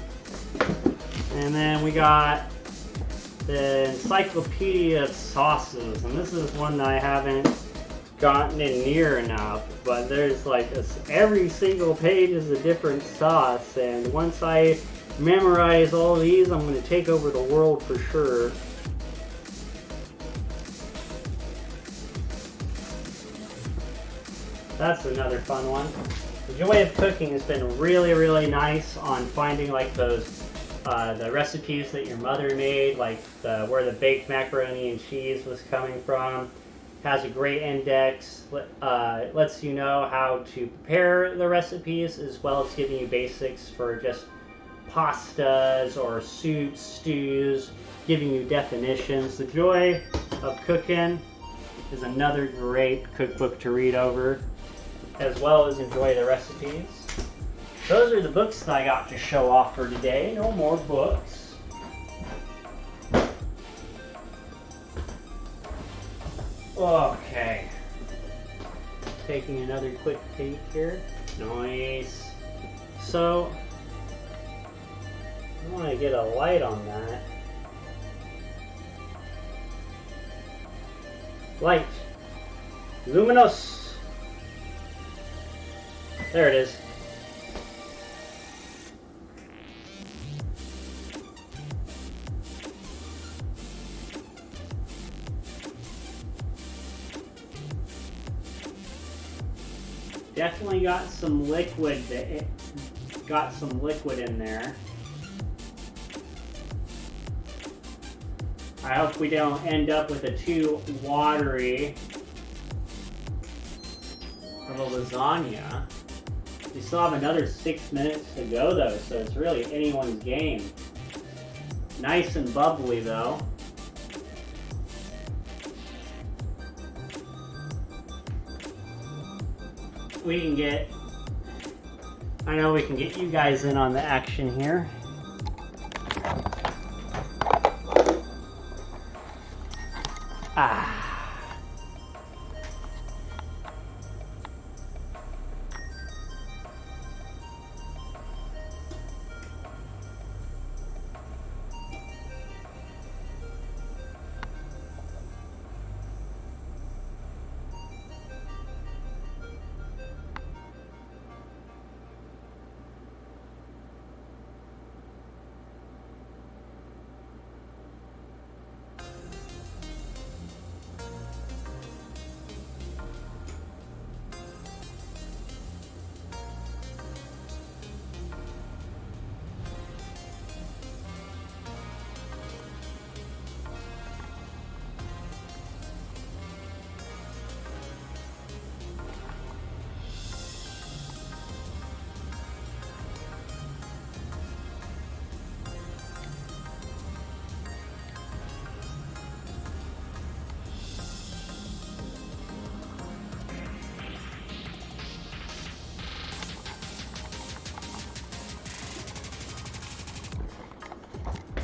And then we got the Encyclopedia of Sauces, and this is one that I haven't gotten in near enough, but there's like every single page is a different sauce, and once I memorize all these, I'm going to take over the world for sure. That's another fun one. The Joy of Cooking has been really nice on finding like those the recipes that your mother made, like where the baked macaroni and cheese was coming from. Has a great index, lets you know how to prepare the recipes, as well as giving you basics for just pastas or soups, stews, giving you definitions. The Joy of Cooking is another great cookbook to read over, as well as enjoy the recipes. Those are the books that I got to show off for today. No more books. Okay. Taking another quick peek here. Nice. So, I want to get a light on that. Light. Luminous. There it is. Definitely got some liquid. Got some liquid in there. I hope we don't end up with a too watery of a lasagna. We still have another 6 minutes to go though, so it's really anyone's game. Nice and bubbly though. We can get, I know we can get you guys in on the action here. Ah.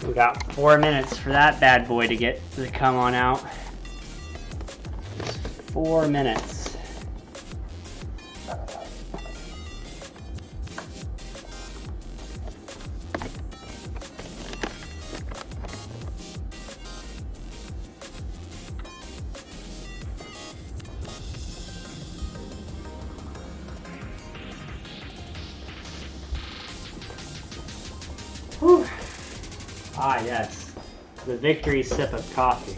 We got 4 minutes for that bad boy to come on out. 4 minutes. Whew. Ah, yes, the victory sip of coffee.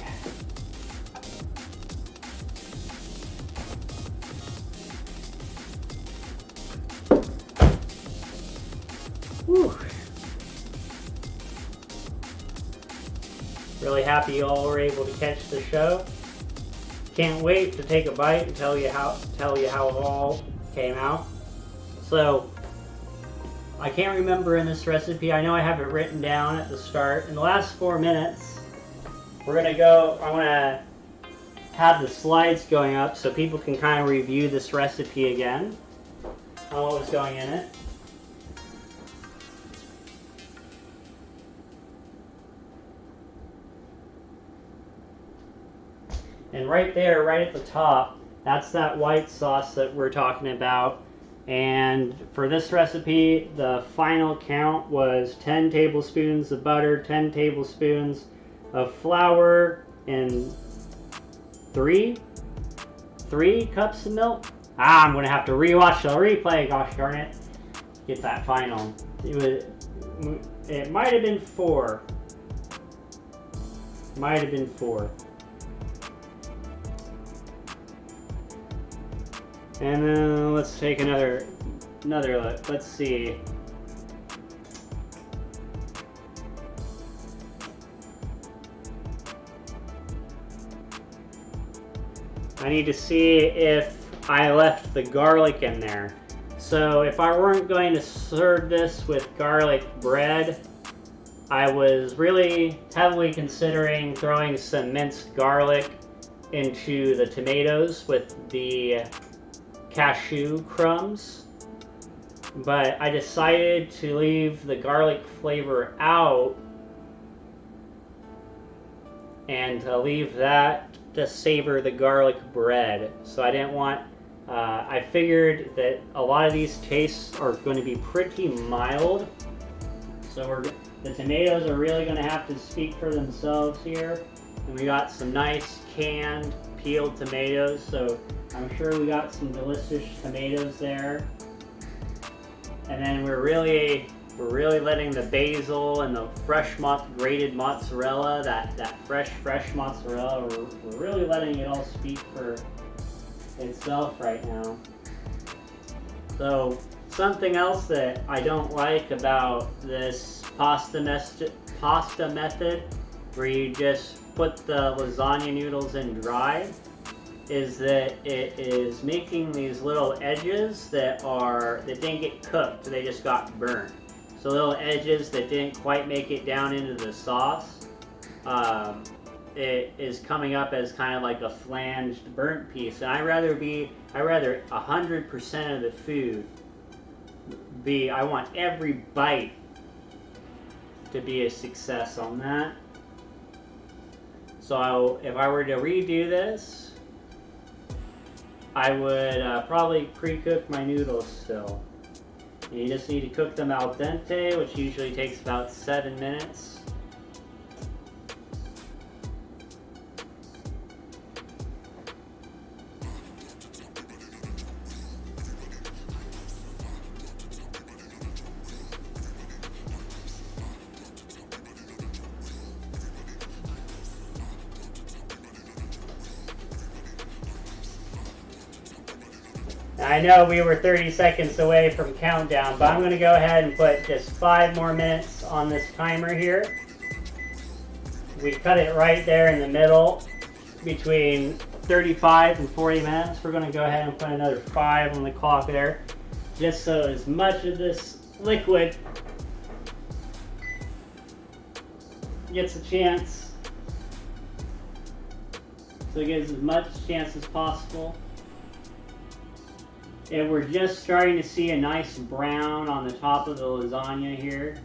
Whew. Really happy you all were able to catch the show. Can't wait to take a bite and tell you how it all came out. So, I can't remember in this recipe. I know I have it written down at the start. In the last 4 minutes, we're gonna go. I want to have the slides going up so people can kind of review this recipe again on what was going in it. And right there, right at the top, that's that white sauce that we're talking about. And for this recipe, the final count was 10 tablespoons of butter, 10 tablespoons of flour, and 3 cups of milk. I'm going to have to rewatch the replay, gosh darn it. Get that final. It might have been 4. Might have been 4. And then let's take another look. Let's see. I need to see if I left the garlic in there. So if I weren't going to serve this with garlic bread, I was really heavily considering throwing some minced garlic into the tomatoes with the cashew crumbs. But I decided to leave the garlic flavor out and to leave that to savor the garlic bread. So I didn't want, I figured that a lot of these tastes are going to be pretty mild. So the tomatoes are really going to have to speak for themselves here. And we got some nice canned peeled tomatoes. So I'm sure we got some delicious tomatoes there. And then we're really letting the basil and the grated mozzarella, that fresh mozzarella, we're really letting it all speak for itself right now. So something else that I don't like about this pasta method, where you just put the lasagna noodles in dry, is that it is making these little edges that didn't get cooked, they just got burnt. So little edges that didn't quite make it down into the sauce. It is coming up as kind of like a flanged burnt piece, and I rather 100% of the food I want every bite to be a success on that. So if I were to redo this, I would probably pre-cook my noodles still. And you just need to cook them al dente, which usually takes about 7 minutes. I know we were 30 seconds away from countdown, but I'm going to go ahead and put just 5 more minutes on this timer here. We cut it right there in the middle, between 35 and 40 minutes. We're going to go ahead and put another 5 on the clock there, just so as much of this liquid gets a chance. So it gives as much chance as possible. And we're just starting to see a nice brown on the top of the lasagna here.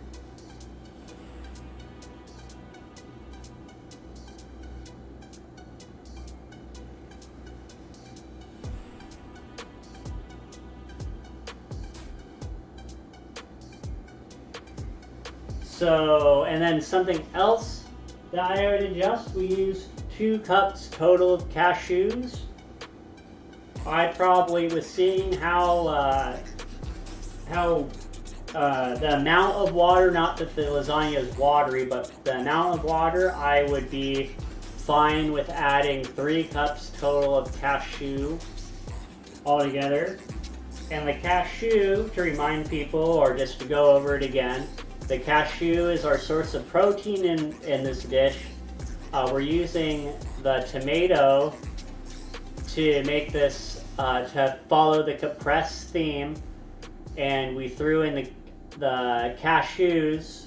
So, and then something else that I would adjust, we used 2 cups total of cashews. I probably was seeing how the amount of water, not that the lasagna is watery, but the amount of water, I would be fine with adding 3 cups total of cashew altogether. And the cashew, to remind people, or just to go over it again, the cashew is our source of protein in this dish. We're using the tomato to make this, to follow the Caprese theme, and we threw in the cashews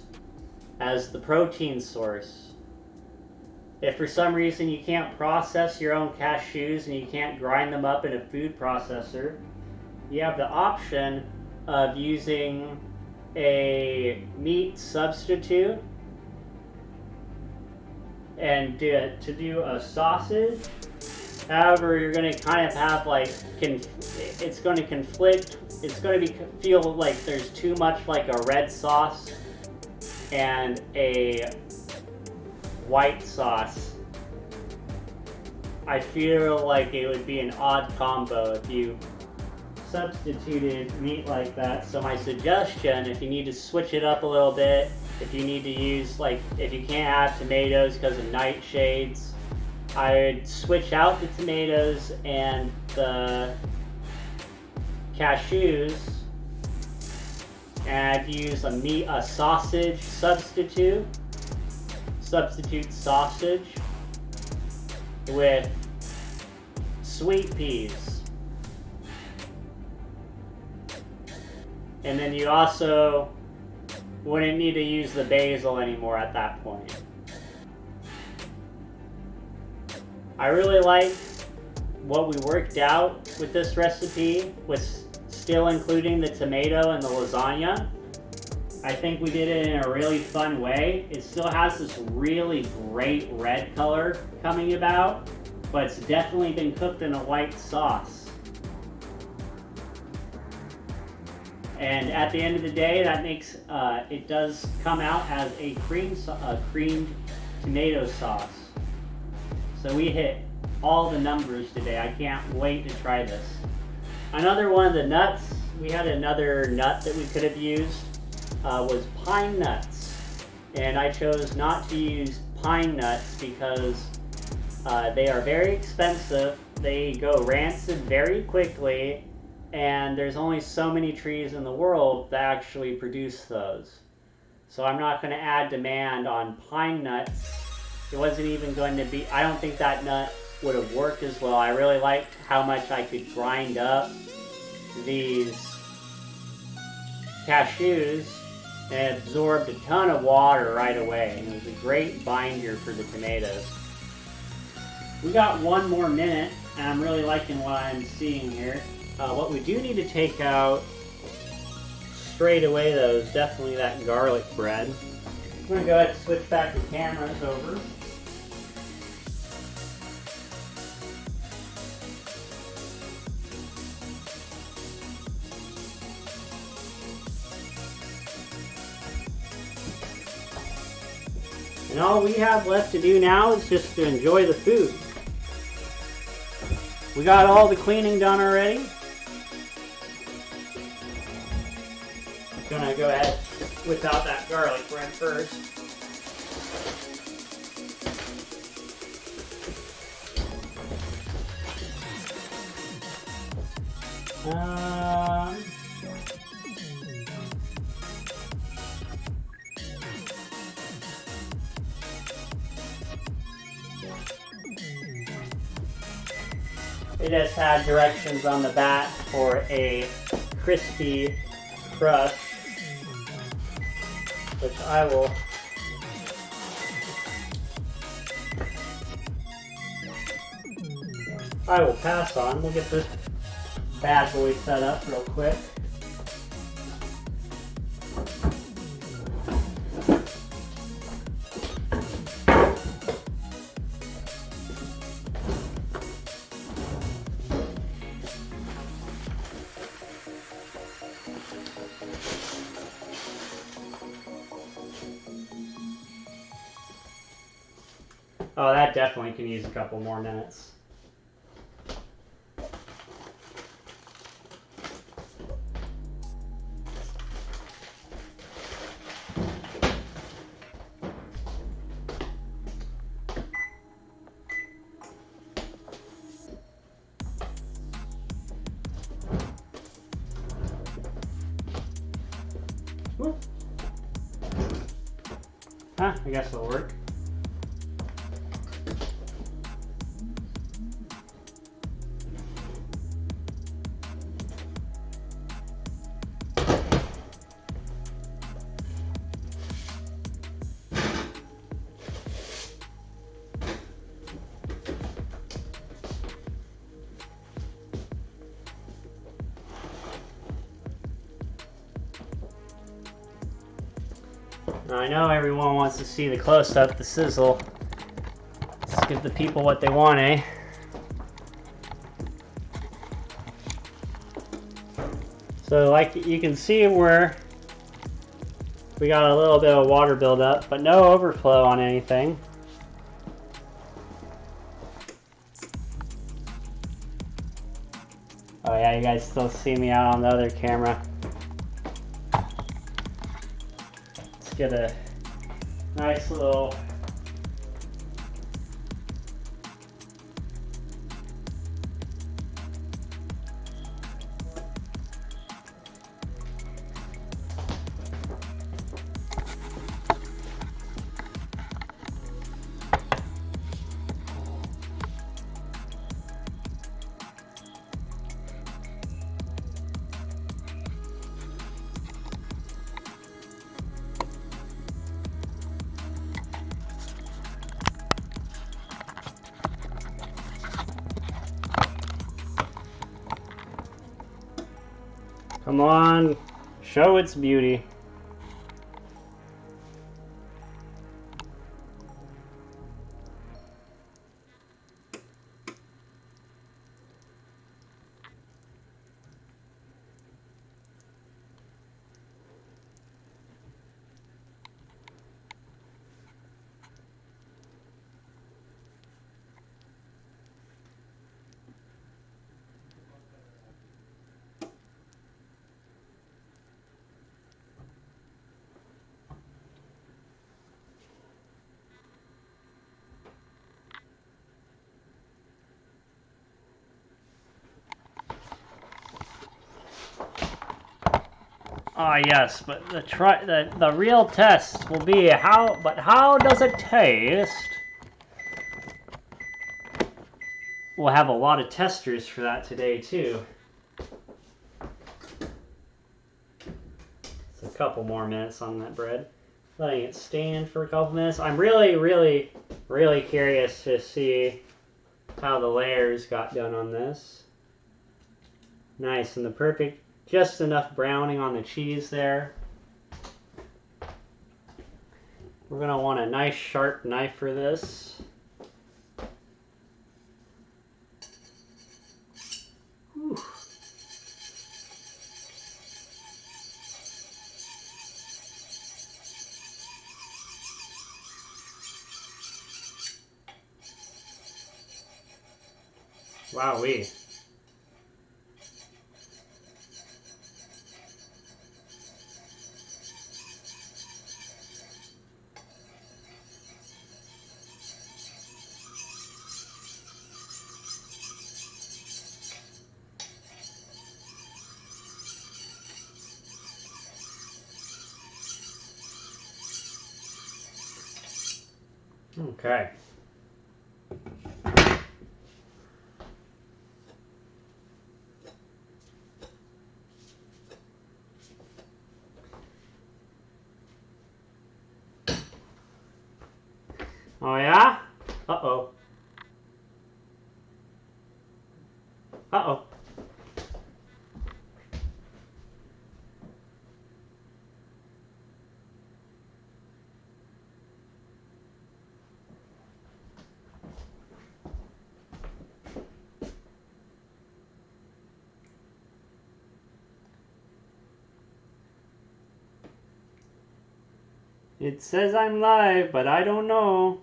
as the protein source. If for some reason you can't process your own cashews and you can't grind them up in a food processor, you have the option of using a meat substitute and to do a sausage. However, you're going to kind of have like, it's going to conflict. It's going to feel like there's too much like a red sauce and a white sauce. I feel like it would be an odd combo if you substituted meat like that. So my suggestion, if you need to switch it up a little bit, if you need to use, like, if you can't have tomatoes because of nightshades, I would switch out the tomatoes and the cashews, and I'd use a sausage substitute sausage with sweet peas. And then you also wouldn't need to use the basil anymore at that point. I really like what we worked out with this recipe, with still including the tomato and the lasagna. I think we did it in a really fun way. It still has this really great red color coming about, but it's definitely been cooked in a white sauce. And at the end of the day, that makes it does come out as a creamed tomato sauce. So we hit all the numbers today. I can't wait to try this. Another one of the nuts, we had another nut that we could have used, was pine nuts. And I chose not to use pine nuts because they are very expensive. They go rancid very quickly, and there's only so many trees in the world that actually produce those. So I'm not going to add demand on pine nuts. It wasn't even going to be, I don't think that nut would have worked as well. I really liked how much I could grind up these cashews, and it absorbed a ton of water right away, and it was a great binder for the tomatoes. We got one more minute, and I'm really liking what I'm seeing here. What we do need to take out straight away though is definitely that garlic bread. I'm going to go ahead and switch back the cameras over. And all we have left to do now is just to enjoy the food. We got all the cleaning done already. Gonna go ahead without that garlic bread first. It just had directions on the back for a crispy crust, which I will pass on. We'll get this bad boy set up real quick. Oh, that definitely can use a couple more minutes. Whoop. Huh, I guess it'll work. Now, I know everyone wants to see the close-up, the sizzle. Let's give the people what they want, eh? So like you can see where we got a little bit of water buildup, but no overflow on anything. Oh yeah, you guys still see me out on the other camera. Let's get a nice little Come on, show its beauty. Ah, yes, but the real test will be how does it taste? We'll have a lot of testers for that today too. It's a couple more minutes on that bread. Letting it stand for a couple minutes. I'm really curious to see how the layers got done on this. Nice, and the perfect, just enough browning on the cheese there. We're gonna want a nice sharp knife for this. Whew. Wowee. Okay. Oh yeah? Uh-oh. Uh-oh. It says I'm live, but I don't know.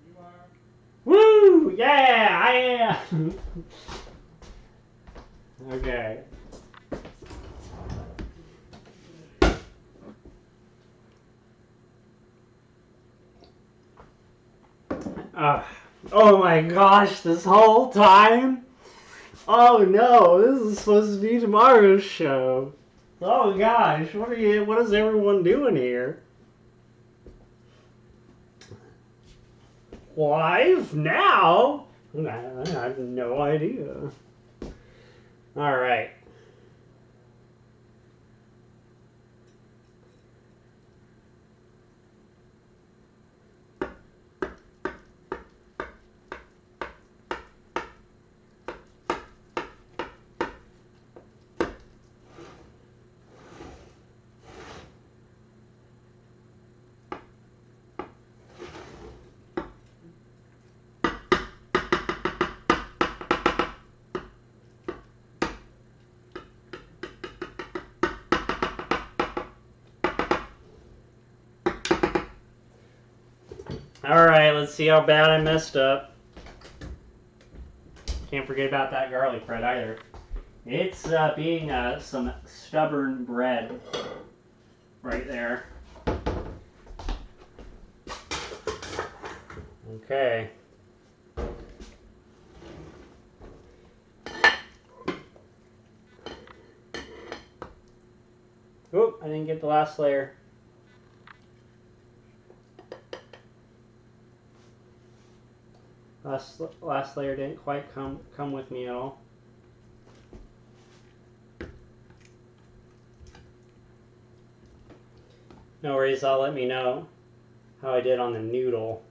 You are. Woo! Yeah, I am! Okay. Oh my gosh, this whole time? Oh no, this is supposed to be tomorrow's show. Oh gosh, what is everyone doing here? Live now? I have no idea. Alright. Alright, let's see how bad I messed up. Can't forget about that garlic bread either. It's being some stubborn bread right there. Okay. Oop, I didn't get the last layer. Last layer didn't quite come with me at all. No worries, I'll let me know how I did on the noodle.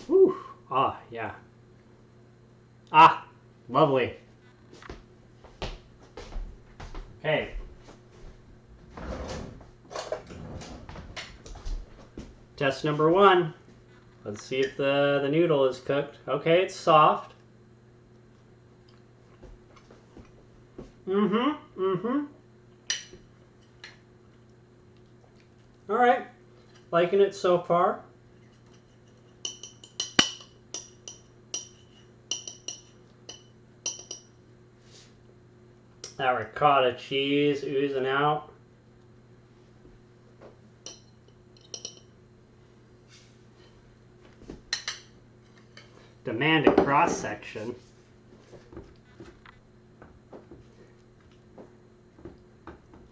Whew. Ah, yeah. Ah, lovely. Okay. Test number 1. Let's see if the noodle is cooked. Okay, it's soft. Mm-hmm. All right. Liking it so far. That ricotta cheese oozing out. Demand a cross section.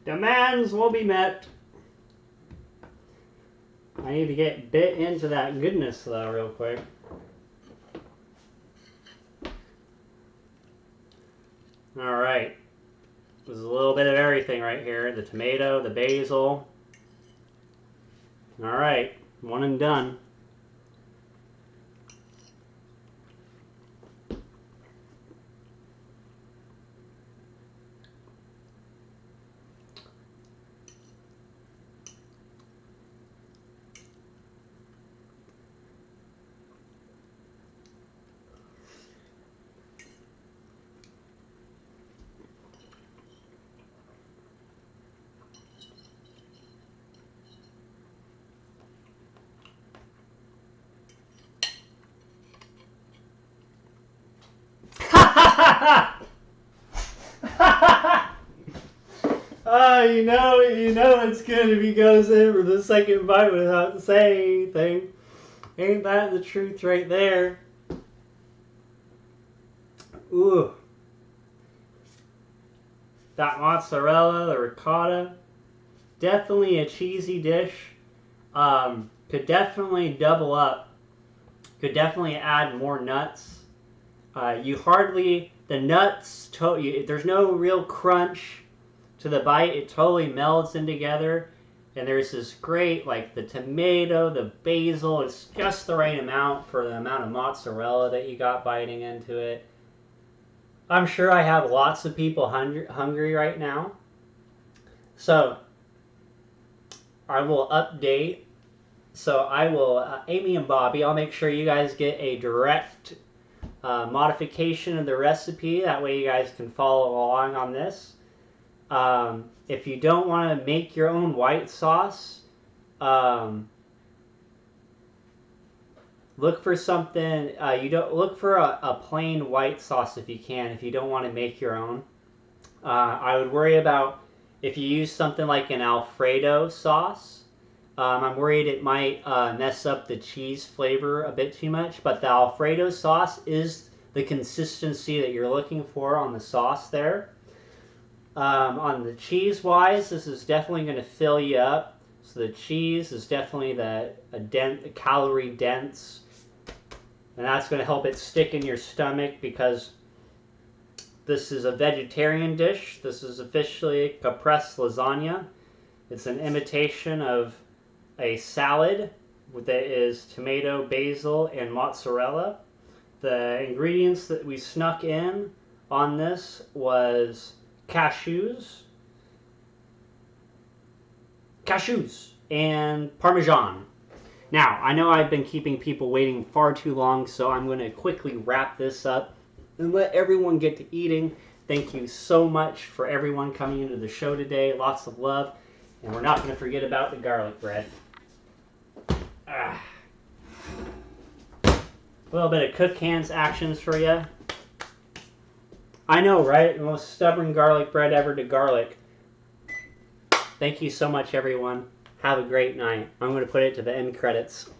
Demands will be met. I need to get bit into that goodness though real quick. All right. There's a little bit of everything right here. The tomato, the basil. All right. One and done. Oh, you know it's good if he goes in for the second bite without saying anything. Ain't that the truth right there? Ooh. That mozzarella, the ricotta. Definitely a cheesy dish. Could definitely double up. Could definitely add more nuts. The nuts, there's no real crunch to the bite. It totally melds in together. And there's this great, like the tomato, the basil, it's just the right amount for the amount of mozzarella that you got biting into it. I'm sure I have lots of people hungry right now. So, I will update. So I will, Amy and Bobby, I'll make sure you guys get a direct modification of the recipe. That way you guys can follow along on this. If you don't want to make your own white sauce, look for something. Look for a plain white sauce if you can. If you don't want to make your own, I would worry about if you use something like an Alfredo sauce. I'm worried it might mess up the cheese flavor a bit too much, but the Alfredo sauce is the consistency that you're looking for on the sauce there. On the cheese wise, this is definitely going to fill you up. So the cheese is definitely the calorie dense, and that's going to help it stick in your stomach because this is a vegetarian dish. This is officially Caprese Lasagna. It's an imitation of a salad that is tomato, basil, and mozzarella. The ingredients that we snuck in on this was cashews, and Parmesan. Now, I know I've been keeping people waiting far too long, so I'm going to quickly wrap this up and let everyone get to eating. Thank you so much for everyone coming into the show today. Lots of love. And we're not going to forget about the garlic bread. A little bit of cook hands actions for you. I know, right? The most stubborn garlic bread ever to garlic. Thank you so much, everyone. Have a great night. I'm going to put it to the end credits.